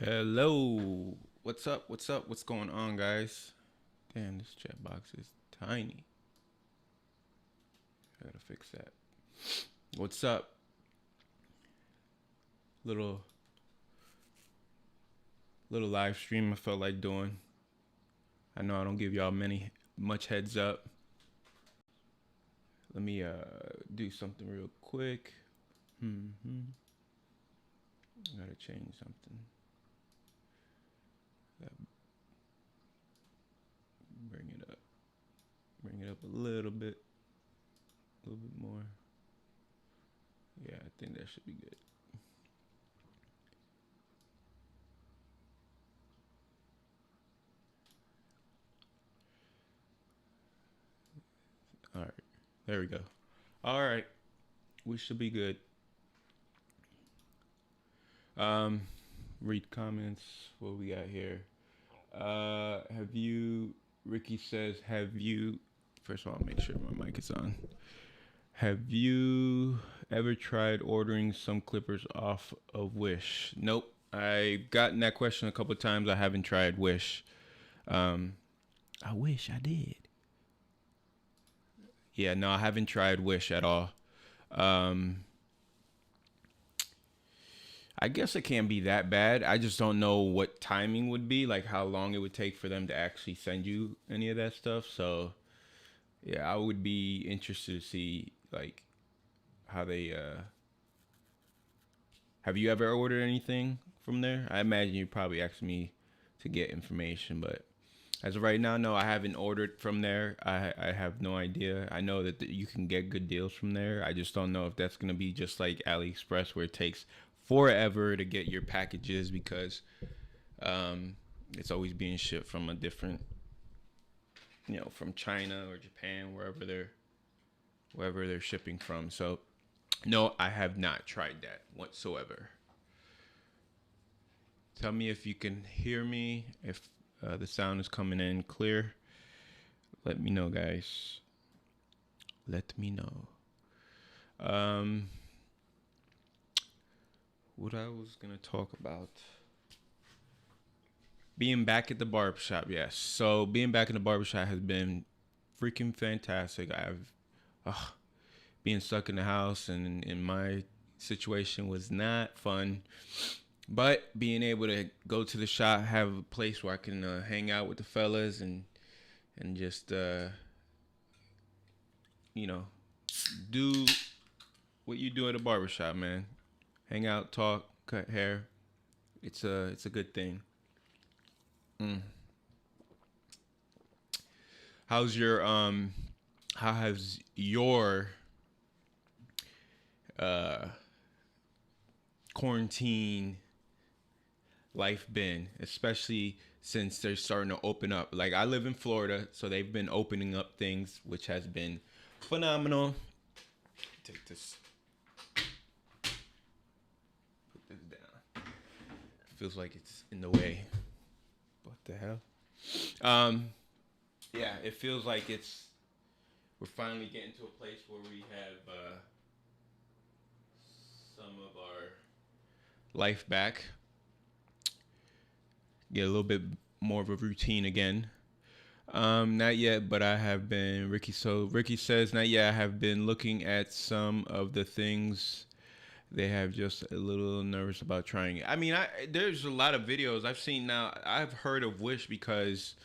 Hello. What's up? What's up? What's going on, guys? Damn, this chat box is tiny. I gotta fix that. What's up? Little live stream I felt like doing. I know I don't give y'all much heads up. Let me do something real quick. I gotta change something. Bring it up. Bring it up a little bit more. Yeah, I think that should be good. All right, there we go. All right, we should be good. Read comments. What we got here? Have you? Ricky says, have you? First of all, make sure my mic is on. Have you ever tried ordering some clippers off of Wish? Nope. I've gotten that question a couple of times. I haven't tried Wish. I wish I did. Yeah, no, I haven't tried Wish at all. I guess it can't be that bad. I just don't know what timing would be, like how long it would take for them to actually send you any of that stuff. So, yeah, I would be interested to see like how they. Have you ever ordered anything from there? I imagine you probably asked me to get information, but as of right now, no, I haven't ordered from there. I have no idea. I know that you can get good deals from there. I just don't know if that's gonna be just like AliExpress, where it takes forever to get your packages because it's always being shipped from a different, from China or Japan, wherever they're shipping from. So, no, I have not tried that whatsoever. Tell me if you can hear me, if the sound is coming in clear. Let me know, guys. Let me know. What I was gonna talk about. Being back at the barbershop, yes. So being back in the barbershop has been freaking fantastic. Being stuck in the house and in my situation was not fun. But being able to go to the shop, have a place where I can hang out with the fellas and just do what you do at a barbershop, man. Hang out, talk, cut hair. It's a good thing. How's your how has your uh quarantine life been, especially since they're starting to open up? Like, I live in Florida, so they've been opening up things, which has been phenomenal. Take this. Put this down. Feels like it's in the way. What the hell? Yeah, it feels like we're finally getting to a place where we have some of our life back. Get a little bit more of a routine again. Not yet, but I have been. Ricky says, not yet. I have been looking at some of the things. They have just a little nervous about trying it. I mean, there's a lot of videos I've seen now. I've heard of Wish because,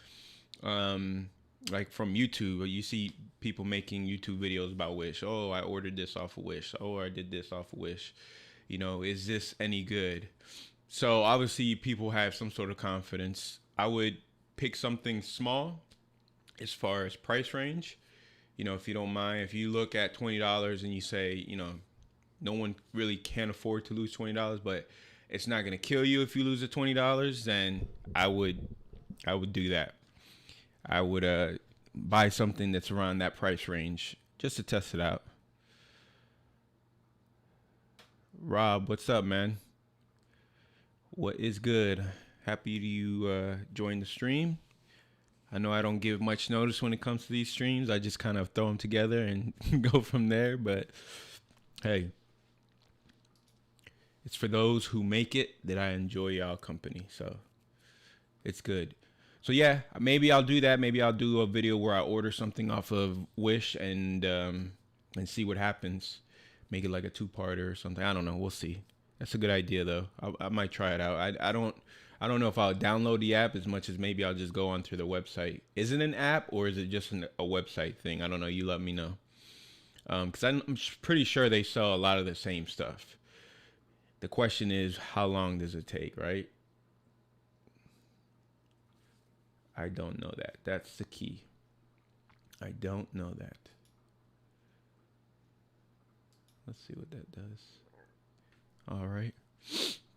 like from YouTube, you see people making YouTube videos about Wish. Oh, I ordered this off of Wish. Oh, I did this off of Wish. Is this any good? So obviously people have some sort of confidence. I would pick something small as far as price range. If you don't mind, if you look at $20 and you say, no one really can afford to lose $20, but it's not gonna kill you if you lose the $20, then I would do that. I would buy something that's around that price range just to test it out. Rob, what's up, man? What is good? Happy you joined the stream. I know I don't give much notice when it comes to these streams. I just kind of throw them together and go from there. But hey, It's for those who make it that I enjoy y'all company. So it's good. So yeah, maybe I'll do that. Maybe I'll do a video where I order something off of Wish and see what happens. Make it like a two-parter or something. I don't know. We'll see. That's a good idea though. I might try it out. I don't know if I'll download the app as much as maybe I'll just go onto the website. Is it an app or is it just a website thing? I don't know. You let me know. Because I'm pretty sure they sell a lot of the same stuff. The question is, how long does it take, right? I don't know that. That's the key. I don't know that. Let's see what that does. All right.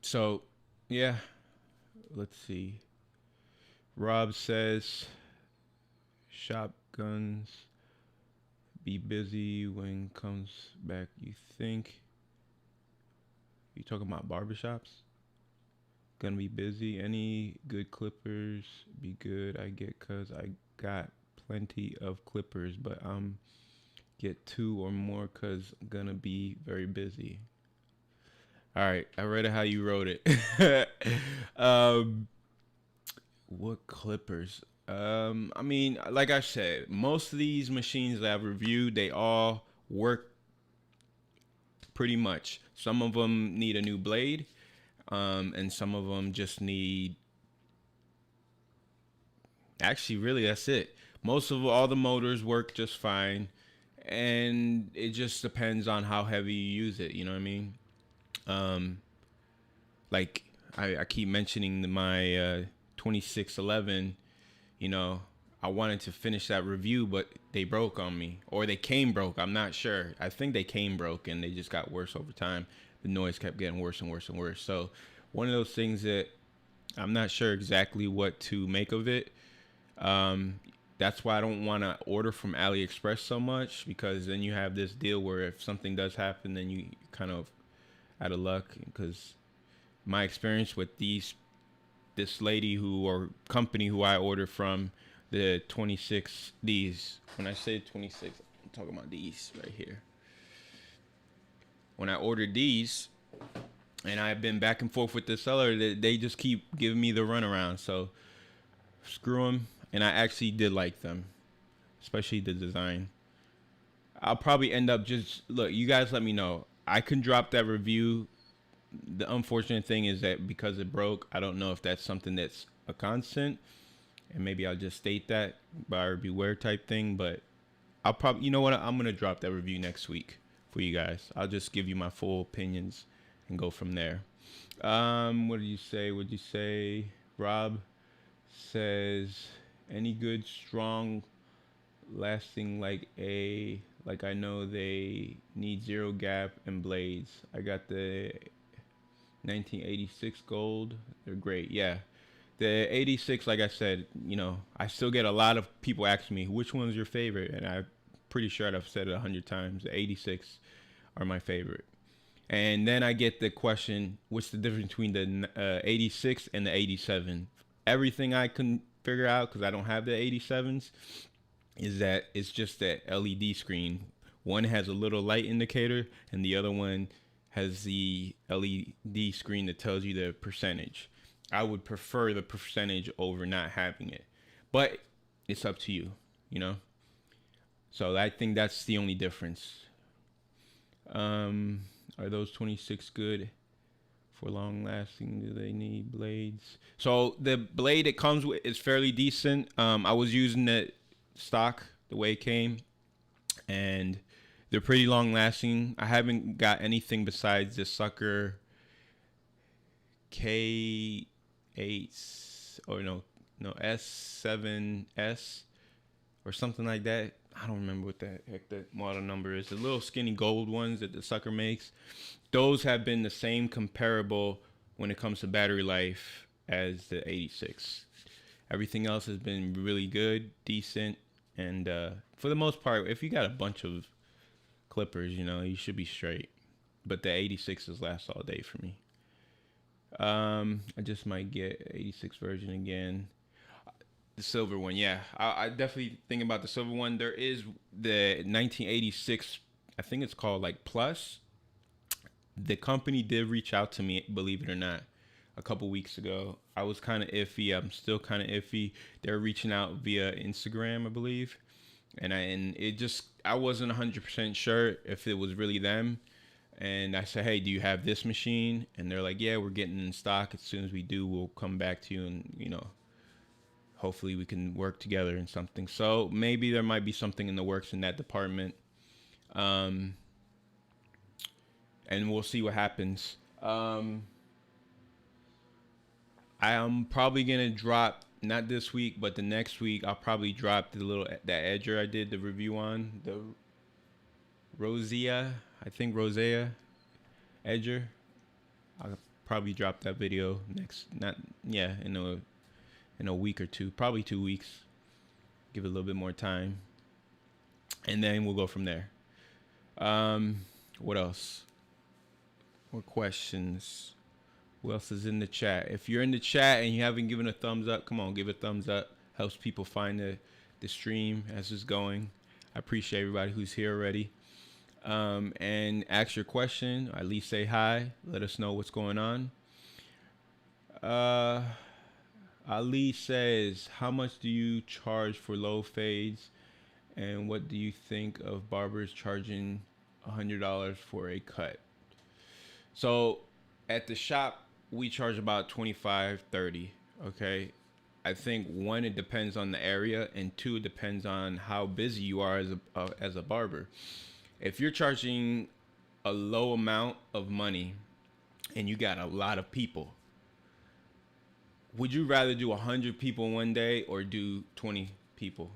So, yeah. Let's see. Rob says, shotguns be busy when comes back. You think? You talking about barbershops? Gonna be busy. Any good clippers be good. I get cause I got plenty of clippers, but get 2 or more cause gonna be very busy. All right, I read it how you wrote it. What clippers? I mean, like I said, most of these machines that I've reviewed, they all work pretty much. Some of them need a new blade, and some of them just need. Actually, really, that's it. Most of all the motors work just fine, and it just depends on how heavy you use it. You know what I mean? Um, like I keep mentioning my 2611. You know, I wanted to finish that review, but they broke on me, or they came broke. I'm not sure. I think they came broke, and they just got worse over time. The noise kept getting worse and worse and worse. So, one of those things that I'm not sure exactly what to make of it. That's why I don't want to order from AliExpress so much, because then you have this deal where if something does happen, then you kind of out of luck. Because my experience with this lady who or company who I ordered from, the 26 these. When I say 26, I'm talking about these right here. When I ordered these, and I've been back and forth with the seller, they just keep giving me the runaround. So screw them. And I actually did like them, especially the design. I'll probably end up just look. You guys, let me know. I can drop that review. The unfortunate thing is that because it broke, I don't know if that's something that's a constant, and maybe I'll just state that buyer beware type thing. But I'll probably, you know what, I'm gonna drop that review next week for you guys. I'll just give you my full opinions and go from there. What did you say? What did you say? Rob says, any good strong lasting like I know they need zero gap and blades. I got the 1986 gold. They're great. Yeah. The 86, like I said, you know, I still get a lot of people asking me which one's your favorite, and I'm pretty sure I've said it 100 times. The 86 are my favorite. And then I get the question, what's the difference between the 86 and the 87? Everything I can figure out, because I don't have the 87s, is that it's just that LED screen. One has a little light indicator, and the other one has the LED screen that tells you the percentage. I would prefer the percentage over not having it, but it's up to you, you know? So I think that's the only difference. Are those 26 good for long lasting? Do they need blades? So the blade it comes with is fairly decent. I was using it stock the way it came, and they're pretty long lasting. I haven't got anything besides this sucker K8 or no S7S or something like that. I don't remember what the heck the model number is. The little skinny gold ones that the sucker makes. Those have been the same comparable when it comes to battery life as the 86. Everything else has been really good, decent, and for the most part, if you got a bunch of clippers, you know, you should be straight. But the 86s last all day for me. I just might get 86 version again. The silver one, yeah. I definitely think about the silver one. There is the 1986, I think it's called like Plus. The company did reach out to me, believe it or not, a couple weeks ago. I was kind of iffy. I'm still kind of iffy. They're reaching out via Instagram, I believe, and it just, I wasn't 100% sure if it was really them. And I said, hey, do you have this machine? And they're like, yeah, we're getting in stock. As soon as we do, we'll come back to you, and hopefully we can work together in something. So maybe there might be something in the works in that department. Um, and we'll see what happens. I am probably gonna drop, not this week, but the next week. I'll probably drop that edger I did the review on, the Rosea, I think Rosea edger. I'll probably drop that video next, not yeah, in a week or two, probably 2 weeks. Give it a little bit more time, and then we'll go from there. What else? More questions? Who else is in the chat? If you're in the chat and you haven't given a thumbs up, come on, give a thumbs up. Helps people find the stream as it's going. I appreciate everybody who's here already. And ask your question, or at least say hi. Let us know what's going on. Ali says, how much do you charge for low fades? And what do you think of barbers charging $100 for a cut? So at the shop, we charge about 25, 30. Okay. I think one, it depends on the area, and two, it depends on how busy you are as a barber. If you're charging a low amount of money and you got a lot of people, would you rather do 100 people one day or do 20 people?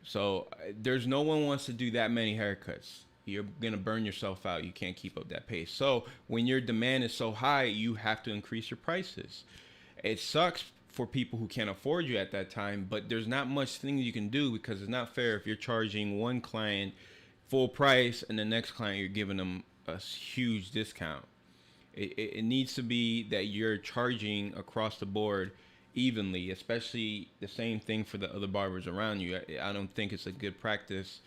So there's no one wants to do that many haircuts. You're going to burn yourself out. You can't keep up that pace. So when your demand is so high, you have to increase your prices. It sucks for people who can't afford you at that time, but there's not much things you can do, because it's not fair if you're charging one client full price and the next client you're giving them a huge discount. It needs to be that you're charging across the board evenly, especially the same thing for the other barbers around you. I don't think it's a good practice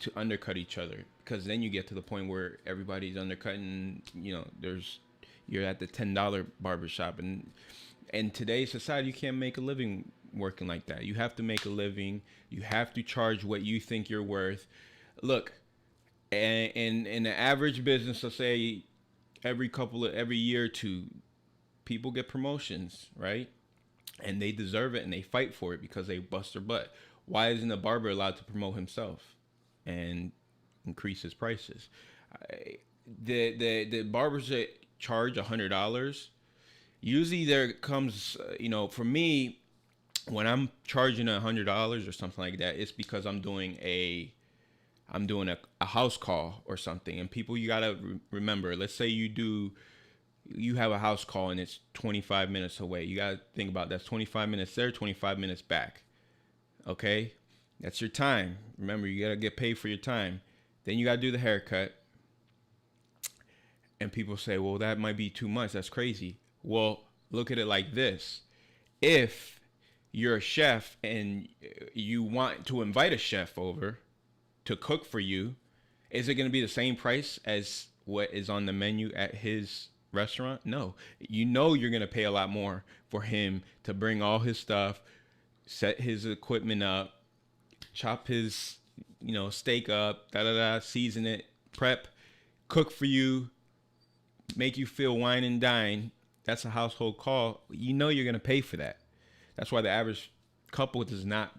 to undercut each other, because then you get to the point where everybody's undercutting. You're at the $10 barbershop, and in today's society, you can't make a living working like that. You have to make a living. You have to charge what you think you're worth. Look, in the average business, let's say every year or two, people get promotions, right? And they deserve it, and they fight for it because they bust their butt. Why isn't a barber allowed to promote himself and increase his prices? The barbers that charge $100, usually there comes, for me, when I'm charging $100 or something like that, it's because I'm doing a house call or something. And people, you gotta remember, let's say you have a house call and it's 25 minutes away. You gotta think about that's 25 minutes there, 25 minutes back. Okay, that's your time. Remember, you gotta get paid for your time. Then you gotta do the haircut. And people say, well, that might be too much. That's crazy. Well, look at it like this. If you're a chef and you want to invite a chef over to cook for you, is it going to be the same price as what is on the menu at his restaurant? No. You're going to pay a lot more for him to bring all his stuff, set his equipment up, chop his, steak up, season it, prep, cook for you, make you feel wine and dine. That's a household call. You're going to pay for that. That's why the average couple does not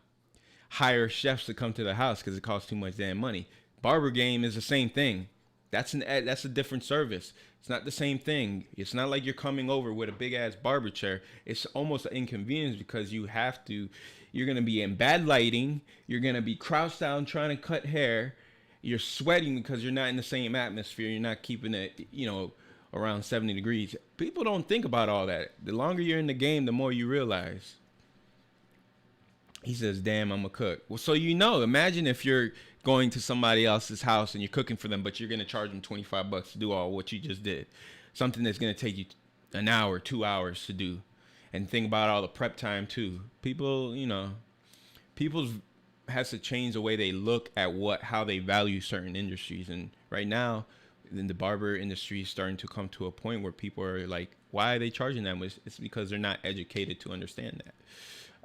hire chefs to come to the house, because it costs too much damn money. Barber game is the same thing. That's a different service. It's not the same thing. It's not like you're coming over with a big ass barber chair. It's almost an inconvenience, because you're going to be in bad lighting. You're going to be crouched down trying to cut hair. You're sweating because you're not in the same atmosphere. You're not keeping it, around 70 degrees. People don't think about all that. The longer you're in the game, the more you realize. He says, damn, I'm a cook. Well, so imagine if you're going to somebody else's house and you're cooking for them, but you're going to charge them $25 to do all what you just did. Something that's going to take you an hour, 2 hours to do. And think about all the prep time too. People has to change the way they look at how they value certain industries. And right now, then the barber industry is starting to come to a point where people are like, why are they charging that much? It's because they're not educated to understand that.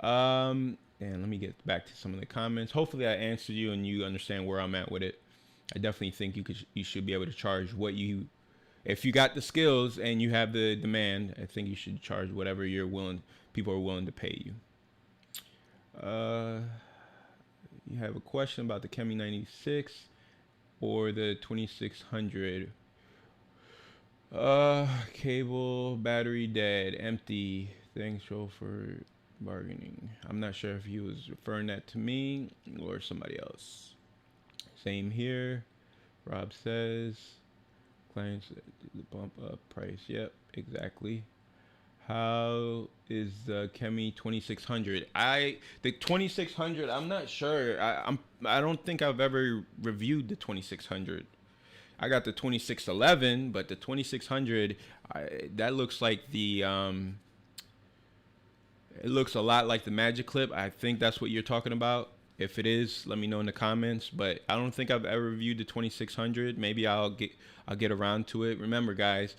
And let me get back to some of the comments. Hopefully, I answered you and you understand where I'm at with it. I definitely think you should be able to charge what you, if you got the skills and you have the demand. I think you should charge whatever people are willing to pay you. Uh, you have a question about the Chemi 96 or the 2600. Cable, battery dead, empty. Thanks, Joe, for bargaining. I'm not sure if he was referring that to me or somebody else. Same here. Rob says, clients bump up price. Yep, exactly. How is the Chemi 2600? The 2600. I'm not sure. I don't think I've ever reviewed the 2600. I got the 2611, but the 2600, that looks like it looks a lot like the Magic Clip. I think that's what you're talking about. If it is, let me know in the comments. But I don't think I've ever reviewed the 2600. Maybe I'll get around to it. Remember, guys,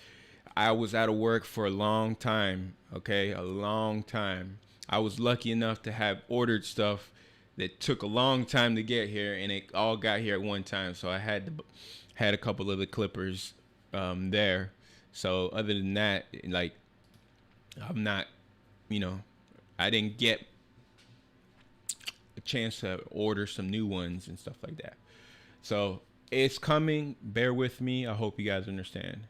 I was out of work for a long time. Okay, a long time. I was lucky enough to have ordered stuff that took a long time to get here, and it all got here at one time. So I had a couple of the clippers there. So other than that, like, I'm not, you know, I didn't get a chance to order some new ones and stuff like that. So it's coming. Bear with me. I hope you guys understand.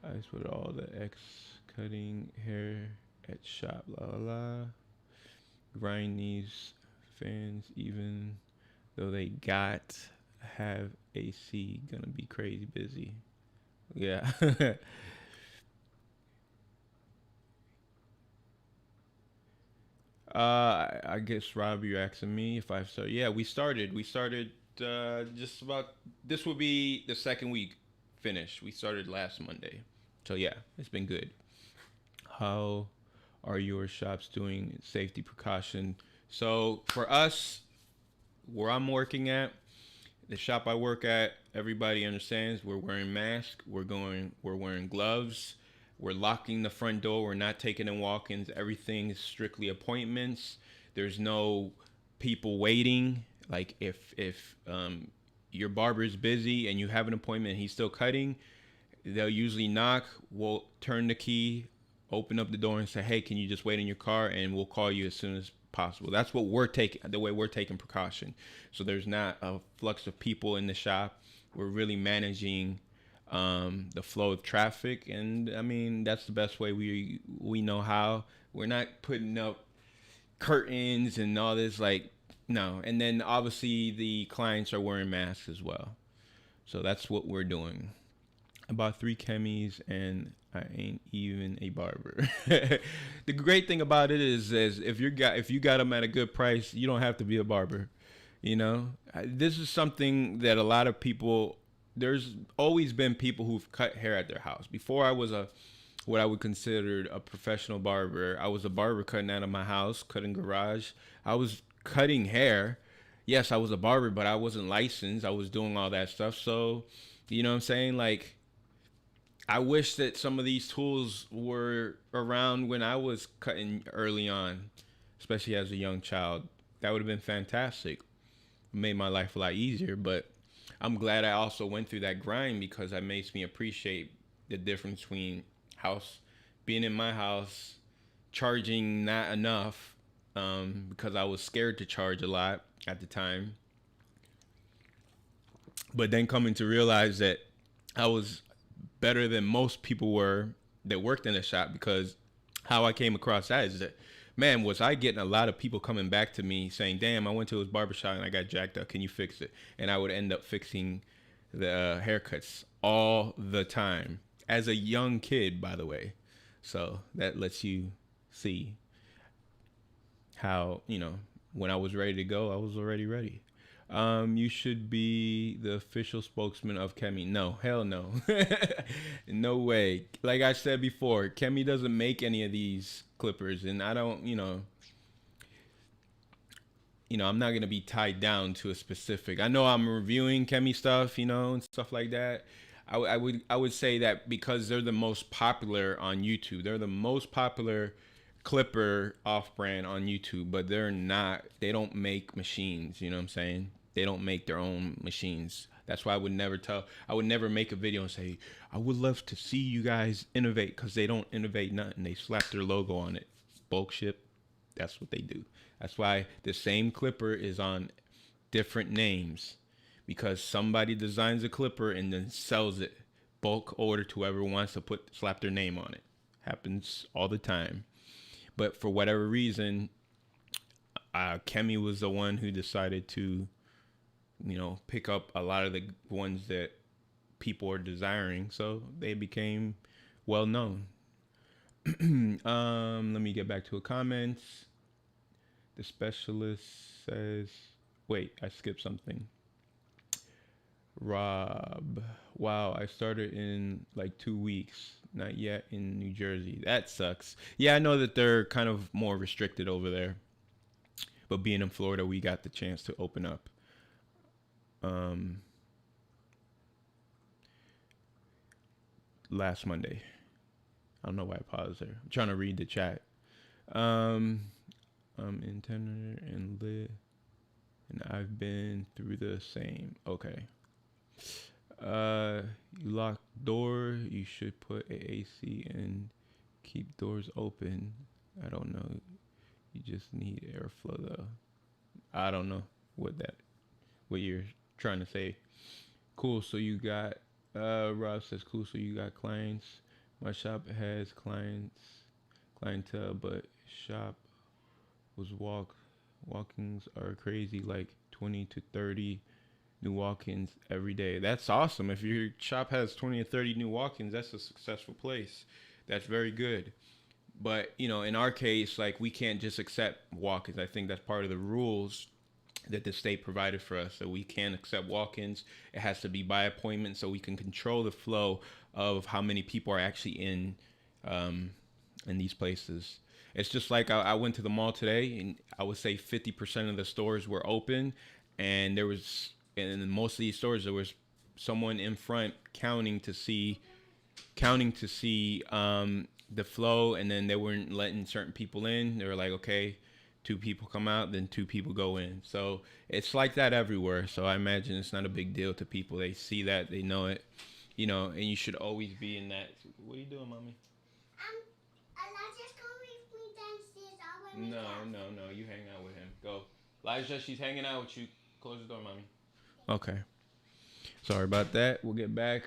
I just put all the X cutting hair at shop. La la la. Grind these fans even though they got have AC. Gonna be crazy busy. Yeah. I guess Rob, you're asking me if I've started. Yeah, we started. We started just about. This will be the second week finished. We started last Monday, so yeah, it's been good. How are your shops doing safety precaution? So for us, where I'm working at, the shop I work at, everybody understands we're wearing masks. We're wearing gloves. We're locking the front door. We're not taking in walk-ins. Everything is strictly appointments. There's no people waiting. Like if your barber is busy and you have an appointment and he's still cutting, they'll usually knock. We'll turn the key, open up the door, and say, "Hey, can you just wait in your car?" And we'll call you as soon as possible. That's what we're taking. The way we're taking precaution. So there's not a flux of people in the shop. We're really managing the flow of traffic, and I mean that's the best way we know how. We're not putting up curtains and all this, like, no. And then obviously the clients are wearing masks as well, so that's what we're doing. I bought 3 chemis and I ain't even a barber. The great thing about it is if you got them at a good price, you don't have to be a barber. You know, this is something that a lot of people. There's always been people who've cut hair at their house. Before I was what I would consider a professional barber, I was a barber cutting out of my house, cutting garage. I was cutting hair. Yes, I was a barber, but I wasn't licensed. I was doing all that stuff. So, you know what I'm saying? Like, I wish that some of these tools were around when I was cutting early on, especially as a young child. That would have been fantastic. It made my life a lot easier, but I'm glad I also went through that grind because that makes me appreciate the difference between being in my house, charging not enough because I was scared to charge a lot at the time, but then coming to realize that I was better than most people were that worked in the shop, because how I came across that is that, man, was I getting a lot of people coming back to me saying, damn, I went to his barbershop and I got jacked up. Can you fix it? And I would end up fixing the haircuts all the time as a young kid, by the way. So that lets you see how, when I was ready to go, I was already ready. You should be the official spokesman of Chemi. No, hell no. No way. Like I said before, Chemi doesn't make any of these clippers, and I don't, I'm not gonna be tied down to a specific. I know I'm reviewing Chemi stuff, and stuff like that. I would say that because they're the most popular on YouTube. They're the most popular clipper off brand on YouTube, but they don't make machines, you know what I'm saying? They don't make their own machines. That's why I would never make a video and say, I would love to see you guys innovate, because they don't innovate nothing. They slap their logo on it. Bulk ship, that's what they do. That's why the same clipper is on different names, because somebody designs a clipper and then sells it bulk order to whoever wants to slap their name on it. Happens all the time. But for whatever reason, Kemi was the one who decided to, pick up a lot of the ones that people are desiring, so they became well known. Let me get back to a comments. The specialist says, wait, I skipped something. Rob, wow, I started in like 2 weeks. Not yet in New Jersey. That sucks. Yeah, I know that they're kind of more restricted over there. But being in Florida, we got the chance to open up. Last Monday. I don't know why I paused there. I'm trying to read the chat. I'm in Tenor and Lit, and I've been through the same. Okay. You lock door. You should put a AC and keep doors open. I don't know. You just need airflow though. I don't know what you're trying to say. Cool. So you got. Rob says cool. So you got clients. My shop has clientele, but shop was walk-ins are crazy, like 20 to 30 new walk-ins every day. That's awesome. If your shop has 20 or 30 new walk-ins, that's a successful place. That's very good. But, in our case, like, we can't just accept walk-ins. I think that's part of the rules that the state provided for us. So we can't accept walk-ins. It has to be by appointment, so we can control the flow of how many people are actually in these places. It's just like I went to the mall today, and I would say 50% of the stores were open, and in most of these stores there was someone in front counting to see the flow, and then they weren't letting certain people in. They were like, okay, 2 people come out, then 2 people go in. So it's like that everywhere. So I imagine it's not a big deal to people. They see that, they know it, and you should always be in that. What are you doing, mommy? Elijah's coming with me downstairs. No, you hang out with him. Go. Elijah, she's hanging out with you. Close the door, mommy. Okay. Sorry about that. We'll get back.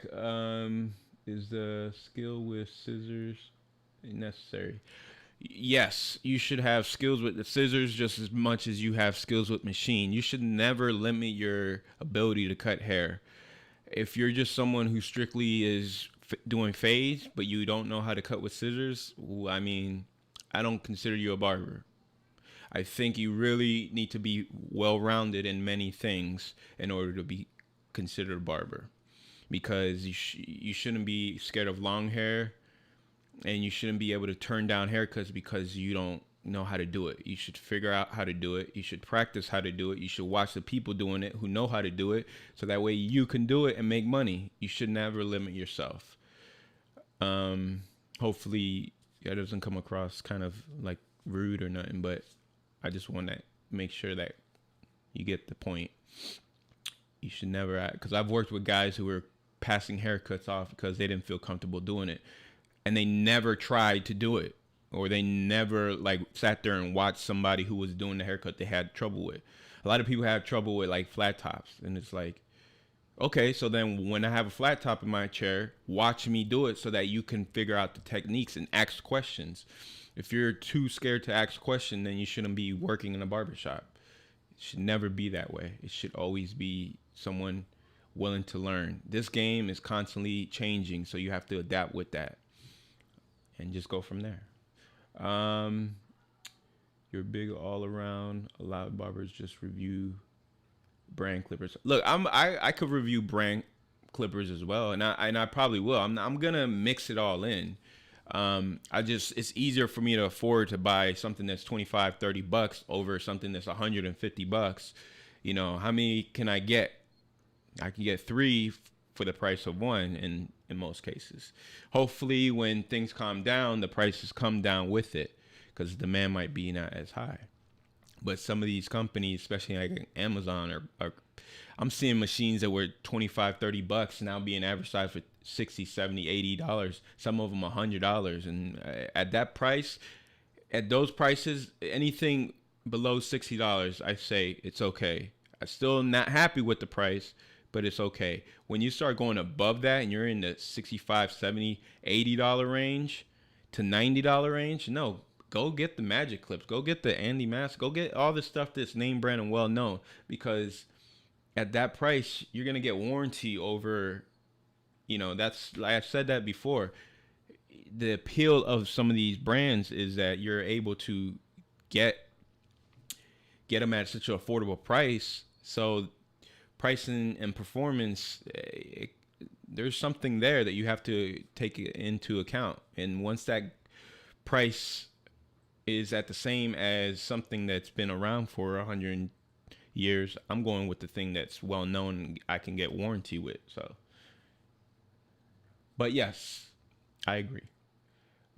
Is the skill with scissors necessary? Yes, you should have skills with the scissors just as much as you have skills with machine. You should never limit your ability to cut hair. If you're just someone who strictly is doing fades, but you don't know how to cut with scissors, I mean, I don't consider you a barber. I think you really need to be well-rounded in many things in order to be considered a barber, because you shouldn't be scared of long hair, and you shouldn't be able to turn down haircuts because you don't know how to do it. You should figure out how to do it. You should practice how to do it. You should watch the people doing it who know how to do it, so that way you can do it and make money. You should never limit yourself. Hopefully that doesn't come across kind of like rude or nothing, but I just want to make sure that you get the point. You should never, because I've worked with guys who were passing haircuts off because they didn't feel comfortable doing it, and they never tried to do it, or they never like sat there and watched somebody who was doing the haircut they had trouble with. A lot of people have trouble with like flat tops, and it's like, okay, so then when I have a flat top in my chair, watch me do it so that you can figure out the techniques and ask questions. If you're too scared to ask questions, then you shouldn't be working in a barbershop. It should never be that way. It should always be someone willing to learn. This game is constantly changing, so you have to adapt with that and just go from there. You're big all around. A lot of barbers just review brand clippers. Look, I could review brand clippers as well, and I probably will. I'm gonna mix it all in. It's easier for me to afford to buy something that's $25-$30 over something that's $150. How many can I get? I can get 3 for the price of one in most cases. Hopefully, when things calm down, the prices come down with it because demand might be not as high. But some of these companies, especially like Amazon, are I'm seeing machines that were 25, $30 now being advertised for 60, 70, $80. Some of them $100. And at that price, at those prices, anything below $60, I say it's okay. I'm still not happy with the price, but it's okay. When you start going above that and you're in the 65, 70, $80 range to $90 range, no, go get the Magic Clips. Go get the Andy Mask. Go get all the stuff that's name brand and well known, because at that price, you're going to get warranty over, that's, like I said that before. The appeal of some of these brands is that you're able to get them at such an affordable price. So pricing and performance, there's something there that you have to take into account. And once that price is at the same as something that's been around for 100 years, I'm going with the thing that's well known, I can get warranty with. So, but yes, I agree.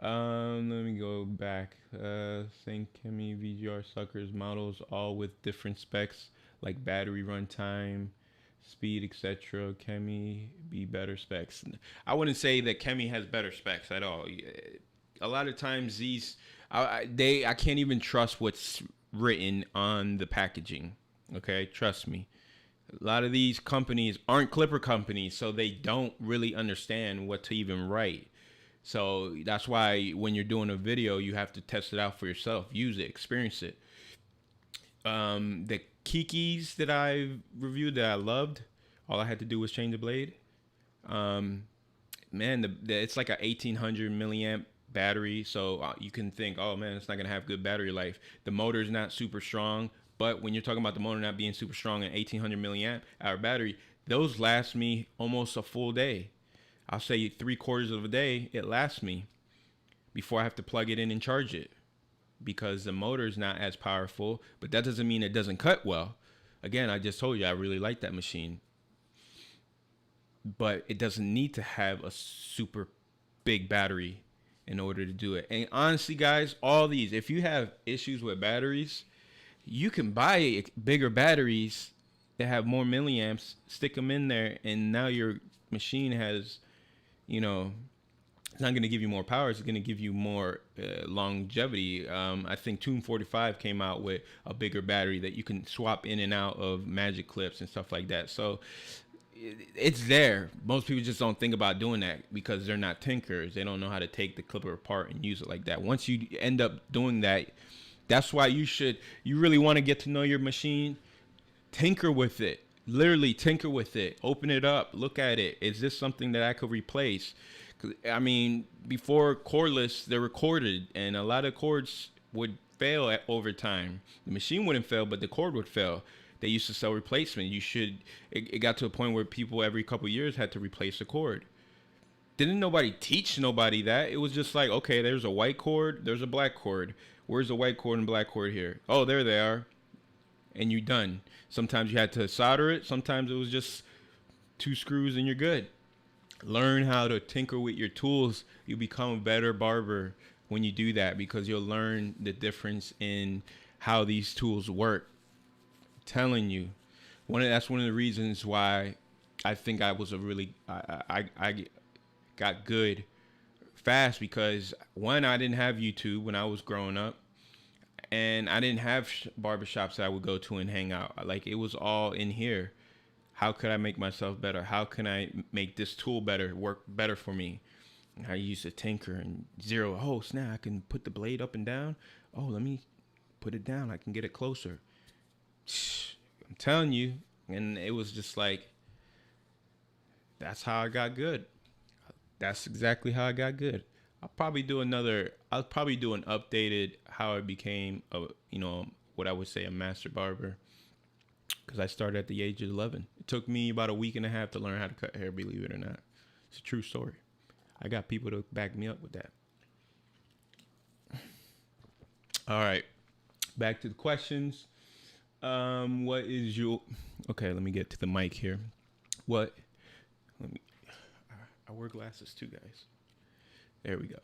Let me go back. Saying Chemi VGR suckers models all with different specs like battery runtime, speed, etc. Chemi be better specs. I wouldn't say that Chemi has better specs at all. A lot of times these, I can't even trust what's written on the packaging. Okay, trust me. A lot of these companies aren't clipper companies, so they don't really understand what to even write. So that's why when you're doing a video, you have to test it out for yourself, use it, experience it. The Kikis that I reviewed that I loved, all I had to do was change the blade. Man, it's like a 1800 milliamp battery, so you can think, oh man, it's not gonna have good battery life. The motor's not super strong, but when you're talking about the motor not being super strong and 1800 milliamp hour battery, those last me almost a full day. I'll say 3/4 of a day it lasts me before I have to plug it in and charge it, because the motor's not as powerful. But that doesn't mean it doesn't cut well. Again, I just told you I really like that machine, but it doesn't need to have a super big battery in order to do it. And honestly, guys, all these, if you have issues with batteries, you can buy bigger batteries that have more milliamps, stick them in there, and now your machine has, it's not going to give you more power. It's going to give you more longevity. I think Tune 45 came out with a bigger battery that you can swap in and out of Magic Clips and stuff like that. So it's there. Most people just don't think about doing that because they're not tinkers. They don't know how to take the clipper apart and use it like that. Once you end up doing that, that's why you really want to get to know your machine. Tinker with it. Literally tinker with it. Open it up. Look at it. Is this something that I could replace? I mean, before cordless, they're recorded, and a lot of cords would fail over time. The machine wouldn't fail, but the cord would fail. They used to sell replacement. It got to a point where people every couple years had to replace the cord. Didn't nobody teach nobody that. It was just like, okay, there's a white cord, there's a black cord. Where's the white cord and black cord here? Oh, there they are. And you're done. Sometimes you had to solder it. Sometimes it was just 2 screws and you're good. Learn how to tinker with your tools. You become a better barber when you do that, because you'll learn the difference in how these tools work. I'm telling you, that's one of the reasons why I think I was I got good fast, because one, I didn't have YouTube when I was growing up, and I didn't have barbershops that I would go to and hang out. Like, it was all in here. How could I make myself better? How can I make this tool better, work better for me? And I used to tinker and zero. Oh, snap, I can put the blade up and down. Oh, let me put it down. I can get it closer. I'm telling you. And it was just like, that's how I got good. That's exactly how I got good. I'll probably do an updated how I became what I would say a master barber, because I started at the age of 11. It took me about a week and a half to learn how to cut hair, believe it or not. It's a true story. I got people to back me up with that. All right, back to the questions. What is your... Okay, let me get to the mic here. Let I wear glasses too, guys. There we go.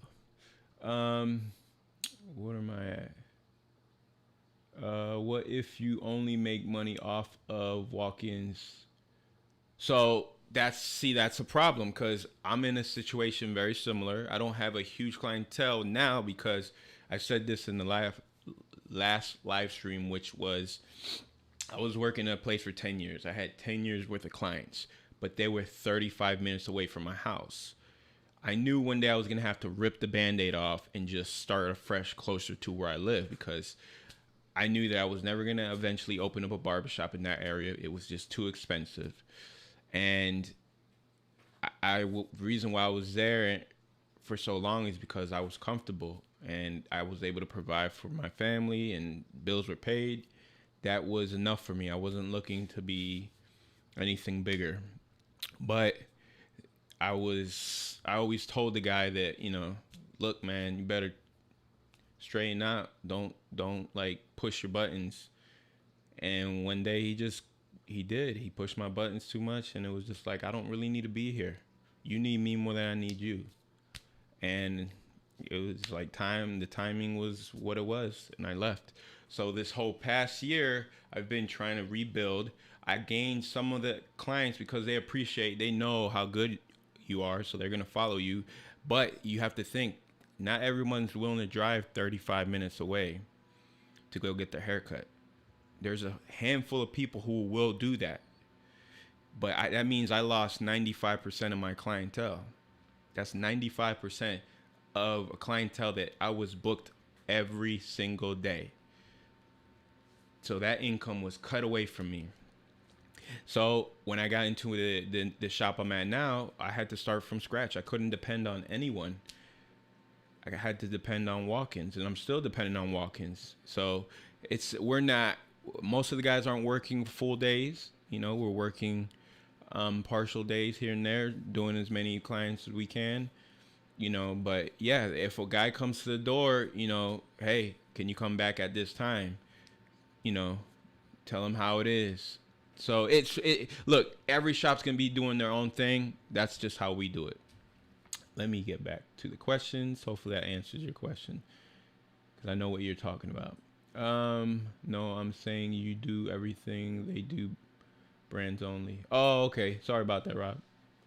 What am I at? What if you only make money off of walk-ins? So that's a problem because I'm in a situation very similar. I don't have a huge clientele now because I said this in the last live stream, which was I was working at a place for 10 years. I had 10 years worth of clients, but they were 35 minutes away from my house. I knew one day I was going to have to rip the Band-Aid off and just start afresh closer to where I live because I knew that I was never going to eventually open up a barbershop in that area. It was just too expensive. And the reason why I was there for so long is because I was comfortable and I was able to provide for my family and bills were paid. That was enough for me. I wasn't looking to be anything bigger. But I always told the guy that, look, man, you better straighten out. Don't like push your buttons. And one day he did. He pushed my buttons too much, and it was just like, I don't really need to be here. You need me more than I need you. And it was like the timing was what it was, and I left. So this whole past year, I've been trying to rebuild. I gained some of the clients because they know how good you are, so they're going to follow you. But you have to think, not everyone's willing to drive 35 minutes away to go get their haircut. There's a handful of people who will do that. But that means I lost 95% of my clientele. That's 95% of a clientele that I was booked every single day. So that income was cut away from me. So when I got into the shop I'm at now, I had to start from scratch. I couldn't depend on anyone. I had to depend on walk-ins, and I'm still dependent on walk-ins. So most of the guys aren't working full days. We're working partial days here and there, doing as many clients as we can. But yeah, if a guy comes to the door, hey, can you come back at this time? Tell him how it is. So look, every shop's gonna be doing their own thing. That's just how we do it. Let me get back to the questions. Hopefully that answers your question, because I know what you're talking about. No, I'm saying you do everything they do, brands only. Oh, okay. Sorry about that, Rob.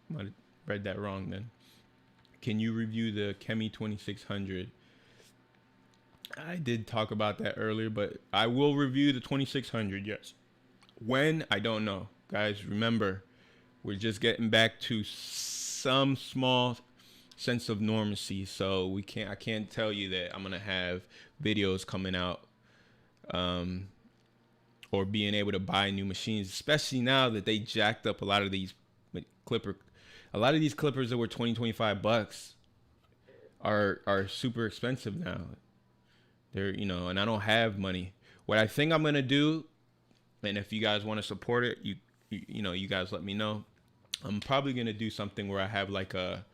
Might have read that wrong then. Can you review the Chemi 2600? I did talk about that earlier, but I will review the 2600, yes. When? I don't know. Guys, remember, we're just getting back to some small sense of normalcy, so I can't tell you that I'm gonna have videos coming out or being able to buy new machines, especially now that they jacked up a lot of these clippers that were $20-25 are super expensive now. They're, and I don't have money. What I think I'm gonna do, and if you guys want to support it, you guys let me know. I'm probably gonna do something where I have like a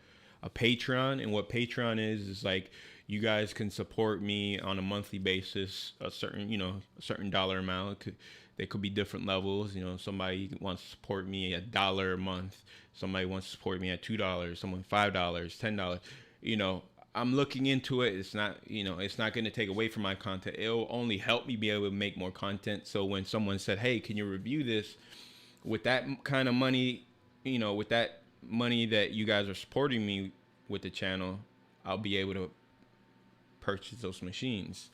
Patreon, and what Patreon is like, you guys can support me on a monthly basis, a certain dollar amount. They could be different levels. Somebody wants to support me at $1 a month. Somebody wants to support me at $2. Someone $5, $10. I'm looking into it. It's not, it's not going to take away from my content. It'll only help me be able to make more content. So when someone said, hey, can you review this, with that kind of money, with that money that you guys are supporting me with the channel, I'll be able to purchase those machines.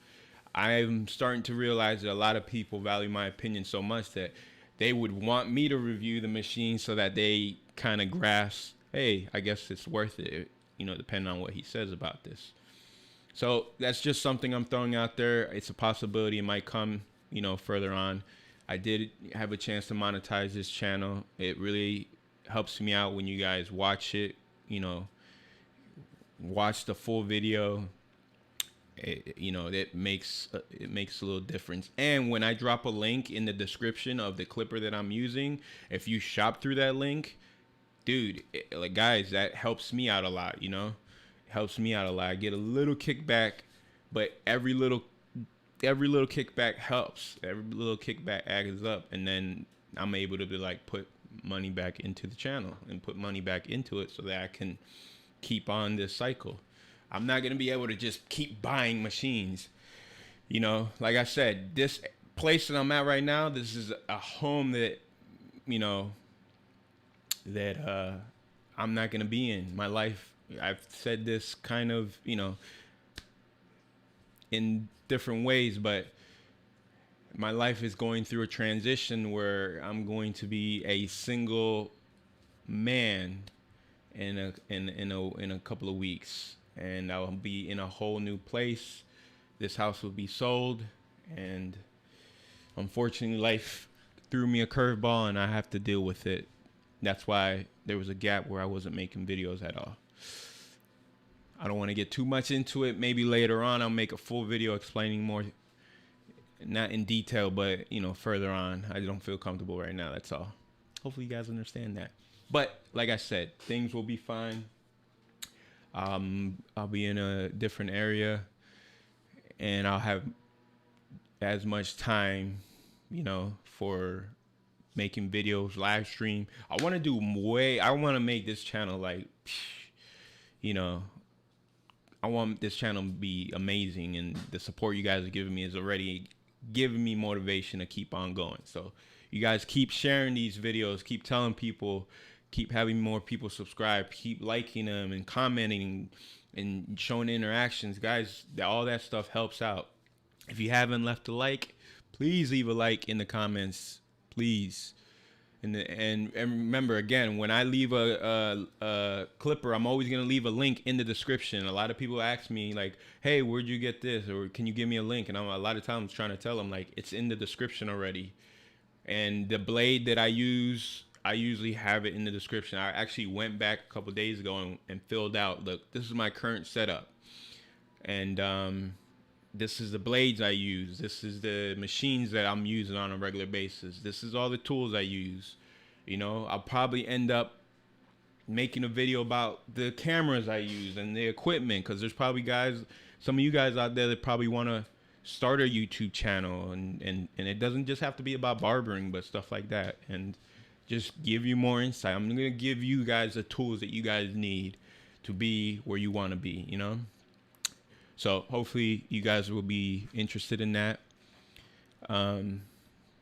I'm starting to realize that a lot of people value my opinion so much that they would want me to review the machine so that they kind of grasp, hey, I guess it's worth it, depending on what he says about this. So that's just something I'm throwing out there. It's a possibility it might come, further on. I did have a chance to monetize this channel. It really helps me out when you guys watch it, watch the full video. It makes a little difference. And when I drop a link in the description of the clipper that I'm using, if you shop through that link, dude, guys, that helps me out a lot. Helps me out a lot. I get a little kickback, but every little kickback helps. Every little kickback adds up, and then I'm able to put money back into the channel and put money back into it so that I can keep on this cycle. I'm not going to be able to just keep buying machines. You know, like I said, this place that I'm at right now, this is a home that, you know, that I'm not going to be in. My life, I've said this kind of, you know, in different ways, but my life is going through a transition where I'm going to be a single man in a couple of weeks, and I'll be in a whole new place. This house will be sold, and unfortunately, life threw me a curveball, and I have to deal with it. That's why there was a gap where I wasn't making videos at all. I don't want to get too much into it. Maybe later on I'll make a full video explaining more, not in detail, but you know, further on. I don't feel comfortable right now, that's all. Hopefully you guys understand that. But like I said, things will be fine. I'll be in a different area, and I'll have as much time, you know, for making videos, live stream. I want to make this channel like, you know, I want this channel to be amazing, and the support you guys are giving me is already giving me motivation to keep on going. So you guys keep sharing these videos, keep telling people, keep having more people subscribe, keep liking them and commenting and showing interactions. Guys, all that stuff helps out. If you haven't left a like, please leave a like in the comments, please. And remember, again, when I leave a clipper, I'm always going to leave a link in the description. A lot of people ask me, like, hey, where'd you get this? Or can you give me a link? And I'm a lot of times trying to tell them, like, it's in the description already. And the blade that I use, I usually have it in the description. I actually went back a couple days ago and filled out, look, this is my current setup. And this is the blades I use. This is the machines that I'm using on a regular basis. This is all the tools I use. You know, I'll probably end up making a video about the cameras I use and the equipment, because there's probably some of you guys out there that probably want to start a YouTube channel, and it doesn't just have to be about barbering, but stuff like that, and just give you more insight. I'm going to give you guys the tools that you guys need to be where you want to be, you know? So hopefully you guys will be interested in that. Let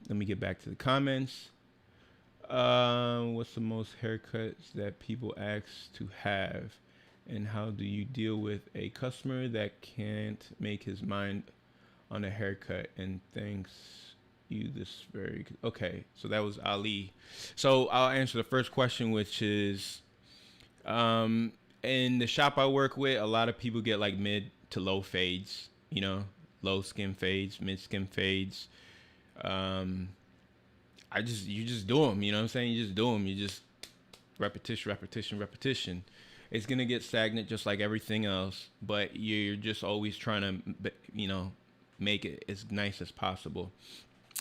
me get back to the comments. What's the most haircuts that people ask to have? And how do you deal with a customer that can't make his mind on a haircut and thanks you this very good? Okay, so that was Ali. So I'll answer the first question, which is, in the shop I work with, a lot of people get like mid to low fades, you know, low skin fades, mid skin fades. You just do them, you know what I'm saying? You just do them. You just repetition. It's going to get stagnant just like everything else, but you're just always trying to, you know, make it as nice as possible.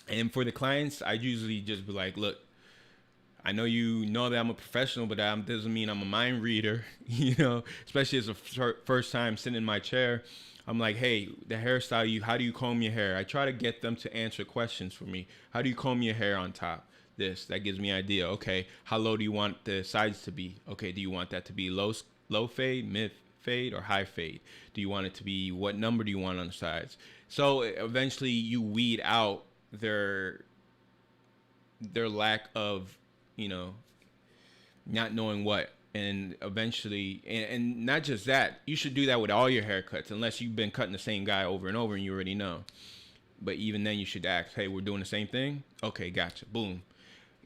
And for the clients, I usually just be like, look, I know you know that I'm a professional, but that doesn't mean I'm a mind reader, you know, especially as a first time sitting in my chair. I'm like, hey, the hairstyle, how do you comb your hair? I try to get them to answer questions for me. How do you comb your hair on top? That gives me an idea. Okay, how low do you want the sides to be? Okay, do you want that to be low fade, mid fade, or high fade? Do you want it to be, what number do you want on the sides? So eventually you weed out their lack of, you know, not knowing what, and eventually, and not just that, you should do that with all your haircuts, unless you've been cutting the same guy over and over and you already know. But even then, you should ask, hey, we're doing the same thing? Okay, gotcha, boom.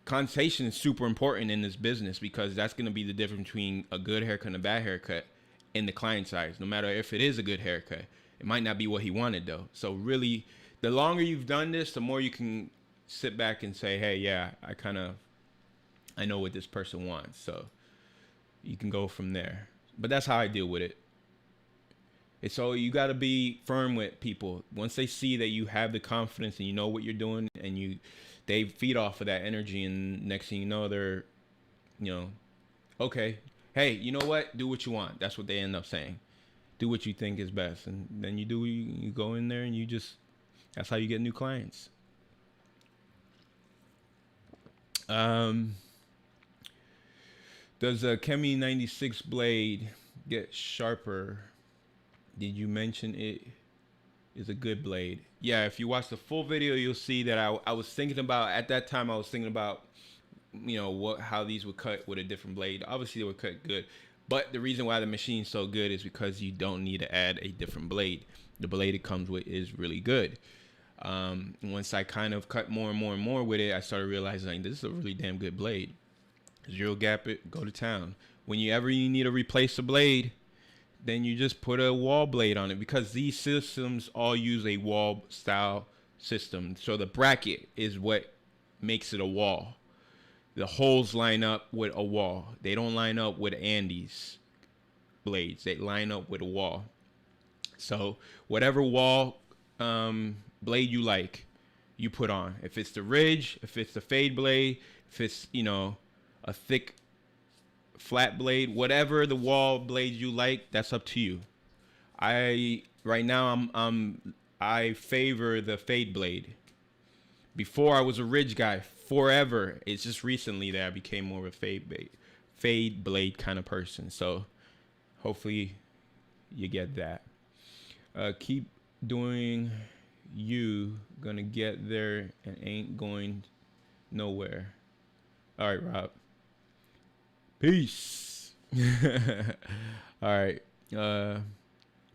Conversation is super important in this business, because that's going to be the difference between a good haircut and a bad haircut in the client's eyes. No matter if it is a good haircut, it might not be what he wanted though. So really, the longer you've done this, the more you can sit back and say, hey, yeah, I know what this person wants, so you can go from there. But that's how I deal with it. It's so you got to be firm with people. Once they see that you have the confidence and you know what you're doing, and they feed off of that energy, and next thing you know, they're, you know, okay, hey, you know what? Do what you want. That's what they end up saying. Do what you think is best, and then you go in there and that's how you get new clients. Does a Kemi 96 blade get sharper? Did you mention it is a good blade? Yeah, if you watch the full video, you'll see that I was thinking about, at that time I was thinking about, how these would cut with a different blade. Obviously they would cut good, but the reason why the machine's so good is because you don't need to add a different blade. The blade it comes with is really good. Once I kind of cut more and more and more with it, I started realizing, like, this is a really damn good blade. Zero gap it, go to town. When you need to replace a blade, then you just put a wall blade on it, because these systems all use a wall style system. So the bracket is what makes it a wall. The holes line up with a wall. They don't line up with Andy's blades. They line up with a wall. So whatever wall blade you like, you put on. If it's the ridge, if it's the fade blade, if it's a thick flat blade, whatever the wall blade you like, that's up to you. Right now I favor the fade blade. Before I was a ridge guy forever. It's just recently that I became more of a fade blade kind of person. So hopefully you get that. Keep doing you, gonna get there and ain't going nowhere. All right, Rob. Peace. All right.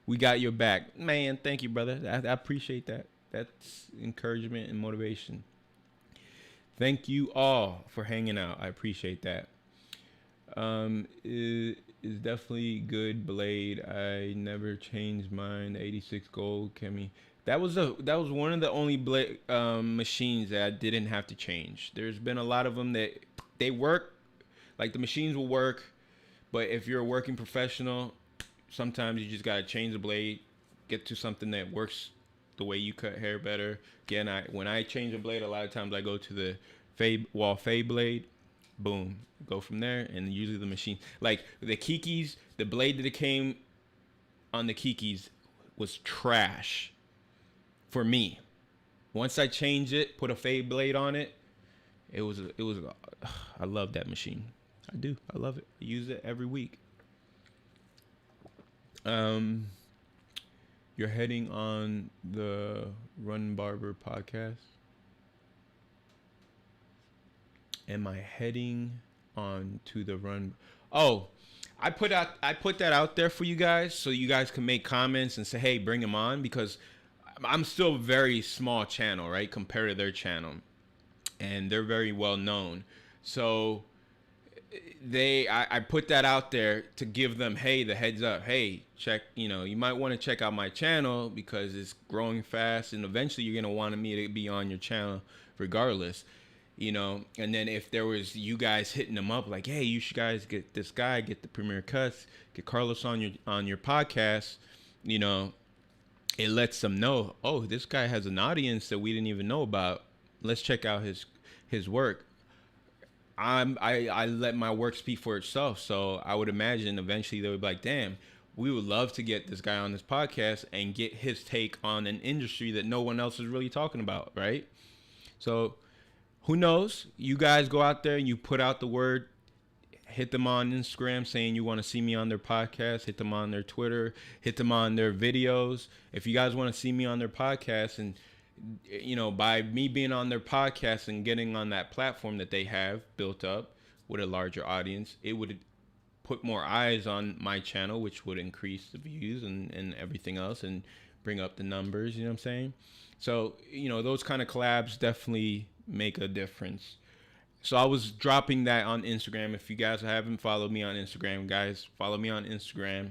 We got your back, man. Thank you, brother. I appreciate that. That's encouragement and motivation. Thank you all for hanging out. I appreciate that. It is definitely good blade. I never changed mine. 86 gold, Kemi. That was one of the only blade machines that I didn't have to change. There's been a lot of them that they work, like the machines will work, but if you're a working professional, sometimes you just gotta change the blade, get to something that works the way you cut hair better. Again, when I change a blade, a lot of times I go to the fade blade. Boom, go from there. And usually the machine, like the Kikis, the blade that it came on the Kikis was trash for me. Once I changed it, put a fade blade on it, it was I love that machine. I do. I love it. I use it every week. You're heading on the Run Barber podcast. Am I heading on to the Run? Oh, I put that out there for you guys so you guys can make comments and say, hey, bring them on, because I'm still a very small channel, right, compared to their channel, and they're very well known. So I put that out there to give them, hey, the heads up, hey, check, you might want to check out my channel because it's growing fast, and eventually you're going to want me to be on your channel regardless, and then if there was you guys hitting them up like, hey, you should guys get this guy, get the PremierCutts, get Carlos on your podcast, it lets them know, oh, this guy has an audience that we didn't even know about. Let's check out his work. I let my work speak for itself. So I would imagine eventually they would be like, damn, we would love to get this guy on this podcast and get his take on an industry that no one else is really talking about, right? So who knows? You guys go out there and you put out the word, hit them on Instagram saying you want to see me on their podcast, hit them on their Twitter, hit them on their videos. If you guys want to see me on their podcast, and by me being on their podcast and getting on that platform that they have built up with a larger audience, it would put more eyes on my channel, which would increase the views and everything else and bring up the numbers, you know what I'm saying? So, those kind of collabs definitely make a difference. So I was dropping that on Instagram. If you guys haven't followed me on Instagram, guys, follow me on Instagram.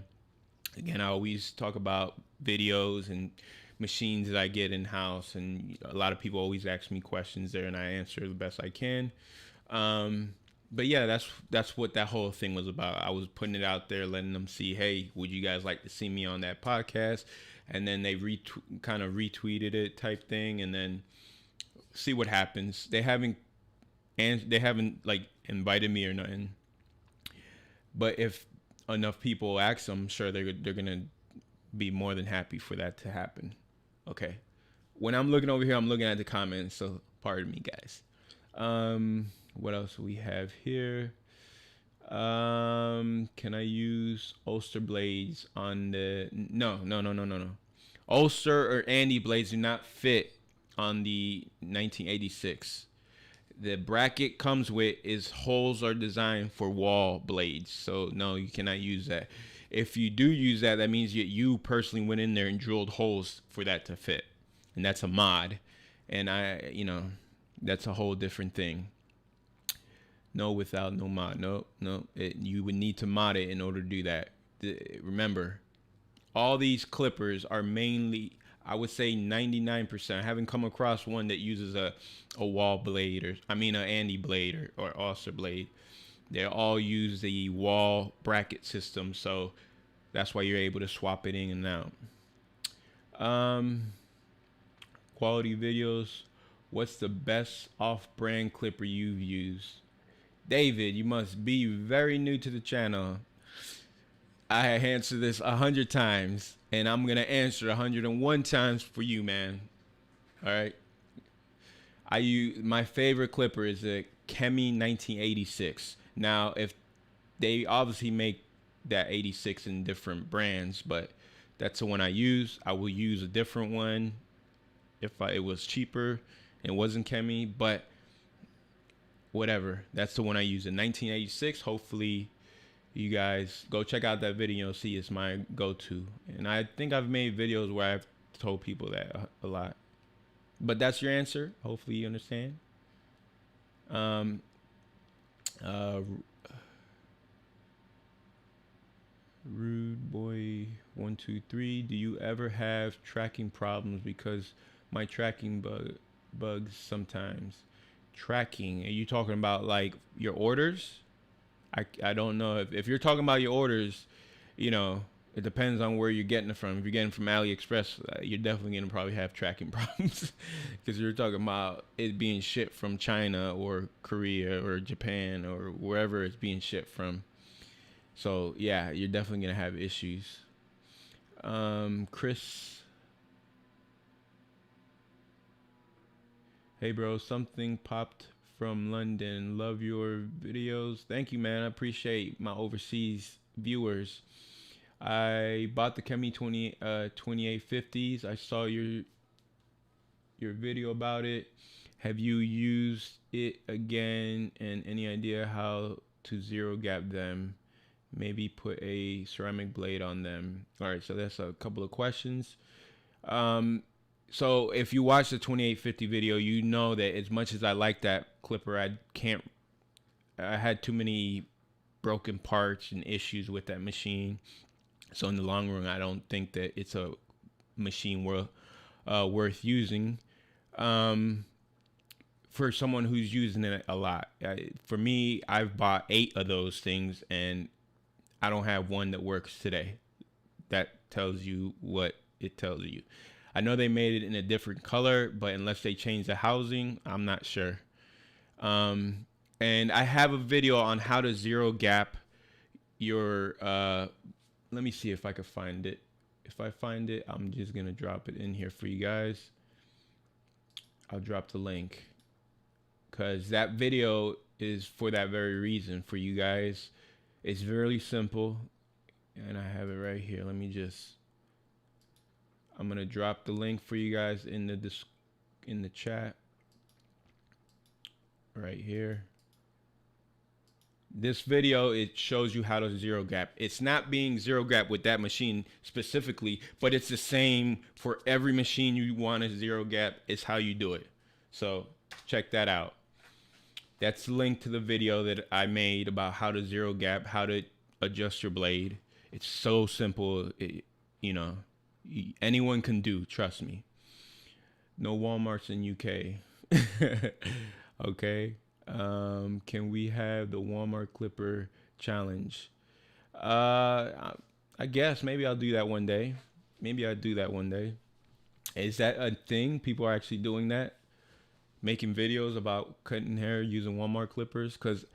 Again, I always talk about videos and machines that I get in house, and a lot of people always ask me questions there, and I answer the best I can. But yeah, that's what that whole thing was about. I was putting it out there, letting them see, hey, would you guys like to see me on that podcast? And then they kind of retweeted it type thing, and then see what happens. They haven't like invited me or nothing, but if enough people ask them, I'm sure they're gonna be more than happy for that to happen. Okay, when I'm looking over here, I'm looking at the comments, so pardon me, guys. What else we have here? Can I use Ulster blades on the? No, no, no, no, no, no. Ulster or Andy blades do not fit on the 1986. The bracket comes with is holes are designed for wall blades, so no, you cannot use that. If you do use that, that means you personally went in there and drilled holes for that to fit, and that's a mod, and that's a whole different thing. No, without no mod. No, no. You would need to mod it in order to do that. Remember, all these clippers are mainly, I would say 99%. I haven't come across one that uses a wall blade or, I mean, an Andy blade or Ulster blade. They all use the wall bracket system. So that's why you're able to swap it in and out. Quality videos. What's the best off-brand clipper you've used? David, you must be very new to the channel. I have answered this 100 times, and I'm gonna answer 101 times for you, man. All right. I use my favorite clipper is a Chemi 1986. Now, if they obviously make that 86 in different brands, but that's the one I use. I will use a different one if it was cheaper and wasn't Chemi, but whatever. That's the one I use in 1986. Hopefully you guys go check out that video and see it's my go-to. And I think I've made videos where I've told people that a lot. But that's your answer. Hopefully you understand. Rude boy 123. Do you ever have tracking problems? Because my tracking bugs sometimes. Tracking, are you talking about like your orders? I don't know if you're talking about your orders, it depends on where you're getting it from. If you're getting from AliExpress, you're definitely gonna probably have tracking problems because you're talking about it being shipped from China or Korea or Japan or wherever it's being shipped from. So yeah, you're definitely gonna have issues. Chris, hey bro, something popped from London. Love your videos. Thank you, man. I appreciate my overseas viewers. I bought the Chemi 2850s. I saw your video about it. Have you used it again? And any idea how to zero gap them? Maybe put a ceramic blade on them. All right, so that's a couple of questions. So if you watch the 2850 video, you know that as much as I like that clipper, I had too many broken parts and issues with that machine. So in the long run, I don't think that it's a machine worth using. For someone who's using it a lot. For me, I've bought 8 of those things and I don't have one that works today. That tells you what it tells you. I know they made it in a different color, but unless they change the housing, I'm not sure. And I have a video on how to zero gap your, let me see if I can find it. If I find it, I'm just going to drop it in here for you guys. I'll drop the link because that video is for that very reason for you guys. It's very simple and I have it right here. I'm going to drop the link for you guys in the chat right here. This video, it shows you how to zero gap. It's not being zero gap with that machine specifically, but it's the same for every machine you want to zero gap. It's how you do it. So check that out. That's the link to the video that I made about how to zero gap, how to adjust your blade. It's so simple. Anyone can do, trust me. No Walmarts in UK. Okay. Can we have the Walmart clipper challenge? I guess maybe I'll do that one day. Is that a thing? People are actually doing that? Making videos about cutting hair using Walmart clippers? Because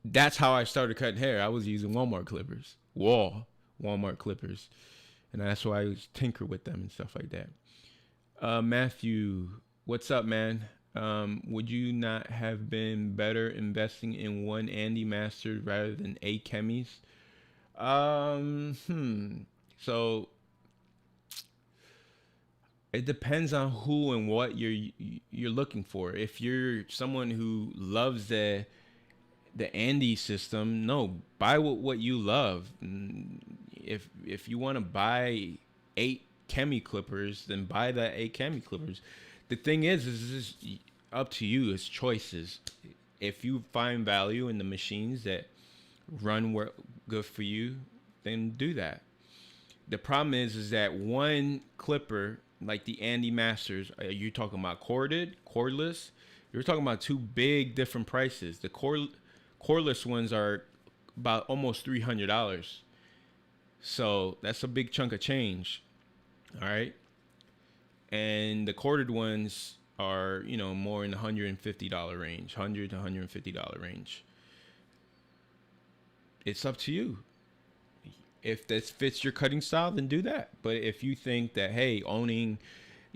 that's how I started cutting hair. I was using Walmart clippers. Walmart clippers. And that's why I was tinker with them and stuff like that. Matthew, what's up, man? Would you not have been better investing in one Andy Masters rather than 8 chemis? So it depends on who and what you're looking for. If you're someone who loves the Andy system, no, buy what you love. If you want to buy 8 chemi clippers, then buy that 8 chemi clippers. The thing is this up to you. It's choices. If you find value in the machines that run good for you, then do that. The problem is that one clipper like the Andy Masters, are you talking about corded, cordless? You're talking about two big different prices. The cordless ones are about almost $300. So that's a big chunk of change. All right. And the corded ones are, more in the $150 range, $100 to $150 range. It's up to you. If this fits your cutting style, then do that. But if you think that, hey, owning,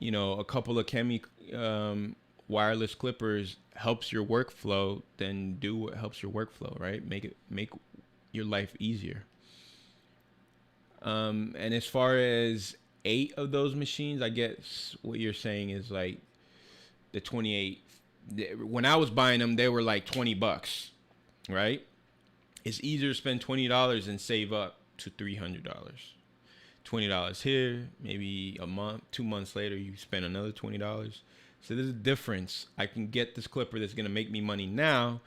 a couple of wireless clippers helps your workflow, then do what helps your workflow, right? Make your life easier. And as far as 8 of those machines, I guess what you're saying is like the 28. When I was buying them, they were like $20, right? It's easier to spend $20 and save up to $300. $20 here, maybe a month, 2 months later, you spend another $20. So there's a difference. I can get this clipper that's gonna make me money now,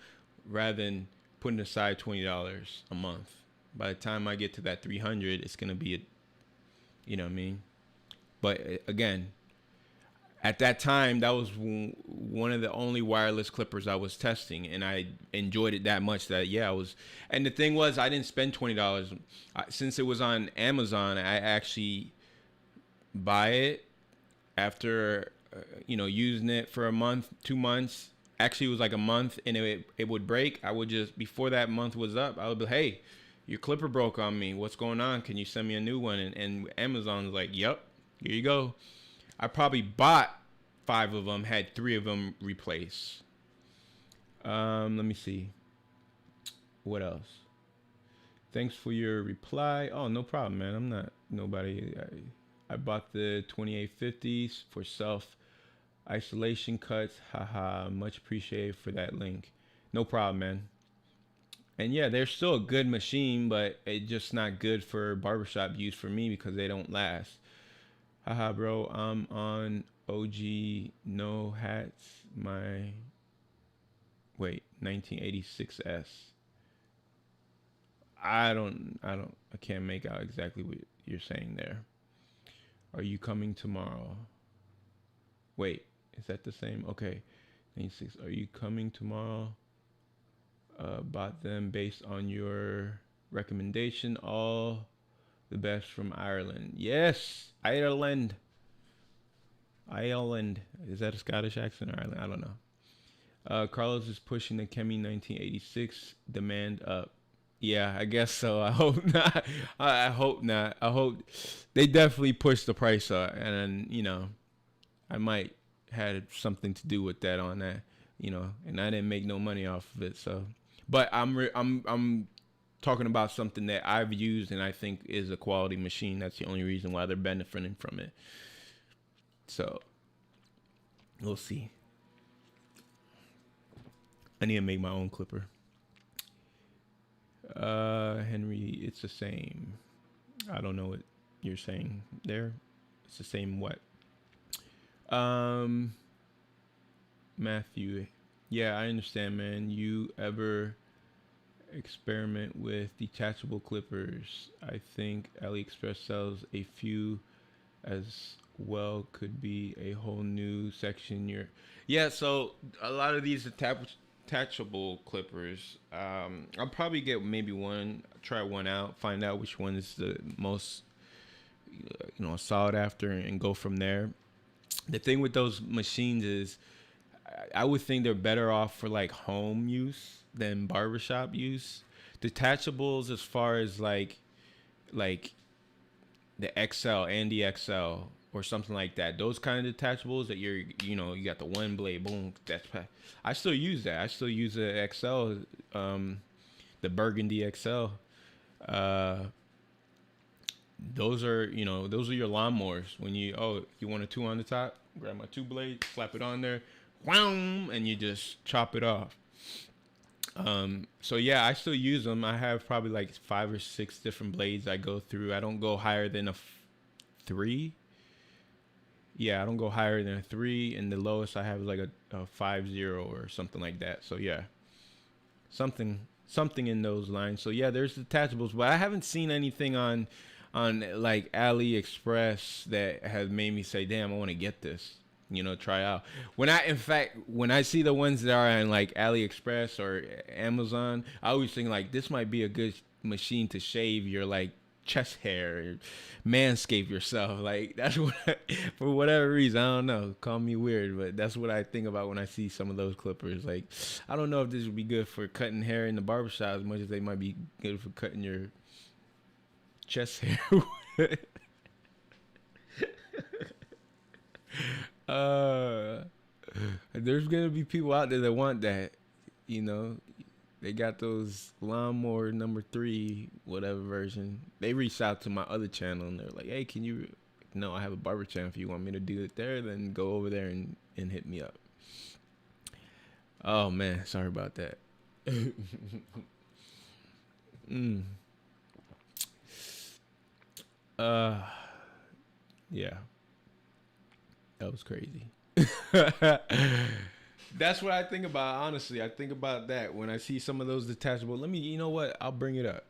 rather than putting aside $20 a month. By the time I get to that 300, it's gonna be you know what I mean. But again, at that time, that was one of the only wireless clippers I was testing, and I enjoyed it that much that I was. And the thing was, I didn't spend $20 since it was on Amazon. I actually buy it after using it for a month, 2 months. Actually, it was like a month, and it would break. I would just, before that month was up, I would be, hey, your clipper broke on me. What's going on? Can you send me a new one? And Amazon's like, yep, here you go. I probably bought 5 of them, had 3 of them replaced. Let me see. What else? Thanks for your reply. Oh, no problem, man. I'm not nobody. I bought the 2850s for self isolation cuts. Haha, much appreciated for that link. No problem, man. And yeah, they're still a good machine, but it's just not good for barbershop use for me because they don't last. Haha, bro, I'm on OG no hats. My 1986S. I can't make out exactly what you're saying there. Are you coming tomorrow? Wait, is that the same? Okay, 96. Are you coming tomorrow? Bought them based on your recommendation. All the best from Ireland. Yes, Ireland. Ireland. Is that a Scottish accent or Ireland? I don't know. Carlos is pushing the Chemi 1986 demand up. Yeah, I guess so. I hope not. I hope not. I hope they definitely pushed the price up, and I might had something to do with that on that, and I didn't make no money off of it. So, but I'm talking about something that I've used and I think is a quality machine. That's the only reason why they're benefiting from it. So we'll see. I need to make my own clipper. Henry, it's the same. I don't know what you're saying there. It's the same what? Matthew. Yeah, I understand, man. You ever experiment with detachable clippers? I think AliExpress sells a few as well. Could be a whole new section. Yeah, so a lot of these detachable clippers, I'll probably get maybe one, try one out, find out which one is the most sought after, and go from there. The thing with those machines is I would think they're better off for like home use than barbershop use. Detachables, as far as like the XL, Andy XL, or something like that. Those kind of detachables that you got the one blade, boom. I still use that. I still use the XL, the Burgundy XL. Uh, those are your lawnmowers. When you want a two on the top, grab my two blades, slap it on there, wham, and you just chop it off. So yeah, I still use them. I have probably like 5 or 6 different blades I go through. I don't go higher than a 3. Yeah, I don't go higher than a 3, and the lowest I have is like a 5.0 or something like that. So yeah, something in those lines. So yeah, there's detachables, but I haven't seen anything on like AliExpress that has made me say, damn, I want to get this. Try out. When I see the ones that are on like AliExpress or Amazon, I always think like this might be a good machine to shave your like chest hair, or manscape yourself. Like that's what for whatever reason, I don't know. Call me weird, but that's what I think about when I see some of those clippers. Like I don't know if this would be good for cutting hair in the barbershop as much as they might be good for cutting your chest hair. uh there's gonna be people out there that want that. They got those lawnmower number 3 whatever version. They reached out to my other channel and they're like, hey, can you no, I have a barber channel. If you want me to do it there, then go over there and hit me up. Oh man, sorry about that. mm. Yeah, that was crazy. That's what I think about, honestly. I think about that when I see some of those detachable. You know what? I'll bring it up.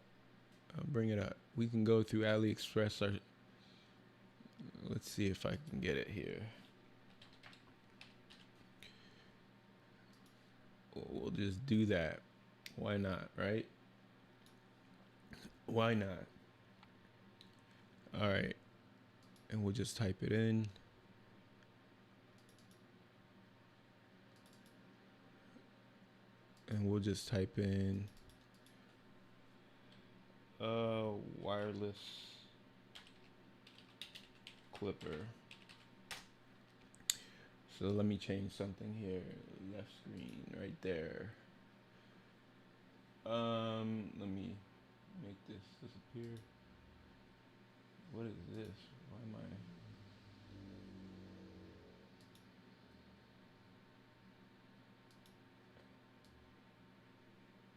We can go through AliExpress. Let's see if I can get it here. We'll just do that. Why not, right? Why not? All right. And we'll just type it in. And we'll just type in wireless clipper. So let me change something here. Left screen right there. Let me make this disappear. What is this? Why am I?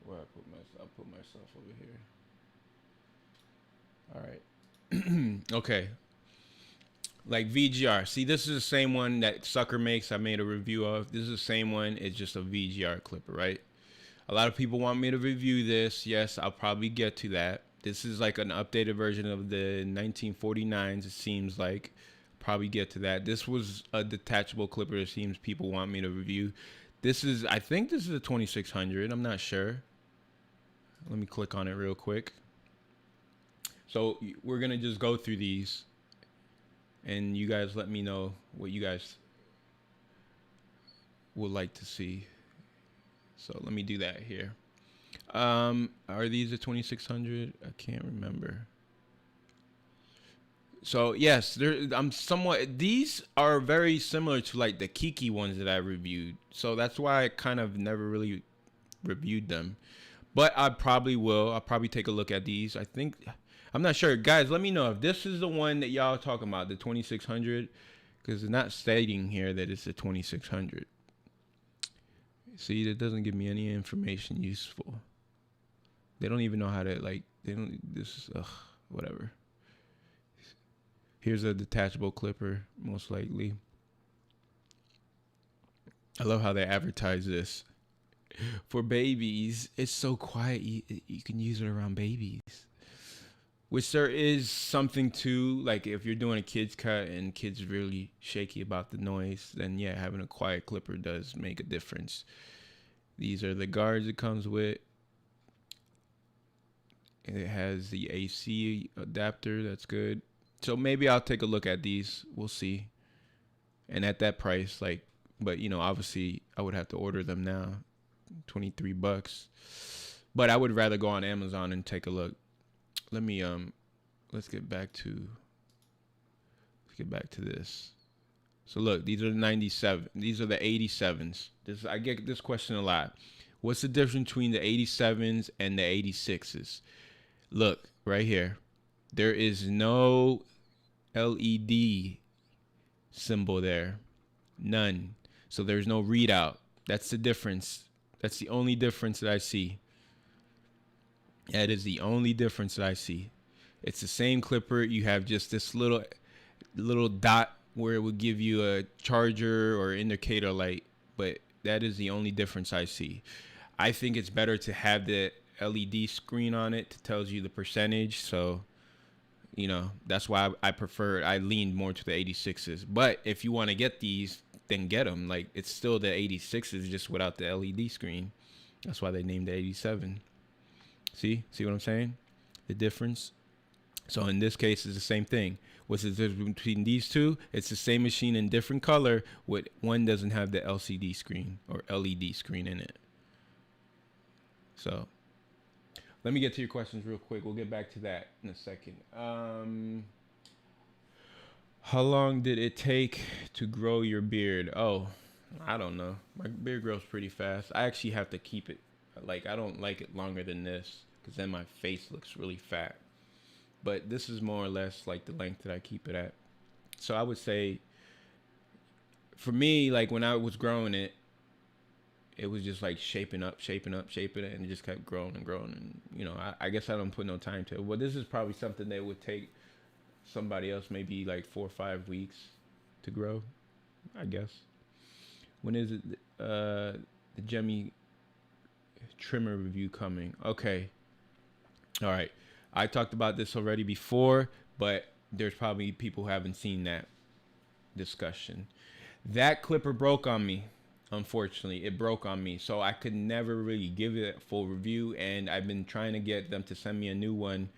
Where I'll put myself over here. All right. Okay. Like VGR. See, this is the same one that Sucker makes. I made a review of. This is the same one. It's just a VGR clipper, right? A lot of people want me to review this. Yes, I'll probably get to that. This is like an updated version of the 1949s, it seems like. Probably get to that. This was a detachable clipper. It seems people want me to review. I think this is a 2600. I'm not sure. Let me click on it real quick. So we're going to just go through these. And you guys let me know what you guys would like to see. So let me do that here. Are these a 2600? I can't remember. So yes, these are very similar to like the Kiki ones that I reviewed. So that's why I kind of never really reviewed them. But I probably will. I'll probably take a look at these. I'm not sure. Guys, let me know if this is the one that y'all are talking about, the 2600, because it's not stating here that it's a 2600. See, that doesn't give me any information useful. They don't even know how to, whatever. Here's a detachable clipper, most likely. I love how they advertise this. For babies, it's so quiet, you can use it around babies. Which there is something to, like if you're doing a kid's cut and kids really shaky about the noise, then yeah, having a quiet clipper does make a difference. These are the guards it comes with. It has the AC adapter, that's good. So maybe I'll take a look at these, we'll see. And at that price, but obviously I would have to order them now, $23. But I would rather go on Amazon and take a look. Let me let's get back to Let's get back to this. So look, these are the 97. These are the 87s. I get this question a lot. What's the difference between the 87s and the 86s? Look, right here. There is no LED symbol there. None. So there's no readout. That's the difference. That's the only difference that I see. That is the only difference that I see. It's the same clipper. You have just this little dot where it would give you a charger or indicator light, but that is the only difference I see. I think it's better to have the LED screen on it that tells you the percentage. So, you know, that's why I leaned more to the 86s. But if you want to get these, then get them. Like, it's still the 86s just without the LED screen. That's why they named the 87. See what I'm saying? The difference. So in this case, it's the same thing. What's the difference between these two? It's the same machine in different color. With one doesn't have the LCD screen or LED screen in it. So let me get to your questions real quick. We'll get back to that in a second. How long did it take to grow your beard? Oh, I don't know. My beard grows pretty fast. I actually have to keep it. Like, I don't like it longer than this because then my face looks really fat. But this is more or less like the length that I keep it at. So I would say, for me, like when I was growing it, it was just like shaping up, and it just kept growing and growing. And, you know, I guess I don't put no time to it. Well, this is probably something that would take somebody else maybe like 4 or 5 weeks to grow, I guess. When is it? The Jemmy trimmer review coming? Okay. All right. I talked about this already before, but there's probably people who haven't seen that discussion. That clipper broke on me. Unfortunately, it broke on me. So I could never really give it a full review. And I've been trying to get them to send me a new one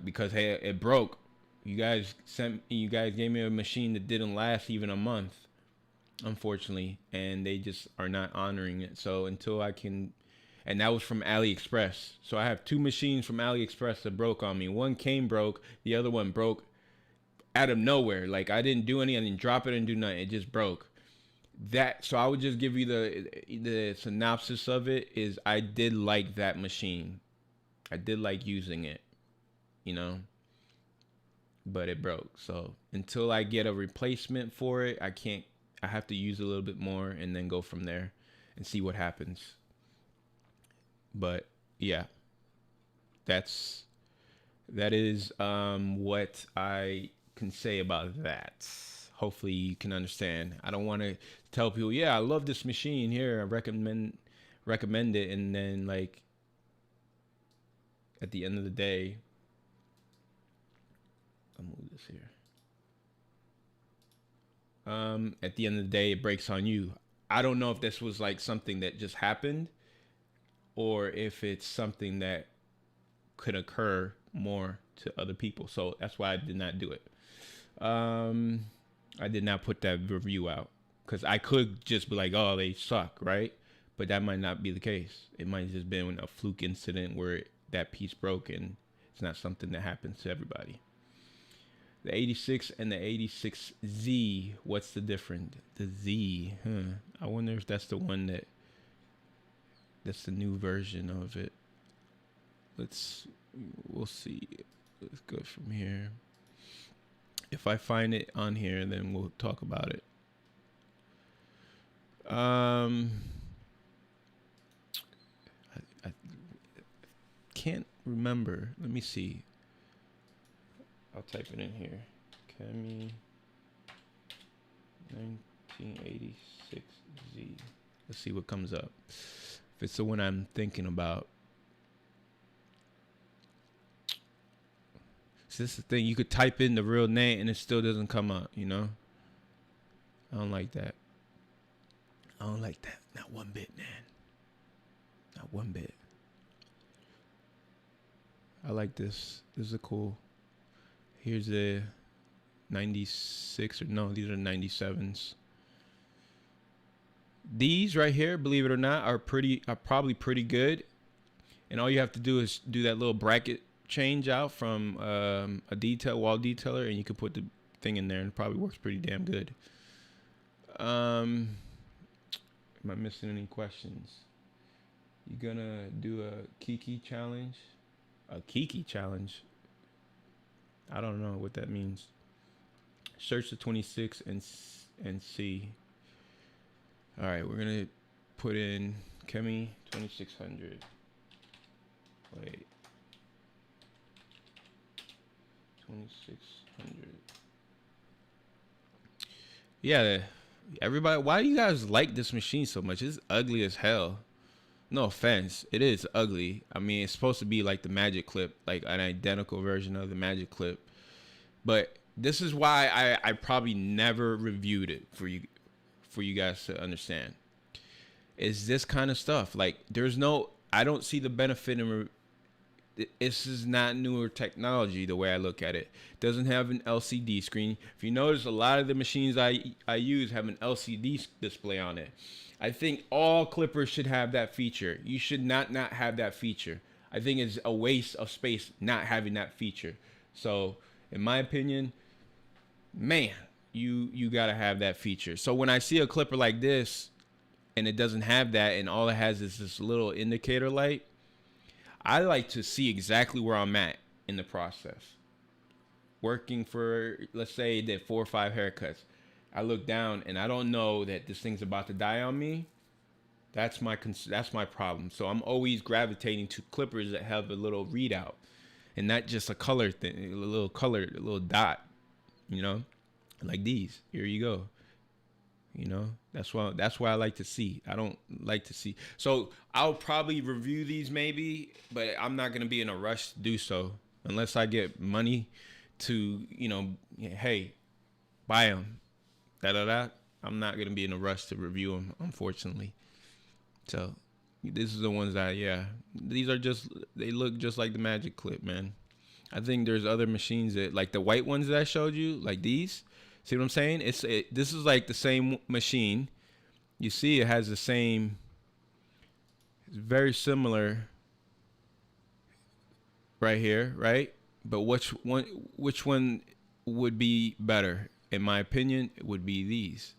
because, hey, it broke. You guys gave me a machine that didn't last even a month, unfortunately. And they just are not honoring it. So until I can... And that was from AliExpress. So I have 2 machines from AliExpress that broke on me. One came broke. The other one broke out of nowhere. Like, I didn't do anything. I didn't drop it and do nothing. It just broke. So I would just give you the synopsis of it is I did like that machine. I did like using it, you know. But it broke. So until I get a replacement for it, I have to use a little bit more and then go from there and see what happens. But yeah, that is what I can say about that. Hopefully you can understand. I don't want to tell people, yeah, I love this machine here, I recommend it, and then like at the end of the day, I'll move this here. At the end of the day, it breaks on you. I don't know if this was like something that just happened, or if it's something that could occur more to other people. So that's why I did not do it. I did not put that review out because I could just be like, oh, they suck, right? But that might not be the case. It might have just been a fluke incident where that piece broke and it's not something that happens to everybody. The 86 and the 86Z, what's the difference? The Z, I wonder if that's the one that's the new version of it. We'll see. Let's go from here. If I find it on here, then we'll talk about it. I can't remember. Let me see. I'll type it in here. Cami 1986Z. Let's see what comes up. If it's the one I'm thinking about. So this is the thing. You could type in the real name and it still doesn't come up, you know? I don't like that. I don't like that. Not one bit, man. Not one bit. I like this. This is cool. Here's a 96 or no, these are 97s. These right here, believe it or not, are probably pretty good. And all you have to do is do that little bracket change out from a wall detailer, and you can put thing in there, and it probably works pretty damn good. Am I missing any questions? You gonna do a Kiki challenge? A Kiki challenge? I don't know what that means. Search the 26 and see. All right, we're gonna put in Kemi 2600. Wait, 2600. Yeah, everybody. Why do you guys like this machine so much? It's ugly as hell. No offense, it is ugly. I mean, it's supposed to be like the Magic Clip, like an identical version of the Magic Clip. But this is why I probably never reviewed it for you guys to understand. Is this kind of stuff like I don't see the benefit in. This is not newer technology the way I look at it. It doesn't have an LCD screen. If you notice, a lot of the machines I use have an LCD display on it. I think all clippers should have that feature. You should not have that feature. I think it's a waste of space not having that feature. So, in my opinion, man, you gotta have that feature. So when I see a clipper like this and it doesn't have that and all it has is this little indicator light, I like to see exactly where I'm at in the process. Working for, let's say, did 4 or 5 haircuts. I look down and I don't know that this thing's about to die on me. That's my problem. So I'm always gravitating to clippers that have a little readout and not just a color thing, a little dot, you know, like these. Here you go. You know, that's why I like to see. I don't like to see. So I'll probably review these maybe, but I'm not gonna be in a rush to do so unless I get money to, you know, hey, buy them. I'm not gonna be in a rush to review them, unfortunately. So this is the ones that, yeah, these are they look just like the Magic Clip, man. I think there's other machines that, like the white ones that I showed you, like these. See what I'm saying? This is like the same machine. You see, it has the same. It's very similar. Right here, right? But which one would be better? In my opinion, it would be these.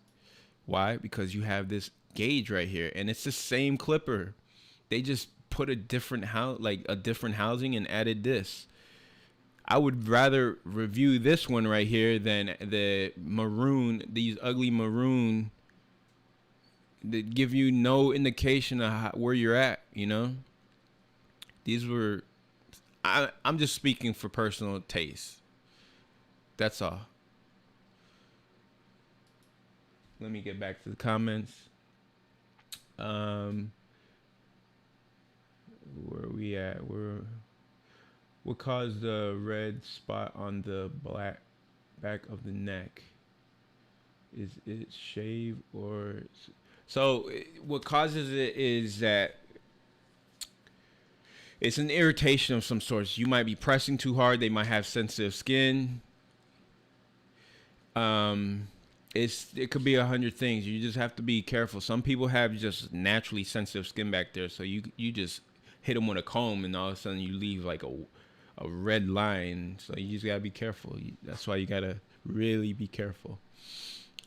Why? Because you have this gauge right here, and it's the same clipper. They just put a different housing and added this. I would rather review this one right here than the maroon, these ugly maroon that give you no indication of where you're at, you know? These were, I'm just speaking for personal taste. That's all. Let me get back to the comments. Where are we at? What caused the red spot on the back of the neck? Is it shave or? So what causes it is that it's an irritation of some sort. You might be pressing too hard. They might have sensitive skin. It could be 100 things. You just have to be careful. Some people have just naturally sensitive skin back there, so you just hit them with a comb, and all of a sudden you leave like a red line. So you just gotta be careful. That's why you gotta really be careful.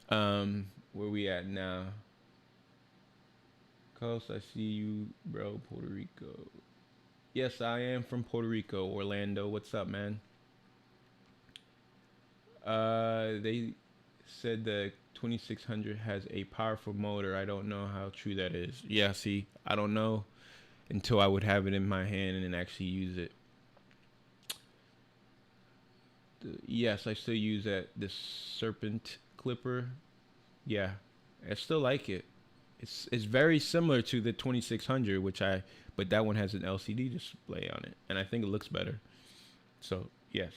Where we at now? Close, I see you, bro. Puerto Rico. Yes, I am from Puerto Rico, Orlando. What's up, man? They said the 2600 has a powerful motor. I don't know how true that is. Yeah, see, I don't know until I would have it in my hand and actually use it. Yes, I still use this Serpent clipper. Yeah, I still like it. It's very similar to the 2600, but that one has an LCD display on it, and I think it looks better. So yes.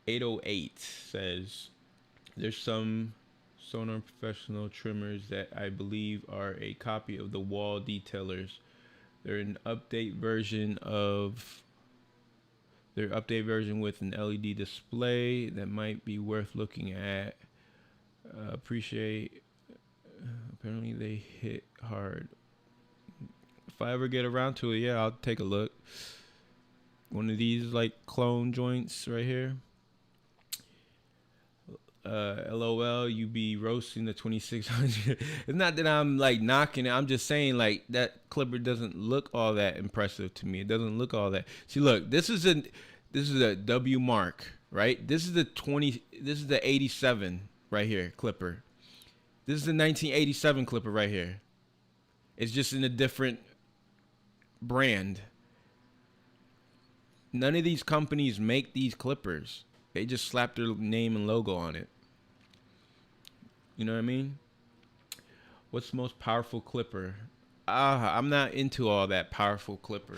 808 says there's some Sonar Professional trimmers that I believe are a copy of the wall detailers. They're an update version with an LED display that might be worth looking at. Apparently they hit hard. If I ever get around to it, yeah, I'll take a look. One of these like clone joints right here. LOL, you be roasting the 2600. It's not that I'm like knocking it. I'm just saying like that clipper doesn't look all that impressive to me. It doesn't look all that. See, look, this is a W mark, right? This is the 20. This is the 87 right here clipper. This is the 1987 clipper right here. It's just in a different brand. None of these companies make these clippers. They just slap their name and logo on it. You know what I mean? What's the most powerful clipper? I'm not into all that powerful clipper.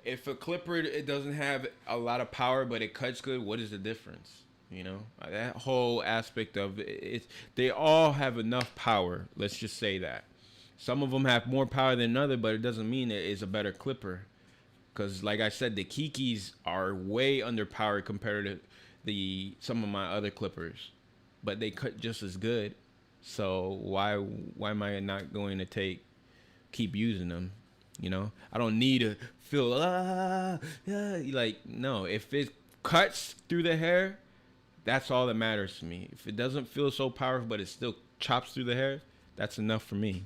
If a clipper it doesn't have a lot of power but it cuts good, what is the difference? You know, that whole aspect of it, they all have enough power. Let's just say that. Some of them have more power than another, but it doesn't mean it is a better clipper. Because, like I said, the Kikis are way underpowered compared to some of my other clippers, but they cut just as good. So why am I not going to keep using them? You know, I don't need to feel like no. If it cuts through the hair, that's all that matters to me. If it doesn't feel so powerful, but it still chops through the hair, that's enough for me.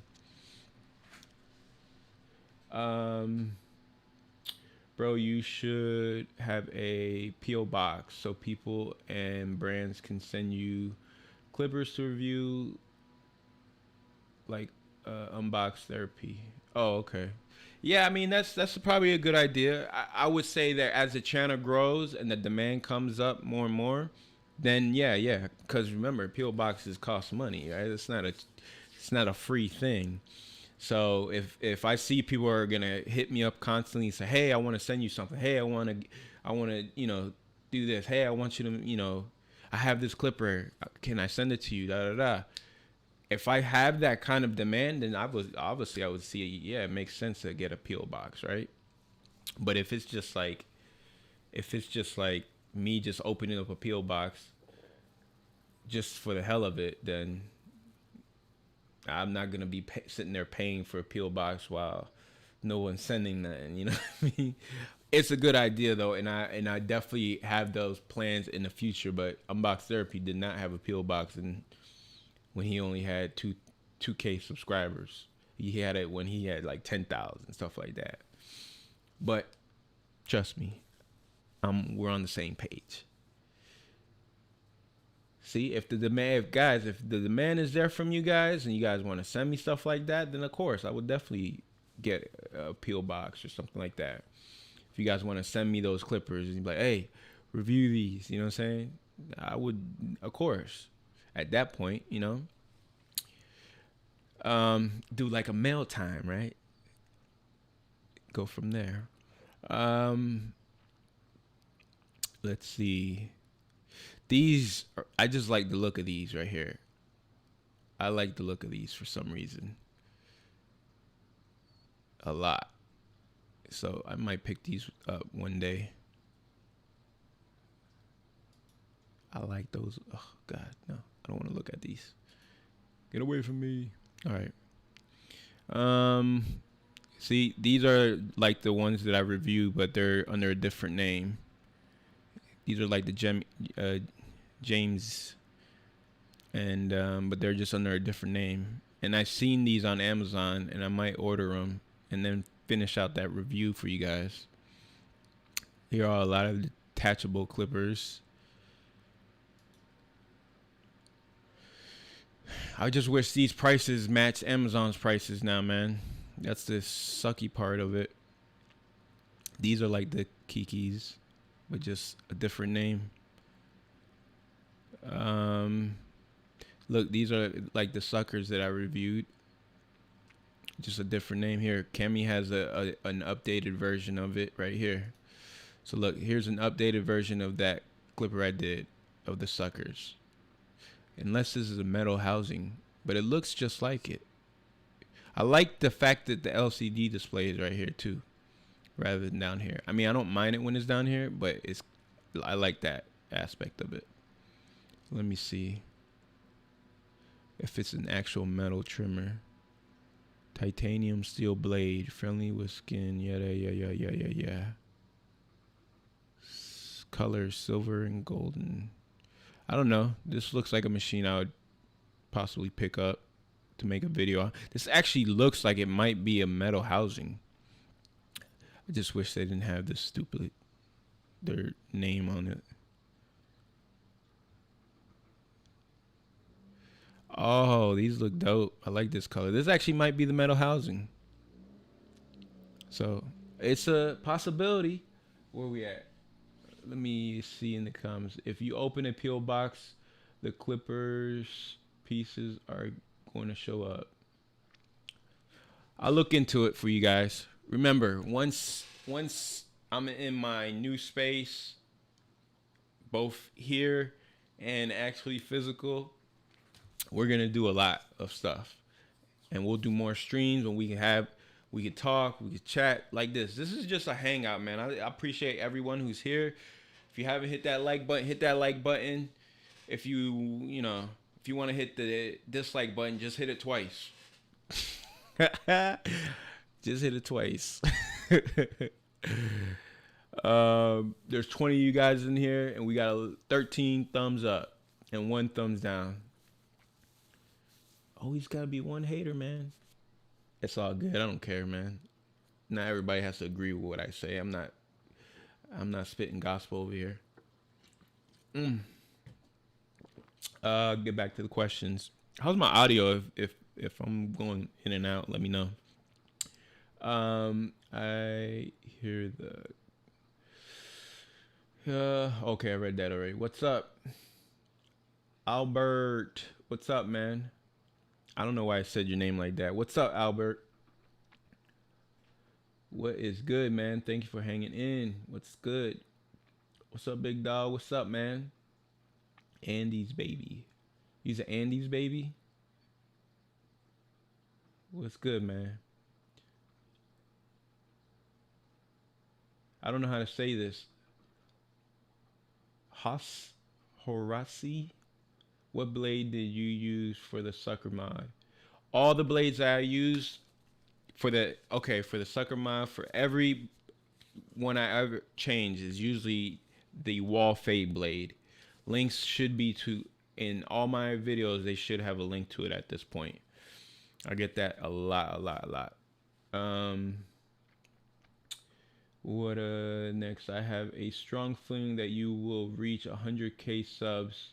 Bro, you should have a PO box so people and brands can send you clippers to review, like unbox therapy. Oh, okay. Yeah, I mean that's probably a good idea. I would say that as the channel grows and the demand comes up more and more, then yeah. Because remember, PO boxes cost money, right? It's not a free thing. So if I see people are gonna hit me up constantly and say, hey, I want to send you something. Hey, I want to do this. Hey, I want you to I have this clipper. Can I send it to you? Da da da. If I have that kind of demand, then I would see, yeah, it makes sense to get a PO box, right? But if it's just like me just opening up a PO box just for the hell of it, then I'm not gonna be sitting there paying for a PO box while no one's sending nothing. You know what I mean? It's a good idea though, and I definitely have those plans in the future. But Unbox Therapy did not have a PO box, and when he only had 2K subscribers, he had it when he had like 10,000 stuff like that. But trust me, we're on the same page. See, if the demand is there from you guys and you guys want to send me stuff like that, then of course I would definitely get a PO box or something like that. If you guys want to send me those clippers and be like, hey, review these, you know what I'm saying? I would, of course, at that point, do like a mail time, right? Go from there. Let's see. I just like the look of these right here. I like the look of these for some reason. A lot. So I might pick these up one day. I like those. Oh, God, no. I don't want to look at these. Get away from me. All right. See, these are like the ones that I reviewed, but they're under a different name. These are like the James, and but they're just under a different name. And I've seen these on Amazon, and I might order them and then finish out that review for you guys. Here are a lot of detachable clippers. I just wish these prices match Amazon's prices now, man. That's the sucky part of it. These are like the Kikis, but just a different name. Look, these are like the suckers that I reviewed. Just a different name here. Kemi has an updated version of it right here. So look, here's an updated version of that clipper I did of the suckers. Unless this is a metal housing, but it looks just like it. I like the fact that the LCD display is right here too, rather than down here. I mean, I don't mind it when it's down here, but I like that aspect of it. Let me see if it's an actual metal trimmer. Titanium steel blade, friendly with skin. Yeah. Color silver and golden. I don't know. This looks like a machine I would possibly pick up to make a video. This actually looks like it might be a metal housing. I just wish they didn't have this stupid their name on it. Oh, these look dope. I like this color. This actually might be the metal housing. So it's a possibility. Where we at? Let me see in the comments. If you open a PO box, the clippers pieces are going to show up. I'll look into it for you guys. Remember, once I'm in my new space, both here and actually physical, we're gonna do a lot of stuff, and we'll do more streams when we can talk, we can chat like this. This is just a hangout, man. I appreciate everyone who's here. If you haven't hit that like button, hit that like button. If you want to hit the dislike button, just hit it twice. Just hit it twice. There's 20 of you guys in here, and we got 13 thumbs up and 1 thumbs down. Always gotta be one hater, man. It's all good. I don't care, man. Not everybody has to agree with what I say. I'm not spitting gospel over here. Get back to the questions. How's my audio? If I'm going in and out, let me know. I hear the. Okay, I read that already. What's up, Albert? What's up, man? I don't know why I said your name like that. What's up, Albert? What is good, man? Thank you for hanging in. What's good? What's up, big dog? What's up, man? Andy's baby. He's an Andy's baby? What's good, man? I don't know how to say this. Horasi? What blade did you use for the sucker mod? All the blades that I use for the sucker mod, for every one I ever change is usually the wall fade blade. Links should be to, in all my videos, they should have a link to it at this point. I get that a lot. What next? I have a strong feeling that you will reach 100K subs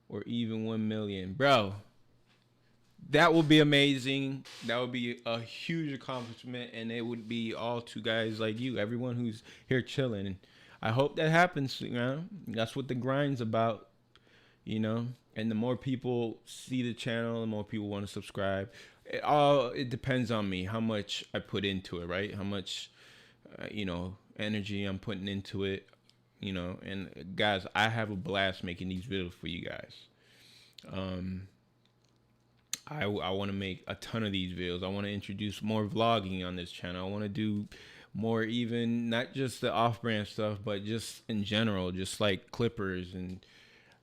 or even 1 million. Bro, that would be amazing. That would be a huge accomplishment, and it would be all to guys like you, everyone who's here chilling. I hope that happens, you know. That's what the grind's about, you know. And the more people see the channel, the more people want to subscribe. It depends on me, how much I put into it, right? How much energy I'm putting into it, you know. And guys, I have a blast making these videos for you guys. I want to make a ton of these videos. I want to introduce more vlogging on this channel. I want to do more, even not just the off-brand stuff, but just in general, just like clippers and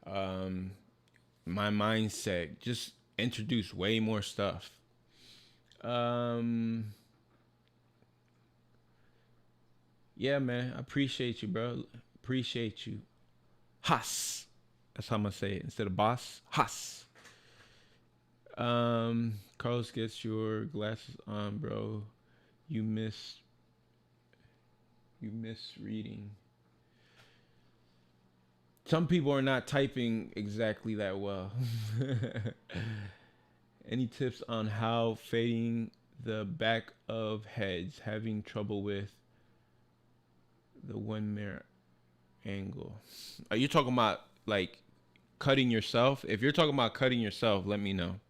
my mindset. Just introduce way more stuff. Yeah, man, I appreciate you, bro. Appreciate you. Haas. That's how I'm gonna say it. Instead of boss, Haas. Carlos, gets your glasses on, bro. You miss reading. Some people are not typing exactly that well. Any tips on how fading the back of heads? Having trouble with the 1 mirror angle. Are you talking about like cutting yourself? If you're talking about cutting yourself, let me know.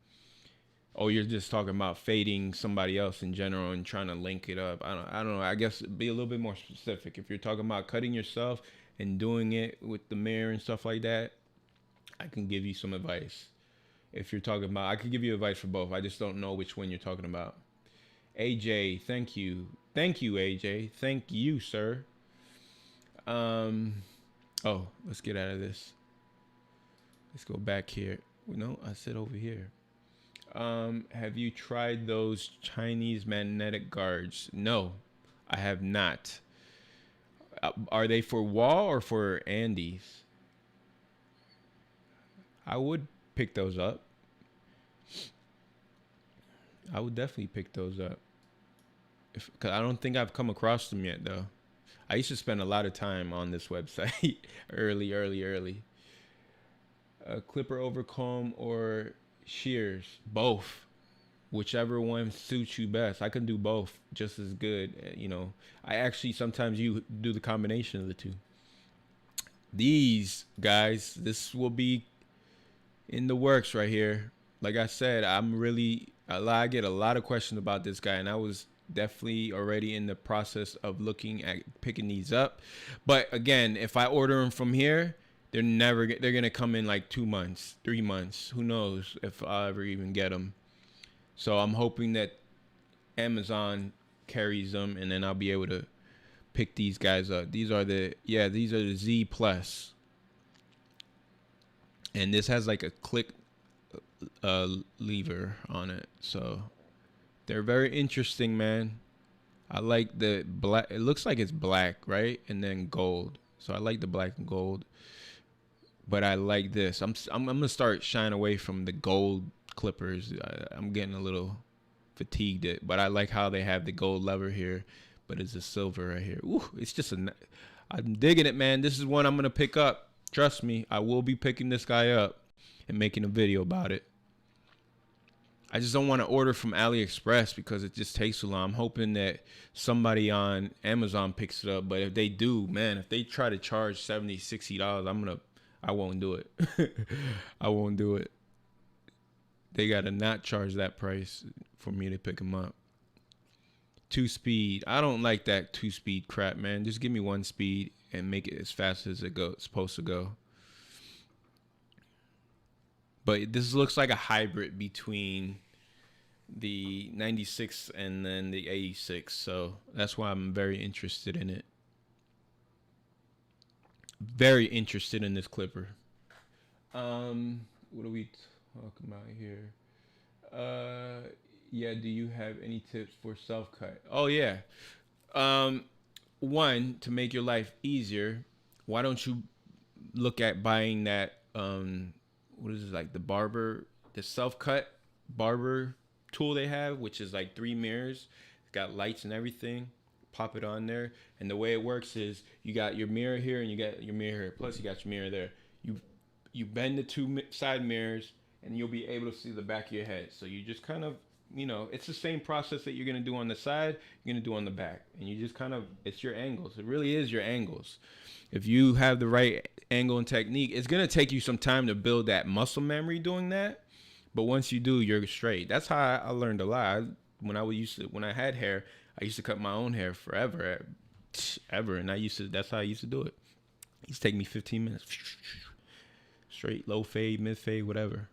Or you're just talking about fading somebody else in general and trying to link it up. I don't know. I guess be a little bit more specific. If you're talking about cutting yourself and doing it with the mirror and stuff like that, I can give you some advice. If you're talking about, I can give you advice for both. I just don't know which one you're talking about. AJ, thank you. Thank you, AJ. Thank you, sir. Oh, let's get out of this. Let's go back here. No, I said over here. Have you tried those Chinese magnetic guards? No, I have not. Are they for wall or for Andes? I would pick those up. I would definitely pick those up. Cause I don't think I've come across them yet though. I used to spend a lot of time on this website early. Clipper over comb or shears, both. Whichever one suits you best. I can do both just as good. You know, I actually sometimes you do the combination of the two. These guys, this will be in the works right here. Like I said, I get a lot of questions about this guy, and I was definitely already in the process of looking at picking these up. But again, if I order them from here, they're gonna come in like 2 months, 3 months. Who knows if I'll ever even get them. So I'm hoping that Amazon carries them, and then I'll be able to pick these guys up. These are the Z Plus, and this has like a click lever on it. So they're very interesting, man. I like the black. It looks like it's black, right? And then gold. So I like the black and gold. But I like this. I'm gonna start shying away from the gold clippers. I'm getting a little fatigued it, but I like how they have the gold lever here, but it's a silver right here. Ooh, it's just I'm digging it, man. This is one I'm gonna pick up. Trust me, I will be picking this guy up and making a video about it. I just don't want to order from AliExpress because it just takes too long. I'm hoping that somebody on Amazon picks it up, but if they do, man, if they try to charge $70, $60, I won't do it. I won't do it. They gotta not charge that price for me to pick them up. 2-speed. I don't like that 2-speed crap, man. Just give me 1 speed and make it as fast as it's supposed to go. But this looks like a hybrid between the 96 and then the 86. So that's why I'm very interested in it. Very interested in this clipper. What are we talking about here? Yeah, do you have any tips for self-cut? Oh yeah. One, to make your life easier, why don't you look at buying that what is it, like the self-cut barber tool they have, which is like 3 mirrors. It's got lights and everything. Pop it on there, and the way it works is you got your mirror here and you got your mirror here, plus you got your mirror there. You bend the 2 side mirrors and you'll be able to see the back of your head. So you just kind of, it's the same process that you're going to do on the side, you're going to do on the back. And you just kind of, it's your angles. It really is your angles. If you have the right angle and technique, it's going to take you some time to build that muscle memory doing that. But once you do, you're straight. That's how I learned a lot. When I had hair, I used to cut my own hair forever, and that's how I used to do it. It used to take me 15 minutes. Straight, low fade, mid fade, whatever.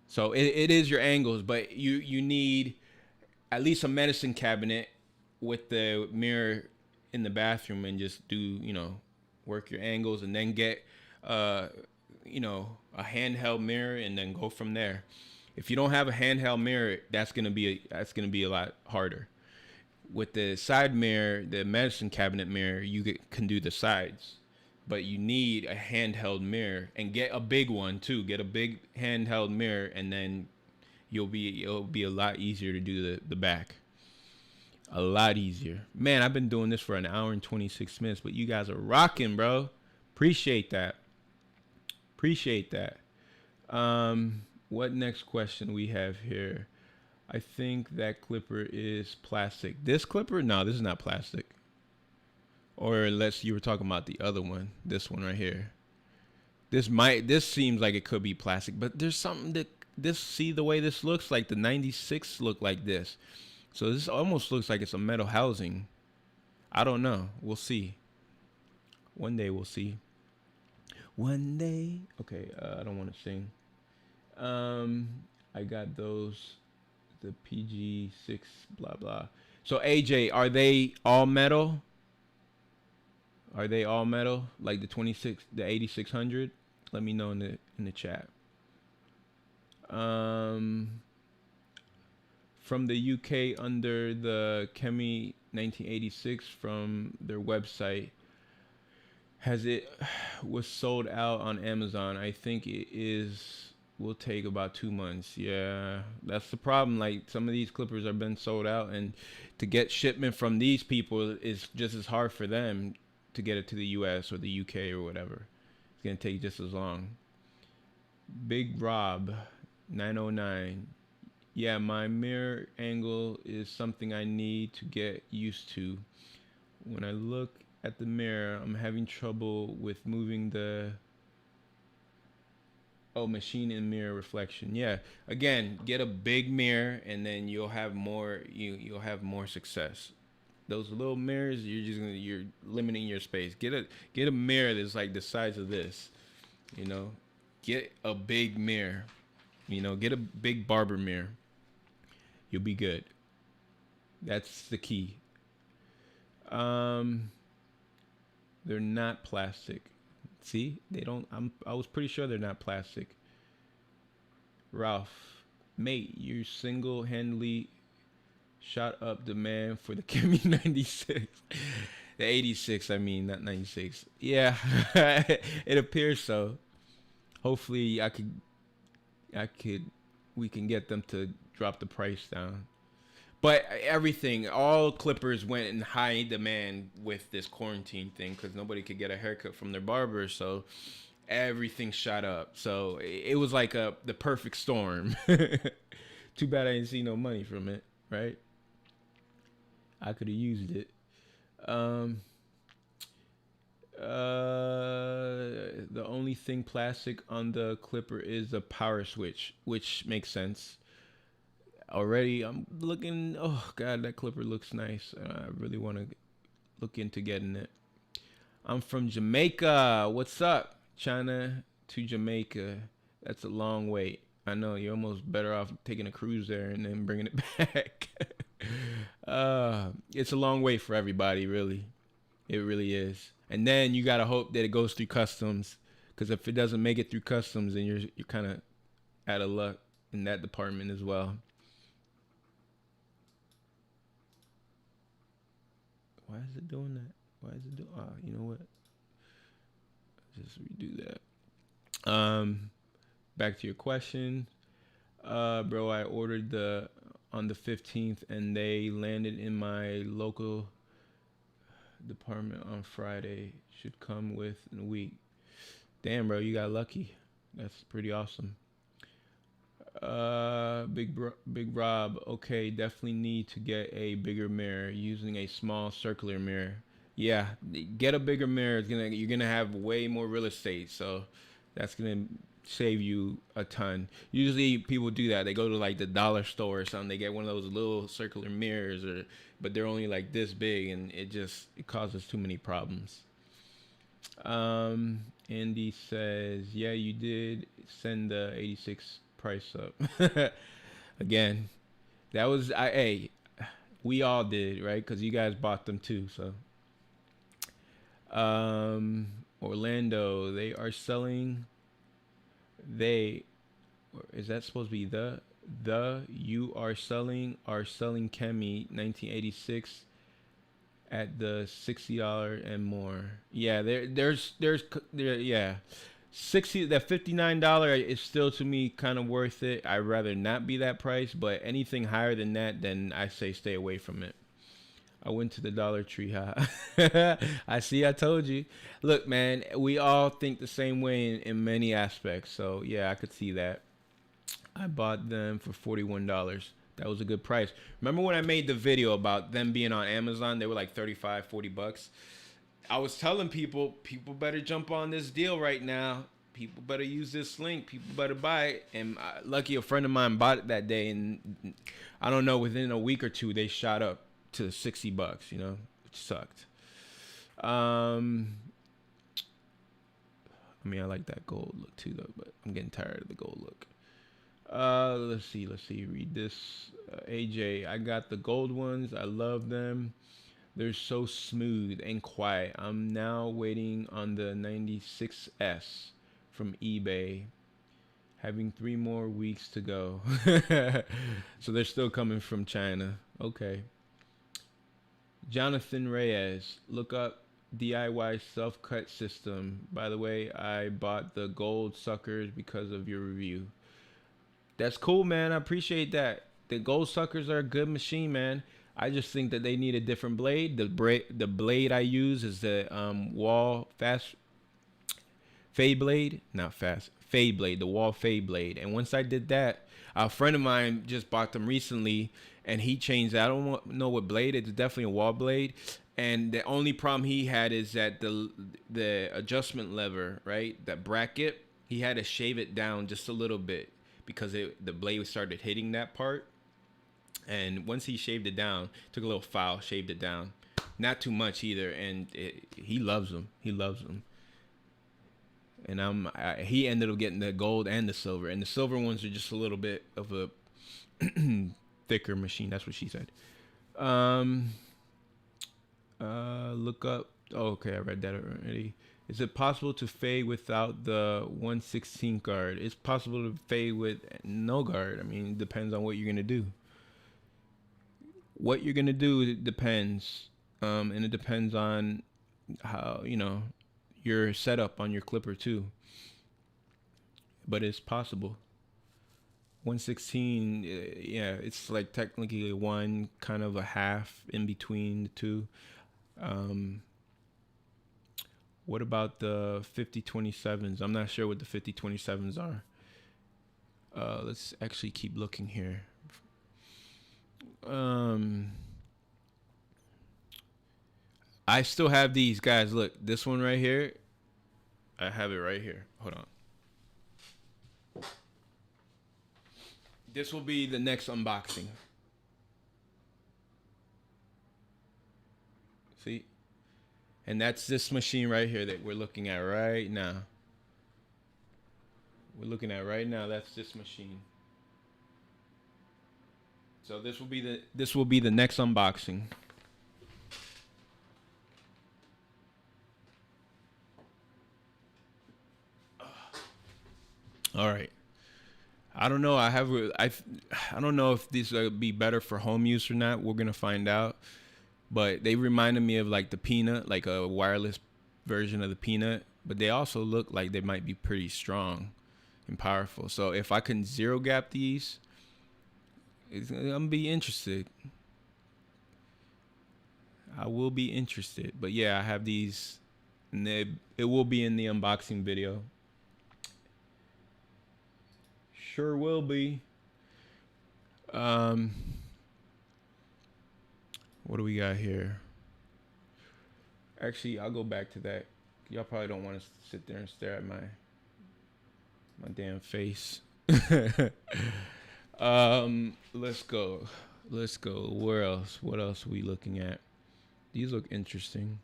So it is your angles, but you need at least a medicine cabinet with the mirror in the bathroom and just do, work your angles, and then get, a handheld mirror and then go from there. If you don't have a handheld mirror, that's gonna be a lot harder. With the side mirror, the medicine cabinet mirror, you can do the sides, but you need a handheld mirror, and get a big one too. Get a big handheld mirror, and then it'll be a lot easier to do the back. A lot easier, man. I've been doing this for an hour and 26 minutes, but you guys are rocking, bro. Appreciate that. What next question we have here? I think that clipper is plastic. This clipper? No, this is not plastic. Or unless you were talking about the other one. This one right here. This seems like it could be plastic, but there's something that see the way this looks like the 96 look like this. So this almost looks like it's a metal housing. I don't know. We'll see. One day we'll see. One day. Okay, I don't want to sing. I got those, the PG6 blah blah. So AJ, are they all metal? Are they all metal? Like the 8600? Let me know in the chat. From the UK under the Chemi 1986 from their website. Has it was sold out on Amazon? I think it is. Will take about 2 months. Yeah, that's the problem. Like some of these clippers have been sold out, and to get shipment from these people is just as hard for them to get it to the U.S. or the U.K. or whatever. It's gonna take just as long. Big Rob, 909. Yeah, my mirror angle is something I need to get used to. When I look at the mirror, I'm having trouble with moving the machine and mirror reflection. Yeah, again, get a big mirror and then you'll have more you'll have more success. Those little mirrors, you're limiting your space. Get a mirror that's like the size of this, you know. Get a big mirror. Get a big barber mirror. You'll be good. That's the key. Um they're not plastic. See? They don't I was pretty sure they're not plastic. Ralph, mate, you single-handedly shot up demand for the Kimmy 96. The 86, I mean, not 96. Yeah, it appears so. Hopefully, we can get them to drop the price down. But all clippers went in high demand with this quarantine thing because nobody could get a haircut from their barber. So everything shot up. So it was like the perfect storm. Too bad I didn't see no money from it, right? I could have used it. The only thing plastic on the clipper is the power switch, which makes sense. Already, I'm looking. Oh God, that clipper looks nice. I really want to look into getting it. I'm from Jamaica. What's up? China to Jamaica. That's a long wait. I know you're almost better off taking a cruise there and then bringing it back. It's a long wait for everybody, really. It really is. And then you gotta hope that it goes through customs, because if it doesn't make it through customs, then you're kind of out of luck in that department as well. Why is it doing that? Why is it doing? Oh, you know what? Just redo that. Back to your question. Bro, I ordered on the 15th and they landed in my local department on Friday. Should come within a week. Damn, bro, you got lucky. That's pretty awesome. Big Rob. Okay, definitely need to get a bigger mirror using a small circular mirror. Yeah, get a bigger mirror. You're gonna have way more real estate, so that's gonna save you a ton. Usually people do that. They go to like the dollar store or something. They get one of those little circular mirrors, but they're only like this big, and it causes too many problems. Andy says, yeah, you did send the 86 price up. Again, that was hey, we all did, right? Because you guys bought them too. So Orlando, they are selling. Is that supposed to be you are selling Kemi 1986 at the $60 and more. Yeah, there's yeah. 60 that $59 is still to me kind of worth it. I'd rather not be that price, but anything higher than that, then I say stay away from it. I went to the Dollar Tree, huh? I told you. Look, man, we all think the same way in many aspects. So yeah, I could see that. I bought them for $41. That was a good price. Remember when I made the video about them being on Amazon? They were like 35, 40 bucks. I was telling people better jump on this deal right now. People better use this link. People better buy it. And lucky a friend of mine bought it that day, and I don't know, within a week or two they shot up to 60 bucks. Which sucked. I mean, I like that gold look too, though, but I'm getting tired of the gold look. Let's see. Read this. AJ, I got the gold ones. I love them. They're so smooth and quiet. I'm now waiting on the 96S from eBay. Having 3 more weeks to go. So they're still coming from China. Okay. Jonathan Reyes, look up DIY self-cut system. By the way, I bought the gold suckers because of your review. That's cool, man. I appreciate that. The gold suckers are a good machine, man. I just think that they need a different blade. The blade I use is the wall fast fade blade, not fast fade blade, the wall fade blade. And once I did that, a friend of mine just bought them recently, and he changed. I don't know what blade. It's definitely a wall blade. And the only problem he had is that the adjustment lever, right, that bracket, he had to shave it down just a little bit because the blade started hitting that part. And once he shaved it down, took a little file, shaved it down, not too much either. And he loves them. He loves them. And he ended up getting the gold and the silver, and the silver ones are just a little bit of a thicker machine. That's what she said. Look up. Oh, okay, I read that already. Is it possible to fade without the 1/16 guard? It's possible to fade with no guard. I mean, it depends on what you're gonna do. What you're gonna do, it depends, and it depends on how your setup on your clipper too. But it's possible. 1/16, yeah, it's like technically one kind of a half in between the two. What about the 5027s? I'm not sure what the 5027s are. Let's actually keep looking here. I still have these guys. Look, this one right here. I have it right here. Hold on. This will be the next unboxing. See? And that's this machine right here that we're looking at right now. We're looking at right now. That's this machine. So this will be the next unboxing. All right. I don't know. I don't know if these would be better for home use or not. We're gonna find out. But they reminded me of like the Peanut, like a wireless version of the Peanut. But they also look like they might be pretty strong and powerful. So if I can zero gap these, I'm gonna be interested. I will be interested. But yeah, I have these, and it will be in the unboxing video. Sure will be. What do we got here? Actually, I'll go back to that. Y'all probably don't want to sit there and stare at my damn face. Let's go. Let's go. Where else? What else are we looking at? These look interesting.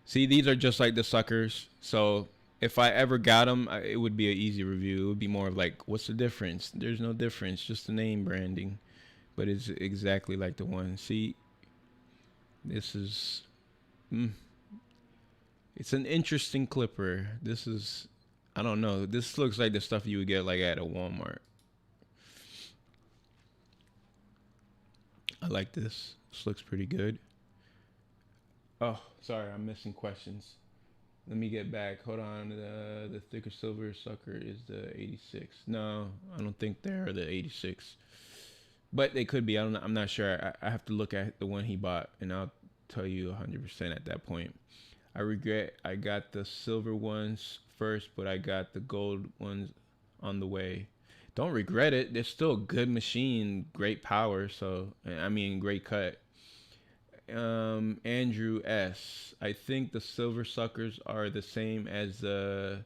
See, these are just like the suckers. So if I ever got them, it would be an easy review. It would be more of like, what's the difference? There's no difference, just the name branding. But it's exactly like the one. See, this is, it's an interesting clipper. This is, I don't know. This looks like the stuff you would get like at a Walmart. I like this. This looks pretty good. Oh, sorry, I'm missing questions. Let me get back. Hold on. The thicker silver sucker is the 86. No, I don't think they're the 86. But they could be. I'm not sure. I have to look at the one he bought, and I'll tell you 100% at that point. I regret I got the silver ones first, but I got the gold ones on the way. Don't regret it. They're still a good machine, great power. So, I mean, great cut. Andrew S. I think the silver suckers are the same as the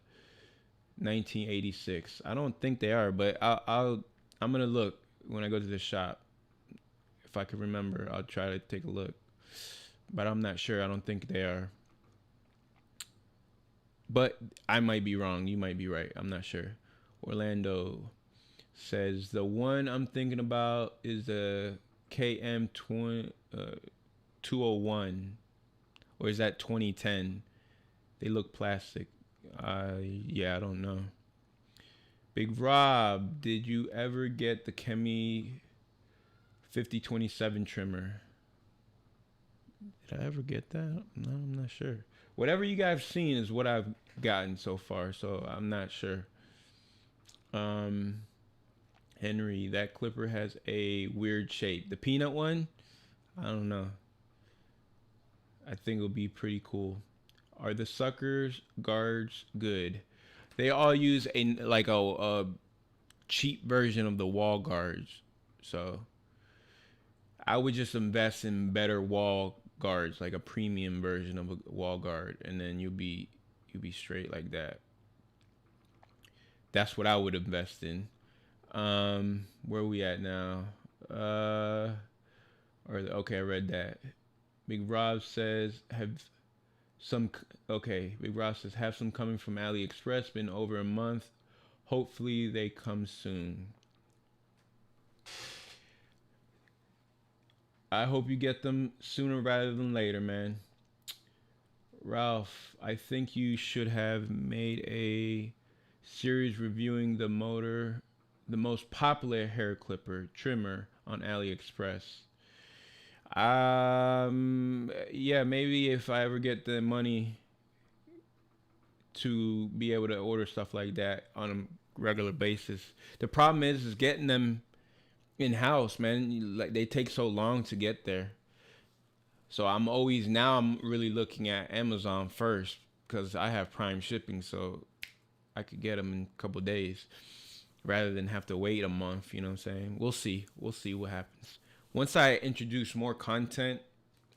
1986. I don't think they are, but I'm gonna look when I go to the shop. If I can remember, I'll try to take a look. But I'm not sure. I don't think they are. But I might be wrong. You might be right. I'm not sure. Orlando says the one I'm thinking about is the KM 201, or is that 2010? They look plastic. Yeah, I don't know. Big Rob, did you ever get the Chemi 5027 trimmer. Did I ever get that? No, I'm not sure. Whatever you guys seen is what I've gotten so far, so I'm not sure. Um, Henry, that clipper has a weird shape. The peanut one, I don't know. I think it'll be pretty cool. Are the suckers guards good? They all use a cheap version of the wall guards. So I would just invest in better wall guards, like a premium version of a wall guard, and then you'll be straight like that. That's what I would invest in. Where are we at now? Okay, I read that. Big Rob says have some. Okay, Big Rob says have some coming from AliExpress. Been over a month. Hopefully they come soon. I hope you get them sooner rather than later, man. Ralph, I think you should have made a series reviewing the most popular hair clipper trimmer on AliExpress. Yeah, maybe if I ever get the money to be able to order stuff like that on a regular basis. The problem is getting them in house, man. Like they take so long to get there. So I'm really looking at Amazon first because I have Prime shipping, so I could get them in a couple days rather than have to wait a month. You know what I'm saying? We'll see. We'll see what happens. Once I introduce more content,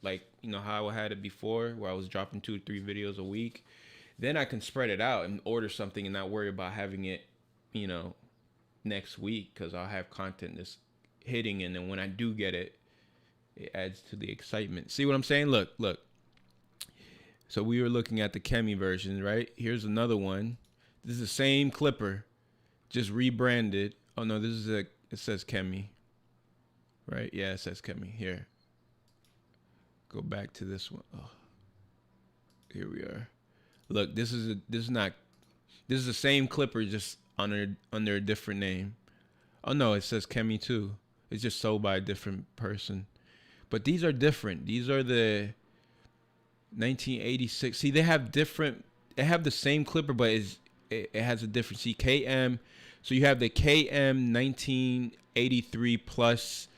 like how I had it before, where I was dropping 2 or 3 videos a week, then I can spread it out and order something and not worry about having it, you know, next week because I'll have content that's hitting, and then when I do get it, it adds to the excitement. See what I'm saying? Look. So we were looking at the Kemi version, right? Here's another one. This is the same clipper, just rebranded. Oh no, it says Kemi, right? Yeah, it says Kemi. Here, go back to this one. Oh, here we are. Look, this is the same clipper, just under a different name. Oh no, it says Kemi too. It's just sold by a different person. But these are different. These are the 1986. See, they have different. They have the same clipper, but it has a different. See, KM. So you have the KM 1983 plus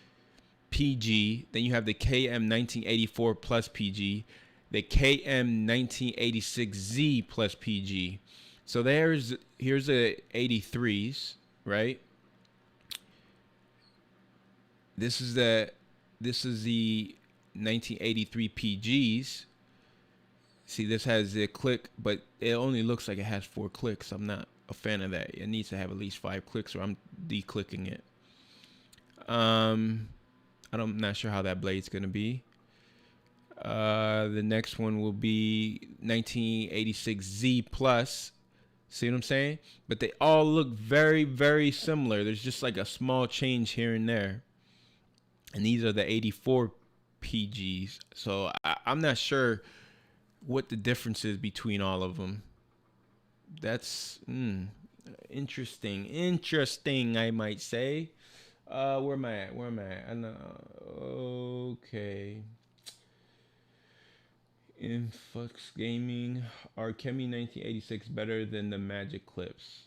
PG. Then you have the KM 1984 plus PG. The KM 1986Z plus PG. So here's the 83s, right? This is the 1983 PGs. See, this has the click, but it only looks like it has 4 clicks. I'm not a fan of that. It needs to have at least 5 clicks, or I'm declicking it. I'm not sure how that blade's gonna be. The next one will be 1986Z plus. See what I'm saying? But they all look very, very similar. There's just like a small change here and there. And these are the 84 PGs. So I'm not sure what the difference is between all of them. That's interesting. Interesting, I might say. Where am I at? I know. Okay. Influx Gaming. Are Kemi 1986 better than the Magic Clips?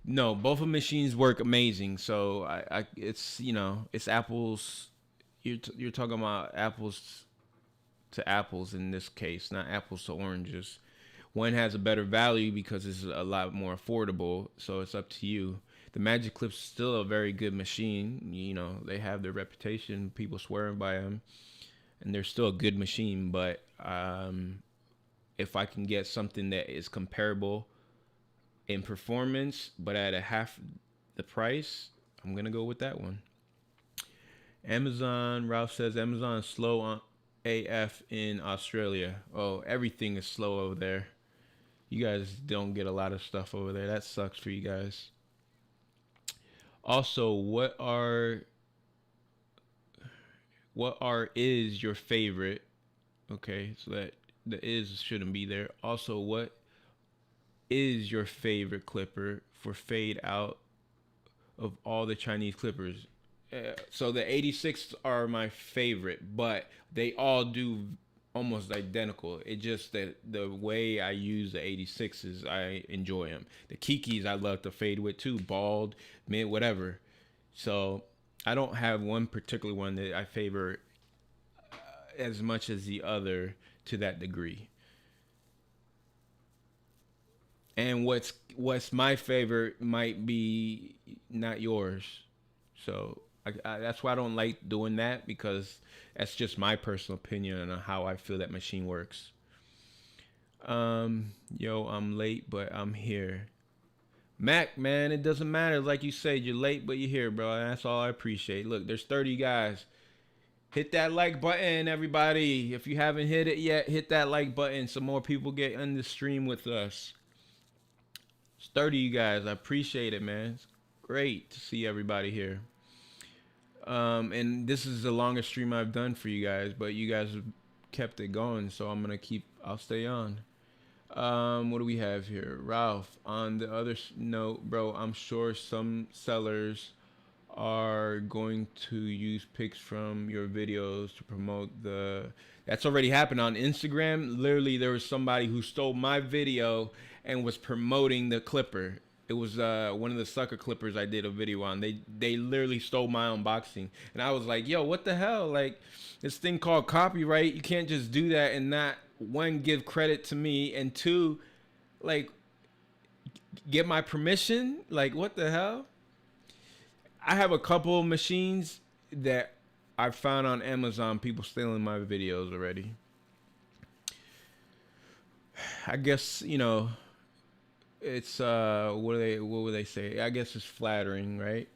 No, both of machines work amazing. So it's it's apples. You're talking about apples to apples in this case, not apples to oranges. One has a better value because it's a lot more affordable. So it's up to you. The Magic Clip's still a very good machine. They have their reputation. People swearing by them, and they're still a good machine. But if I can get something that is comparable in performance, but at a half the price, I'm gonna go with that one. Amazon, Ralph says Amazon is slow on AF in Australia. Oh, everything is slow over there. You guys don't get a lot of stuff over there. That sucks for you guys. Also, what is your favorite? Okay, so that the is shouldn't be there. Also, what is your favorite clipper for fade out of all the Chinese clippers. So the 86 are my favorite, but they all do almost identical. It just that the way I use the 86s, I enjoy them. The Kikis I love to fade with too, bald, mid, whatever. So I don't have one particular one that I favor as much as the other to that degree. And what's my favorite might be not yours. So that's why I don't like doing that, because that's just my personal opinion on how I feel that machine works. Yo, I'm late, but I'm here. Mac, man, it doesn't matter. Like you said, you're late, but you're here, bro. And that's all I appreciate. Look, there's 30 guys. Hit that like button, everybody. If you haven't hit it yet, hit that like button so more people get on the stream with us. It's 30 you guys. I appreciate it, man. It's great to see everybody here. And this is the longest stream I've done for you guys, but you guys have kept it going, so I'll stay on. What do we have here? Ralph, on the other note, bro, I'm sure some sellers are going to use pics from your videos to promote the. That's already happened on Instagram. Literally, there was somebody who stole my video and was promoting the clipper. It was one of the sucker clippers I did a video on. They literally stole my unboxing, and I was like, "Yo, what the hell? Like, this thing called copyright. You can't just do that and not, one, give credit to me, and two, like, get my permission. Like, what the hell?" I have a couple of machines that I found on Amazon, people stealing my videos already. I guess, it's what would they say? I guess it's flattering, right?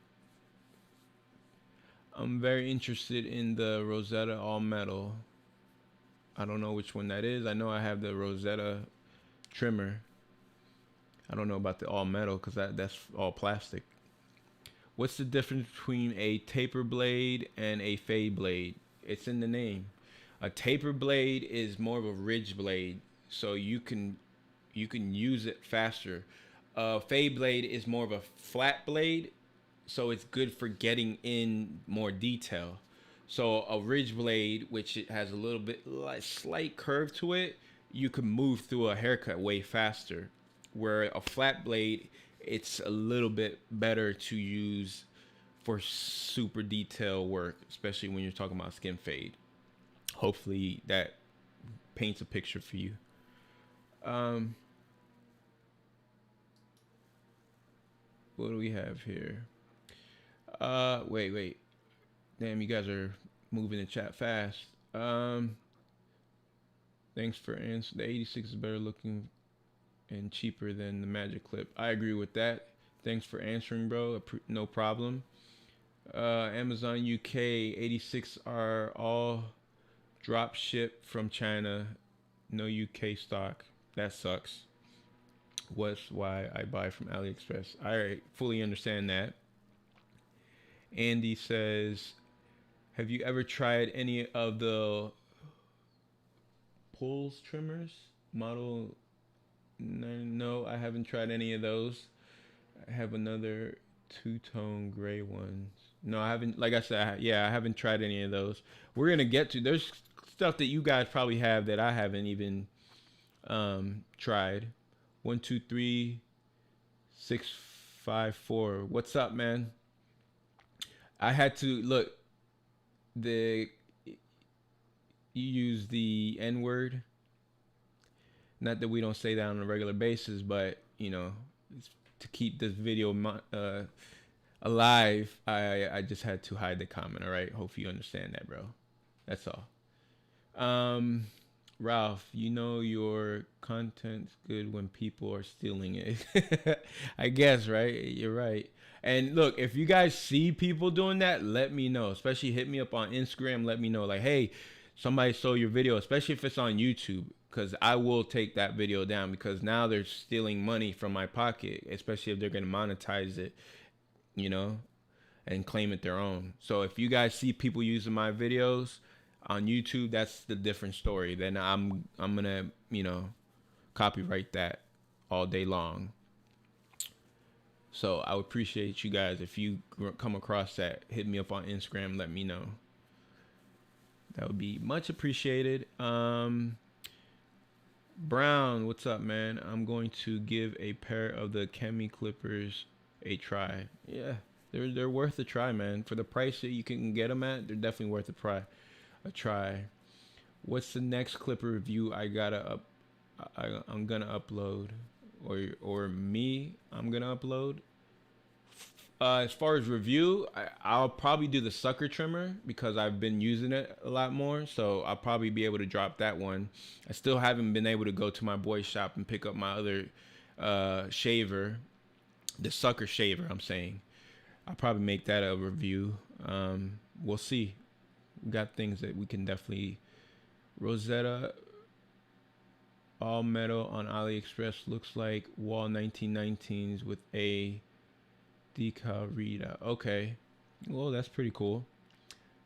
I'm very interested in the Rosetta all metal. I don't know which one that is. I know I have the Rosetta trimmer. I don't know about the all metal because that's all plastic. What's the difference between a taper blade and a fade blade? It's in the name. A taper blade is more of a ridge blade, so you can use it faster. A fade blade is more of a flat blade, so it's good for getting in more detail. So a ridge blade, which it has a little bit like slight curve to it, you can move through a haircut way faster. Where a flat blade, it's a little bit better to use for super detailed work, especially when you're talking about skin fade. Hopefully that paints a picture for you. What do we have here? Wait. Damn, you guys are moving the chat fast. Thanks for answering. The 86 is better looking and cheaper than the Magic Clip. I agree with that. Thanks for answering, bro. No problem. Amazon UK 86 are all drop ship from China. No UK stock. That sucks. What's why I buy from AliExpress. I fully understand that. Andy says, have you ever tried any of the pulls trimmers? Model? No, I haven't tried any of those. I have another two-tone gray ones. No, I haven't. Like I said, I haven't tried any of those. We're gonna get to. There's stuff that you guys probably have that I haven't even tried. 1, 2, 3, 6, 5, 4. What's up, man? I had to look. You use the N word. Not that we don't say that on a regular basis, but to keep this video alive, I just had to hide the comment. All right, hope you understand that, bro. That's all. Ralph, your content's good when people are stealing it. I guess, right? You're right. And look, if you guys see people doing that, let me know. Especially hit me up on Instagram. Let me know, like, hey, somebody stole your video, especially if it's on YouTube, because I will take that video down, because now they're stealing money from my pocket, especially if they're going to monetize it, and claim it their own. So if you guys see people using my videos on YouTube, that's the different story. Then I'm gonna, copyright that all day long. So I would appreciate you guys if you come across that, hit me up on Instagram, let me know. That would be much appreciated. Brown, what's up, man? I'm going to give a pair of the Chemi Clippers a try. Yeah, they're worth a try, man. For the price that you can get them at, they're definitely worth a try. What's the next Clipper review I'm gonna upload, or me? I'm gonna upload. As far as review, I'll probably do the sucker trimmer because I've been using it a lot more. So I'll probably be able to drop that one. I still haven't been able to go to my boy's shop and pick up my other shaver, the sucker shaver. I'm saying I'll probably make that a review. We'll see. We got things that we can definitely. Rosetta all metal on AliExpress looks like wall 1919s with a decal readout. Okay. Well, that's pretty cool.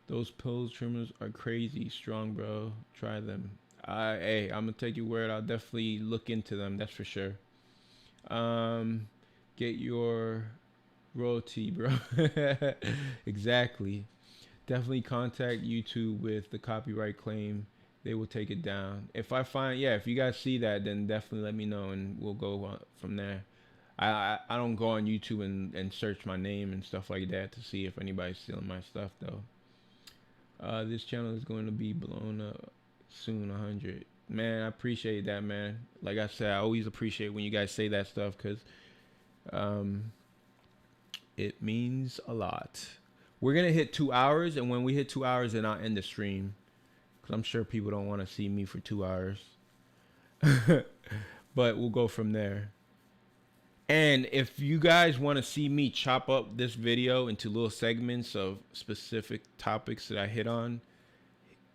Those pose trimmers are crazy strong, bro. Try them. Hey, I'm gonna take your word. I'll definitely look into them. That's for sure. Get your royalty, bro. Exactly. Definitely contact YouTube with the copyright claim. They will take it down. If I find, yeah, if you guys see that, then definitely let me know and we'll go from there. I don't go on YouTube and search my name and stuff like that to see if anybody's stealing my stuff though. This channel is going to be blown up soon, 100. Man, I appreciate that, man. Like I said, I always appreciate when you guys say that stuff because it means a lot. We're gonna hit 2 hours, and when we hit 2 hours, then I'll end the stream because I'm sure people don't want to see me for 2 hours. But we'll go from there. And if you guys want to see me chop up this video into little segments of specific topics that I hit on,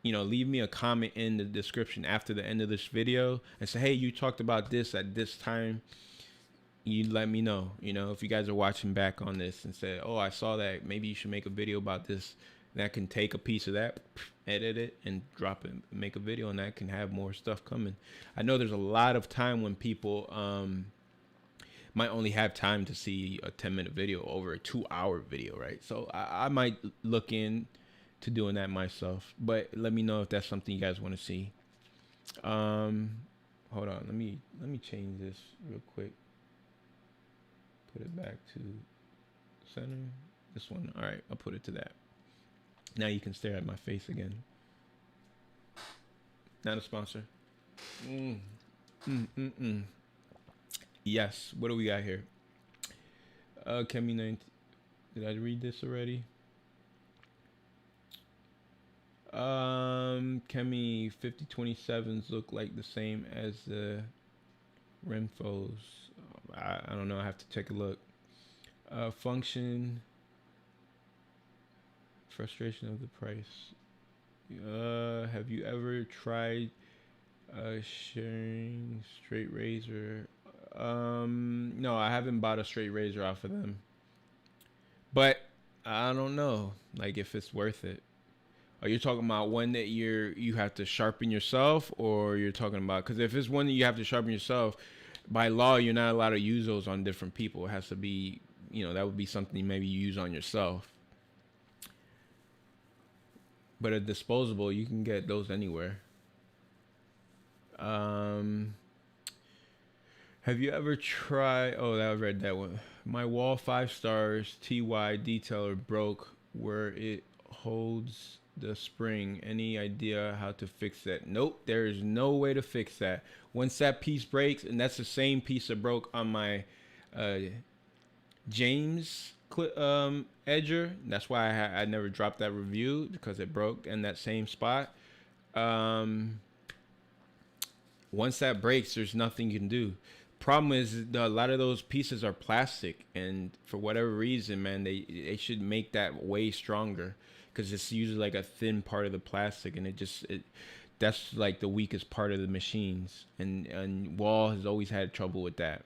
leave me a comment in the description after the end of this video and say, hey, you talked about this at this time. You let me know, if you guys are watching back on this and say, oh, I saw that. Maybe you should make a video about this. And I can take a piece of that, edit it, and drop it, make a video, and that can have more stuff coming. I know there's a lot of time when people might only have time to see a 10-minute video over a 2-hour video, right? So I might look in to doing that myself, but let me know if that's something you guys want to see. Hold on, let me change this real quick. Put it back to center. This one. All right, I'll put it to that. Now you can stare at my face again. Not a sponsor. Yes. What do we got here? Chemi 19. Did I read this already? Chemi 5027s look like the same as the Renfos. I don't know. I have to take a look. Function. Frustration of the price. Have you ever tried sharing straight razor? No, I haven't bought a straight razor off of them. But I don't know, like if it's worth it. Are you talking about one that you have to sharpen yourself, or you're talking about, because if it's one that you have to sharpen yourself, by law you're not allowed to use those on different people. It has to be, that would be something maybe you use on yourself. But a disposable, you can get those anywhere. Have you ever tried? Oh, I read that one. My wall 5 stars TY detailer broke where it holds the spring. Any idea how to fix that? Nope, there is no way to fix that. Once that piece breaks, and that's the same piece that broke on my James edger. That's why I never dropped that review, because it broke in that same spot. Once that breaks, there's nothing you can do. Problem is, a lot of those pieces are plastic, and for whatever reason, man, they should make that way stronger, because it's usually like a thin part of the plastic, and that's like the weakest part of the machines, and Wall has always had trouble with that.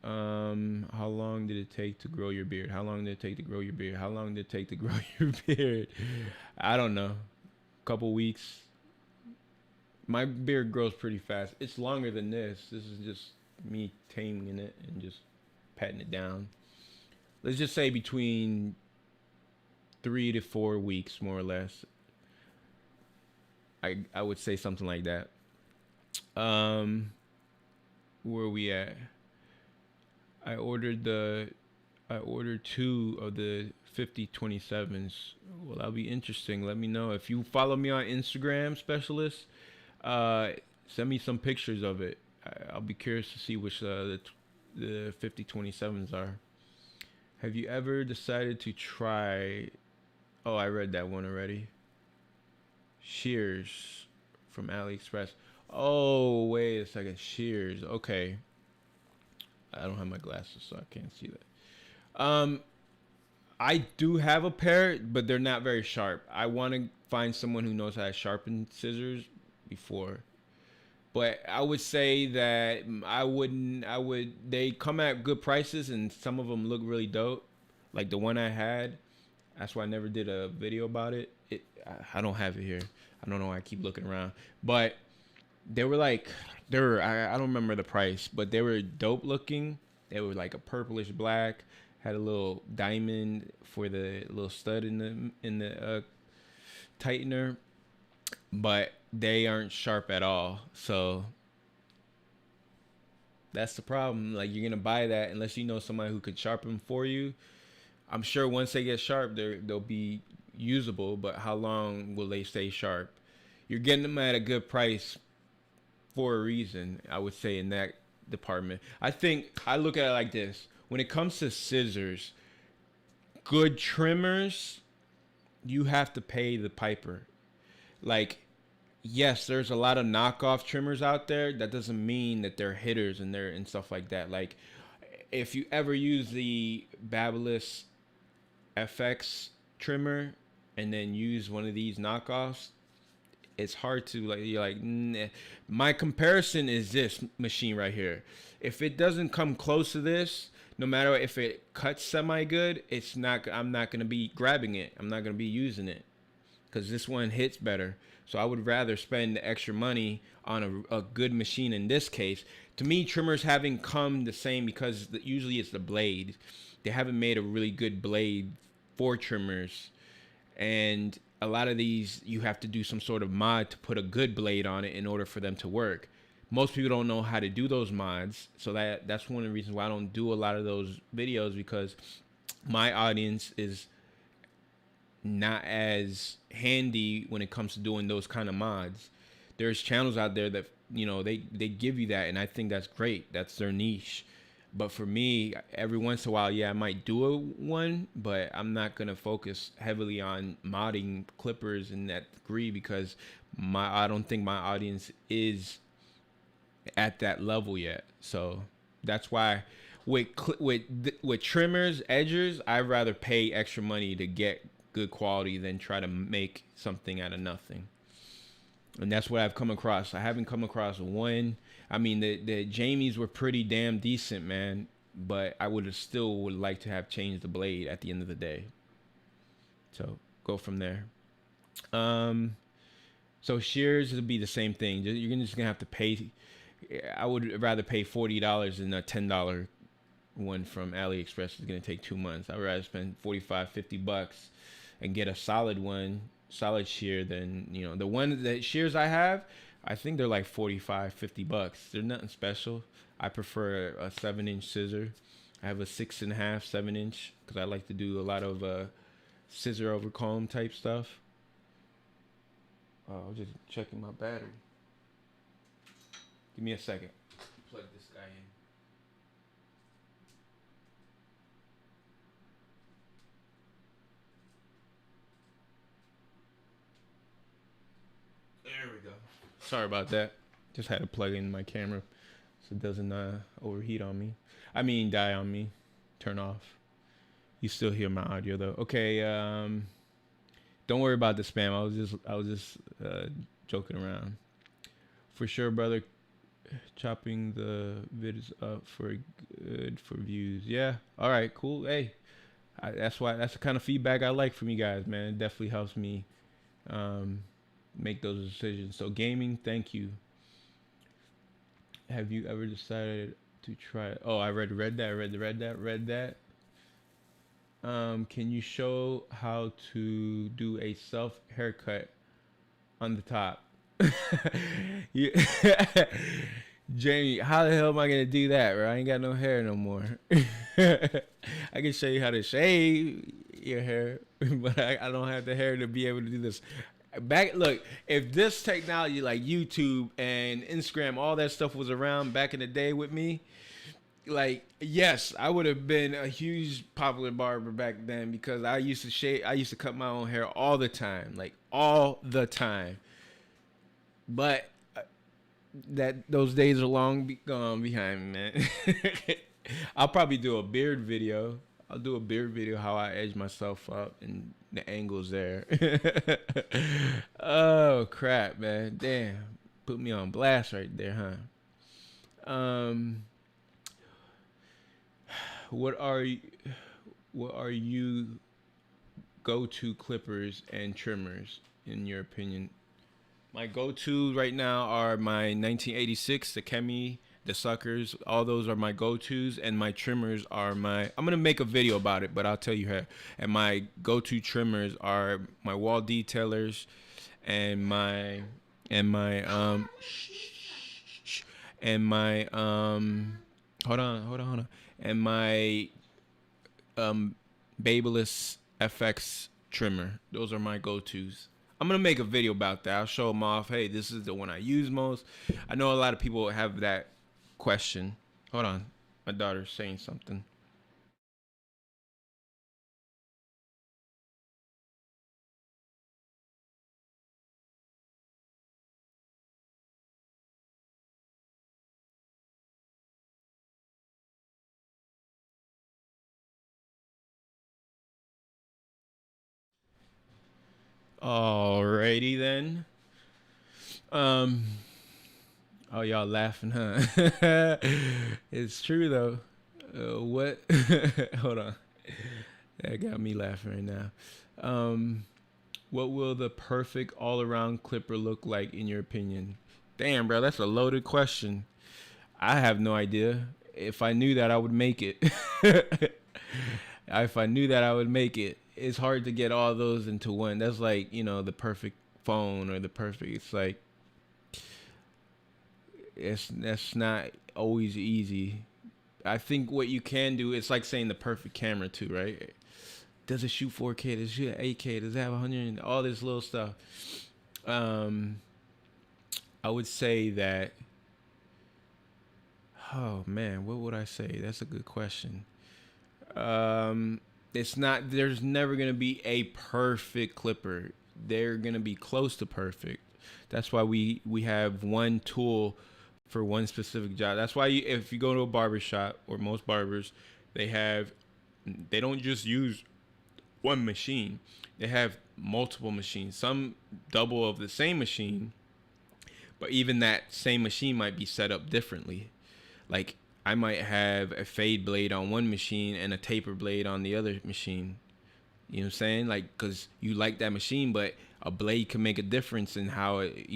How long did it take to grow your beard? How long did it take to grow your beard? How long did it take to grow your beard? I don't know. Couple weeks. My beard grows pretty fast. It's longer than this. This is just me taming it and just patting it down. Let's just say between 3 to 4 weeks, more or less. I would say something like that. Um, where are we at? I ordered the I ordered two of the 5027s. Well, that'll be interesting. Let me know if you follow me on Instagram, specialist. Uh, Send me some pictures of it. I'll be curious to see which the 5027s are. Have you ever decided to try? Oh, I read that one already. Shears from AliExpress. Oh, wait a second. Shears. Okay. I don't have my glasses, so I can't see that. I do have a pair, but they're not very sharp. I want to find someone who knows how to sharpen scissors before. But I would say that I wouldn't. I would. They come at good prices, and some of them look really dope. Like the one I had. That's why I never did a video about it. I don't have it here. I don't know why I keep looking around. But they were like, I don't remember the price, but they were dope looking. They were like a purplish black, had a little diamond for the little stud in the tightener, but they aren't sharp at all. So that's the problem. Like, you're gonna buy that unless you know somebody who could sharpen for you. I'm sure once they get sharp, they'll be usable, but how long will they stay sharp? You're getting them at a good price for a reason, I would say, in that department. I think I look at it like this. When it comes to scissors, good trimmers, you have to pay the piper. Like, yes, there's a lot of knockoff trimmers out there. That doesn't mean that they're hitters and stuff like that. Like, if you ever use the Babyliss FX trimmer and then use one of these knockoffs, it's hard to, like, you're like, nah. My comparison is this machine right here. If it doesn't come close to this, no matter if it cuts semi good, I'm not gonna be grabbing it. I'm not gonna be using it because this one hits better. So I would rather spend the extra money on a good machine in this case. To me, trimmers haven't come the same because usually it's the blade. They haven't made a really good blade for trimmers. And a lot of these, you have to do some sort of mod to put a good blade on it in order for them to work. Most people don't know how to do those mods. So that's one of the reasons why I don't do a lot of those videos, because my audience is not as handy when it comes to doing those kind of mods. There's channels out there that, they give you that, and I think that's great. That's their niche. But for me, every once in a while, yeah, I might do one, but I'm not gonna focus heavily on modding clippers in that degree because I don't think my audience is at that level yet. So that's why with trimmers, edgers, I'd rather pay extra money to get good quality than try to make something out of nothing. And that's what I've come across. I haven't come across one. I mean, the Jamies were pretty damn decent, man. But I would like to have changed the blade at the end of the day. So go from there. So shears would be the same thing. You're just gonna have to pay. I would rather pay $40 than a $10 one from AliExpress. Is gonna take 2 months. I'd rather spend $45-$50 and get a solid shear than the shears I have. I think they're like $45-$50. They're nothing special. I prefer a 7-inch scissor. I have a 6.5, 7-inch because I like to do a lot of scissor over comb type stuff. Oh, I was just checking my battery. Give me a second. Plug this guy in. There we go. Sorry about that. Just had to plug in my camera so it doesn't overheat on me. I mean, die on me. Turn off. You still hear my audio though. Okay. Don't worry about the spam. I was just joking around. For sure, brother. Chopping the vids up for views. Yeah. All right. Cool. Hey, that's the kind of feedback I like from you guys, man. It definitely helps me make those decisions. So gaming, thank you. Have you ever decided to try. Oh, I read that. Read that. Can you show how to do a self haircut on the top? You, Jamie, how the hell am I gonna do that? Bro? I ain't got no hair no more. I can show you how to shave your hair, but I don't have the hair to be able to do this. Look, if this technology like YouTube and Instagram, all that stuff was around back in the day with me, like yes, I would have been a huge popular barber back then because I used to shave. I used to cut my own hair all the time, like all the time. But that those days are long gone behind me, man. I'll probably do a beard video. I'll do a beard video how I edge myself up and the angles there. Oh crap, man! Damn, put me on blast right there, huh? What are what are you go-to clippers and trimmers in your opinion? My go-to right now are my 1986, the Kemi, the Suckers. All those are my go-tos, and my trimmers are my. I'm gonna make a video about it, but I'll tell you how. And my go-to trimmers are my wall detailers, and my and my hold on, and my um Babyliss FX trimmer. Those are my go-tos. I'm gonna make a video about that. I'll show them off. Hey, this is the one I use most. I know a lot of people have that question. Hold on, my daughter's saying something. Alrighty then. Um. Oh, y'all laughing, huh? It's true though. What? Hold on. That got me laughing right now. Um. What will the perfect all-around clipper look like in your opinion? Damn, bro, that's a loaded question. I have no idea. If I knew that, I would make it. If I knew that, I would make it. It's hard to get all those into one. That's like, the perfect phone or the perfect. It's like that's not always easy. I think what you can do, it's like saying the perfect camera too, right? Does it shoot 4K? Does it shoot 8K? Does it have 100? All this little stuff. Um, I would say that. Oh man, what would I say? That's a good question. Um, it's not. There's never gonna be a perfect clipper. They're gonna be close to perfect. That's why we have one tool for one specific job. That's why if you go to a barbershop or most barbers, they have they don't just use one machine. They have multiple machines. Some double of the same machine, but even that same machine might be set up differently. Like I might have a fade blade on one machine and a taper blade on the other machine. You know what I'm saying? Like, cause you like that machine, but a blade can make a difference in how it.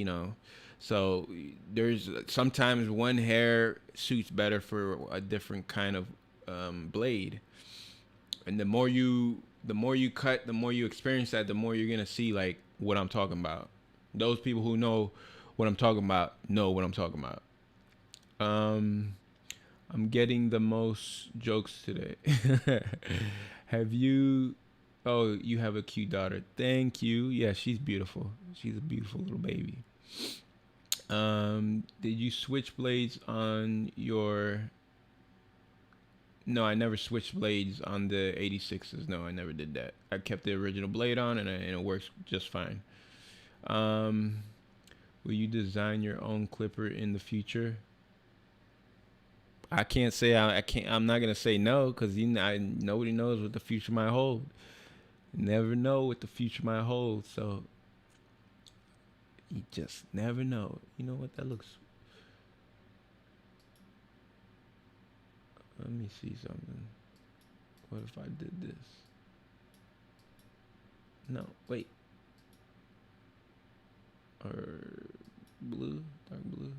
So there's sometimes one hair suits better for a different kind of blade, and the more you cut, the more you experience that, the more you're gonna see like what I'm talking about. Those people who know what I'm talking about know what I'm talking about. Um, I'm getting the most jokes today. Have you? Oh, you have a cute daughter. Thank you. Yeah, she's beautiful. She's a beautiful little baby. Did you switch blades on your? No, I never switched blades on the 86s. No, I never did that. I kept the original blade on, and it works just fine. Um, will you design your own clipper in the future? I can't say I can't. I'm not gonna say no because nobody knows what the future might hold. Never know what the future might hold. So you just never know. You know what that looks. Let me see something. What if I did this? No, wait. Or blue, dark blue.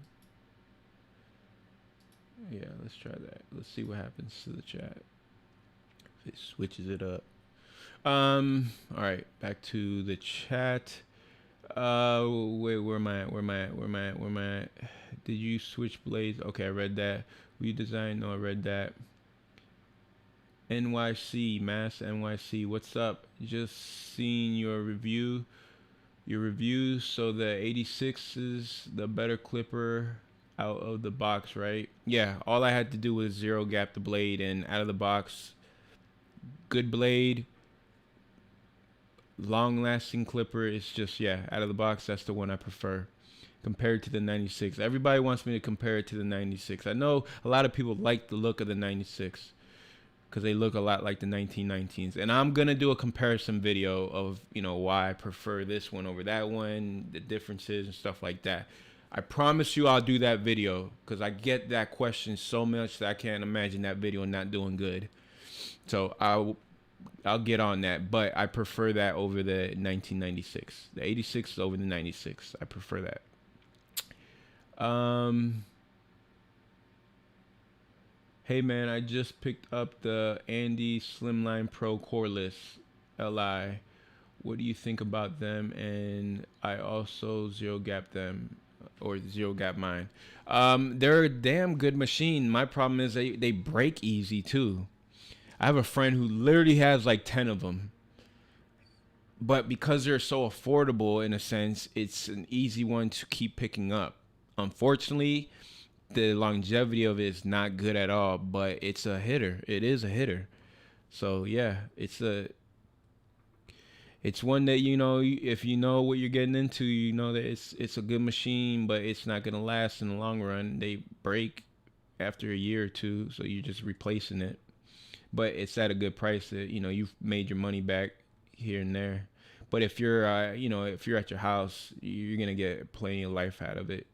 Yeah, let's try that. Let's see what happens to the chat. If it switches it up. All right, back to the chat. Wait, where am I? Did you switch blades? Okay, I read that. Redesign? No, I read that. NYC, Mass NYC, what's up? Just seen your review. So the 86 is the better clipper out of the box, right? Yeah, all I had to do was zero gap the blade, and out of the box, good blade, long lasting clipper. It's just, yeah, out of the box, that's the one I prefer compared to the 96. Everybody wants me to compare it to the 96. I know a lot of people like the look of the 96 because they look a lot like the 1919s, and I'm gonna do a comparison video of, you know, why I prefer this one over that one, the differences and stuff like that. I promise you I'll do that video because I get that question so much that I can't imagine that video not doing good. So I'll get on that, but I prefer that over the 1996. The 86 is over the 96. I prefer that. Hey man, I just picked up the Andy Slimline Pro Cordless Li. What do you think about them? And I also zero gap them, or zero gap mine. They're a damn good machine. My problem is they break easy too. I have a friend who literally has like 10 of them. But because they're so affordable in a sense, it's an easy one to keep picking up. Unfortunately, the longevity of it is not good at all, but it's a hitter. It is a hitter. So yeah, it's one that, you know, if you know what you're getting into, you know that it's a good machine, but it's not gonna last in the long run. They break after a year or two, so you're just replacing it. But it's at a good price that, you know, you've made your money back here and there. But if you're you know, if you're at your house, you're gonna get plenty of life out of it.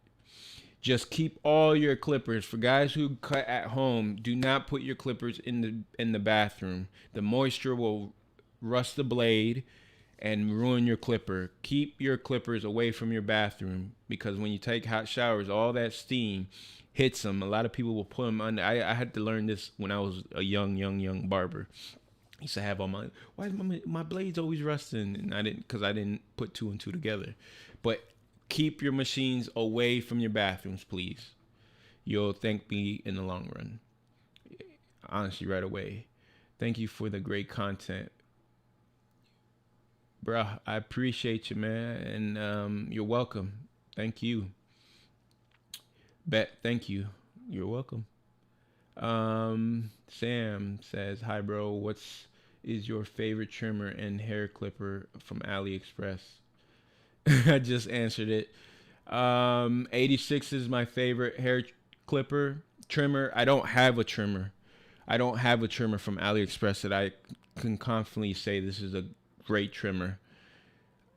Just keep all your clippers. For guys who cut at home, do not put your clippers in the bathroom. The moisture will rust the blade and ruin your clipper. Keep your clippers away from your bathroom, because when you take hot showers, all that steam hits them. A lot of people will put them under. I had to learn this when I was a young barber. I used to have all why is my blades always rusting? And I didn't, because I didn't put two and two together. But keep your machines away from your bathrooms, please. You'll thank me in the long run. Honestly, right away. Thank you for the great content. Bruh, I appreciate you, man. And you're welcome. Thank you. Thank you. You're welcome. Sam says, hi, bro. Is your favorite trimmer and hair clipper from AliExpress? I just answered it. 86 is my favorite hair clipper trimmer. I don't have a trimmer. From AliExpress that I can confidently say this is a great trimmer.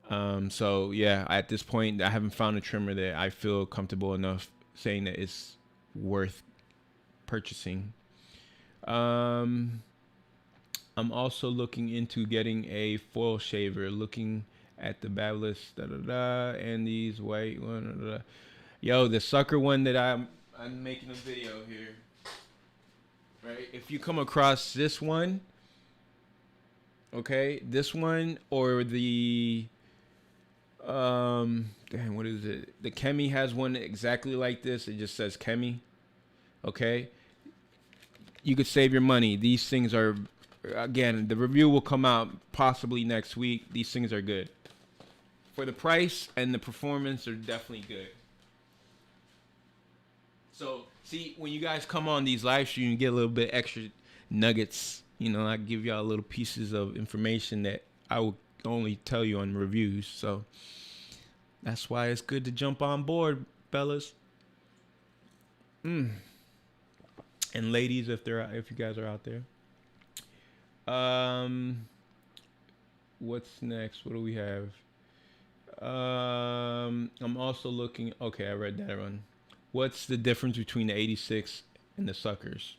So yeah, at this point, I haven't found a trimmer that I feel comfortable enough saying that it's worth purchasing. I'm also looking into getting a foil shaver. Looking at the Babyless and these white one. Yo, the sucker one that I'm making a video here. Right? If you come across this one, okay, this one, or the damn, what is it? The Kemi has one exactly like this. It just says Kemi. Okay, you could save your money. These things are, again, the review will come out possibly next week. These things are good. For the price and the performance, are definitely good. So, see, when you guys come on these live streams, you get a little bit extra nuggets. You know, I give y'all little pieces of information that I will only tell you on reviews. So, that's why it's good to jump on board, fellas. And ladies, if you guys are out there. What's next? What do we have? I'm also looking. Okay, I read that one. What's the difference between the 86 and the suckers?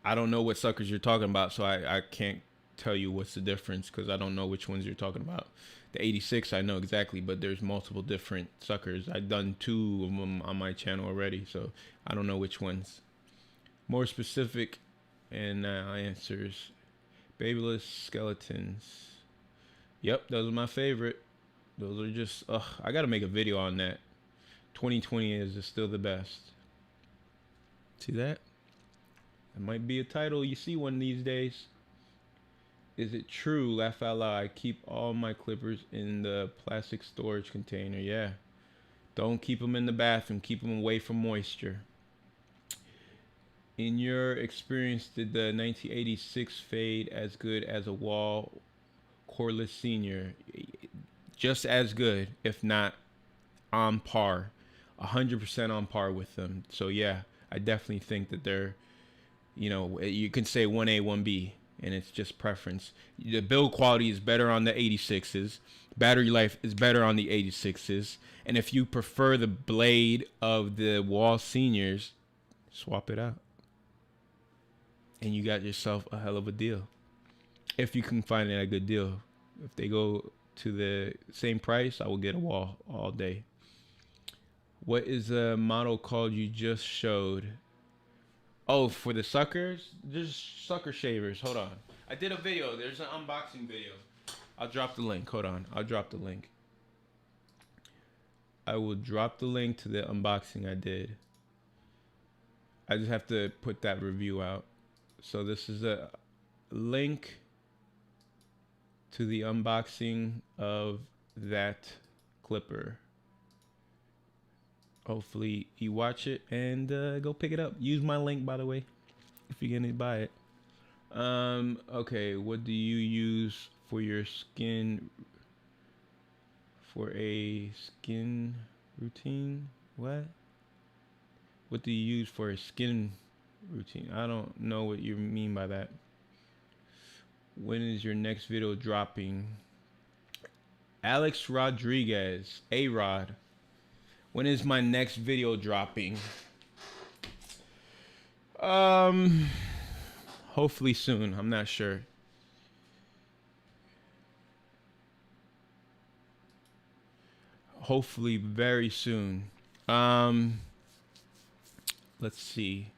I don't know what suckers you're talking about, so I can't tell you what's the difference because I don't know which ones you're talking about. The 86 I know exactly, but there's multiple different suckers. I've done 2 of them on my channel already, so I don't know which ones. More specific and answers. Babyless skeletons. Yep, those are my favorite. Those are just, I gotta make a video on that. 2020 is still the best. See that? It might be a title you see one of these days. Is it true, laugh out loud, I keep all my clippers in the plastic storage container? Yeah. Don't keep them in the bathroom. Keep them away from moisture. In your experience, did the 1986 fade as good as a wall cordless senior? Just as good, if not on par. 100% on par with them. So yeah, I definitely think that they're, you can say 1A, 1B, and it's just preference. The build quality is better on the 86s. Battery life is better on the 86s. And if you prefer the blade of the wall seniors, swap it out. And you got yourself a hell of a deal. If you can find it a good deal. If they go to the same price, I will get a wall all day. What is the model called you just showed? Oh, for the suckers? Just sucker shavers. Hold on. I did a video. There's an unboxing video. I'll drop the link. Hold on. I'll drop the link. I will drop the link to the unboxing I did. I just have to put that review out. So this is a link to the unboxing of that clipper. Hopefully you watch it and go pick it up. Use my link, by the way, if you're gonna buy it. Okay, what do you use for your skin? For a skin routine? What? What do you use for a skin routine? I don't know what you mean by that. When is your next video dropping? Alex Rodriguez, A-Rod. When is my next video dropping? Hopefully soon. I'm not sure. Hopefully very soon. Let's see.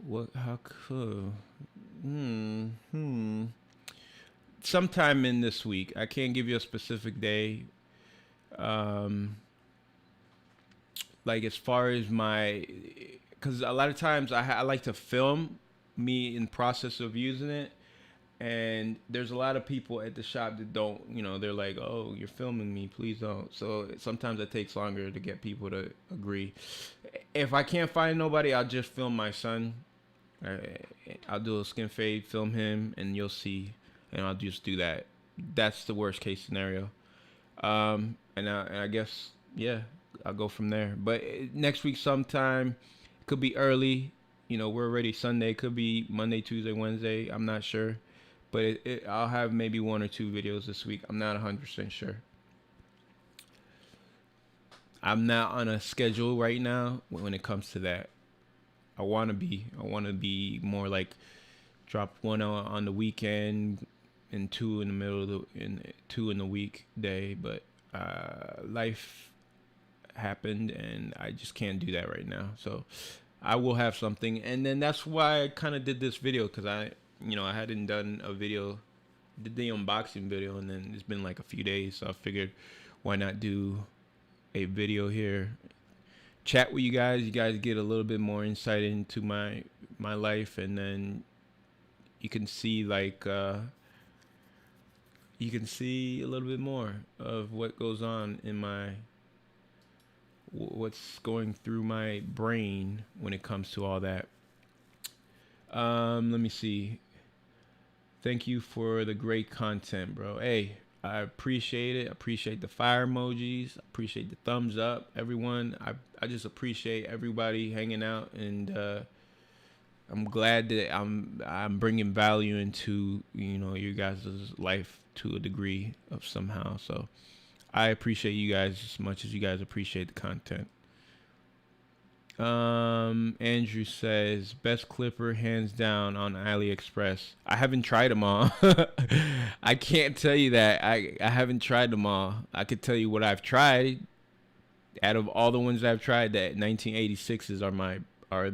What? How cool? Sometime in this week. I can't give you a specific day. Like as far as my, because a lot of times I like to film me in process of using it, and there's a lot of people at the shop that don't, they're like, oh, you're filming me, please don't. So sometimes it takes longer to get people to agree. If I can't find nobody, I'll just film my son. I'll do a skin fade, film him, and you'll see, and I'll just do that. That's the worst case scenario. And I guess, yeah, I'll go from there. But next week sometime, it could be early. We're already Sunday. It could be Monday, Tuesday, Wednesday. I'm not sure. But I'll have maybe 1 or 2 videos this week. I'm not 100% sure. I'm not on a schedule right now when it comes to that. I want to be more like drop 1 on the weekend and 2 in the middle of 2 in the weekday. But life happened and I just can't do that right now. So I will have something, and then that's why I kind of did this video, because I hadn't done a video, did the unboxing video, and then it's been like a few days, so I figured why not do a video here, chat with you guys. You guys get a little bit more insight into my life, and then you can see you can see a little bit more of what goes on in what's going through my brain when it comes to all that. Let me see. Thank you for the great content, bro. Hey, I appreciate it. I appreciate the fire emojis. I appreciate the thumbs up, everyone. I just appreciate everybody hanging out, and I'm glad that I'm bringing value into you guys' life to a degree of somehow. So I appreciate you guys as much as you guys appreciate the content. Andrew says best clipper hands down on AliExpress. I haven't tried them all. I can't tell you that. I haven't tried them all. I could tell you what I've tried. Out of all the ones I've tried, that 1986s are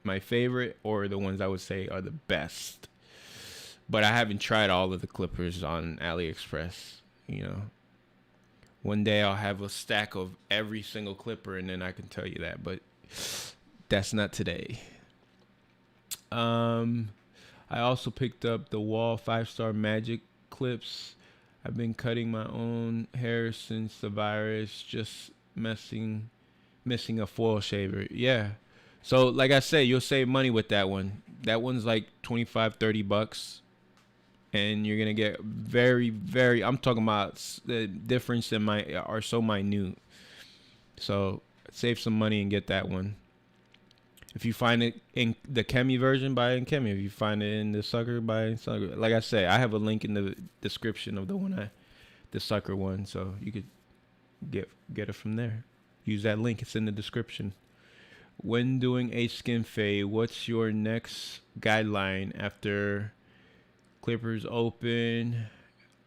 my favorite, or the ones I would say are the best. But I haven't tried all of the clippers on AliExpress. You know, one day I'll have a stack of every single clipper, and then I can tell you that. But that's not today. I also picked up the Wall 5-star Magic clips. I've been cutting my own hair since the virus, just missing a foil shaver. Yeah. So like I said, you'll save money with that one. That one's like 25, $30. And you're gonna get very. I'm talking about the difference in are so minute. So save some money and get that one. If you find it in the Kemi version, buy it in Kemi. If you find it in the Sucker, buy it in Sucker. Like I say, I have a link in the description of the Sucker one, so you could get it from there. Use that link. It's in the description. When doing a skin fade, what's your next guideline after clippers open?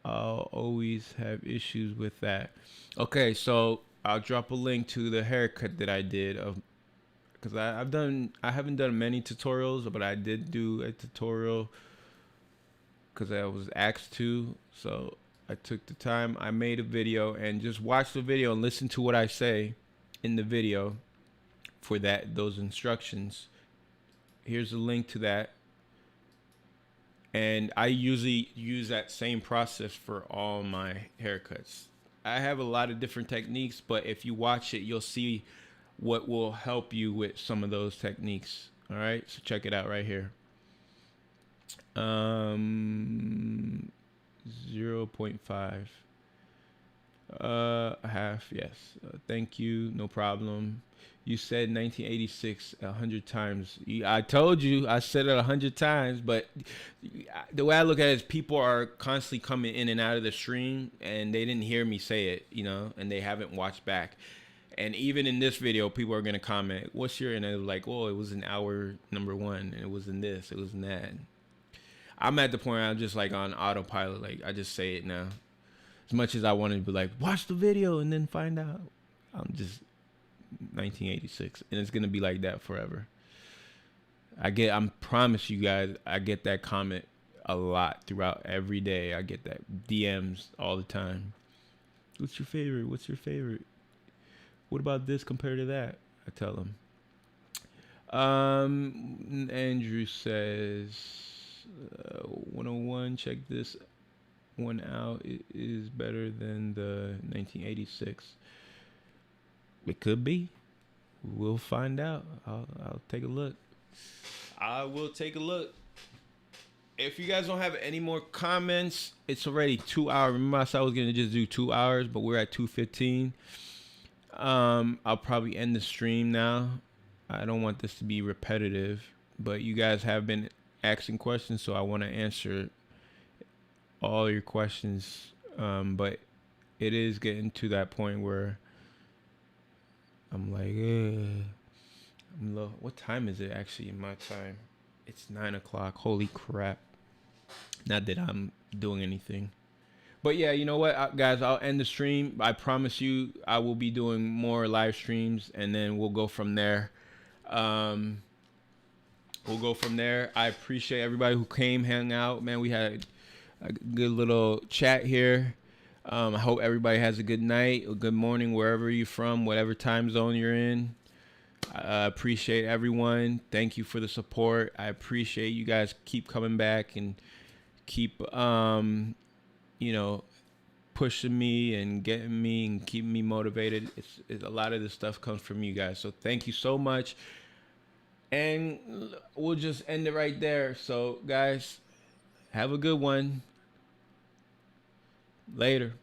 I'll always have issues with that. Okay, so I'll drop a link to the haircut that I did of, because I haven't done many tutorials, but I did do a tutorial because I was asked to. So I took the time, I made a video, and just watch the video and listen to what I say in the video for those instructions. Here's a link to that. And I usually use that same process for all my haircuts. I have a lot of different techniques, but if you watch it, you'll see what will help you with some of those techniques. All right, so check it out right here. 0.5. A half, yes. Thank you, no problem. You said 1986 100 times. I told you, I said it 100 times, but the way I look at it is people are constantly coming in and out of the stream, and they didn't hear me say it, you know, and they haven't watched back. And even in this video, people are gonna comment, "What's your?" And they're like, "Oh, it was in hour number 1, and it was in this, it was in that." I'm at the point where I'm just like on autopilot, like I just say it now. As much as I want to be like, watch the video and then find out, I'm just 1986, and it's gonna be like that forever. I promise you guys, I get that comment a lot throughout every day. I get that DMs all the time. What's your favorite? What's your favorite? What about this compared to that? I tell them. Andrew says 101. Check this one out. It is better than the 1986. It could be. We'll find out. I'll take a look. I will take a look. If you guys don't have any more comments, it's already 2 hours. Remember I said I was gonna just do 2 hours, but we're at 2:15. I'll probably end the stream now. I don't want this to be repetitive, but you guys have been asking questions, so I want to answer all your questions. But it is getting to that point where I'm like, I'm low. What time is it actually in my time? It's 9 o'clock. Holy crap. Not that I'm doing anything. But yeah, you know what, guys, I'll end the stream. I promise you I will be doing more live streams, and then we'll go from there. I appreciate everybody who came, hang out. Man, we had a good little chat here. I hope everybody has a good night, a good morning, wherever you're from, whatever time zone you're in. I appreciate everyone. Thank you for the support. I appreciate you guys keep coming back and keep, you know, pushing me and getting me and keeping me motivated. It's a lot of this stuff comes from you guys. So thank you so much. And we'll just end it right there. So guys, have a good one. Later.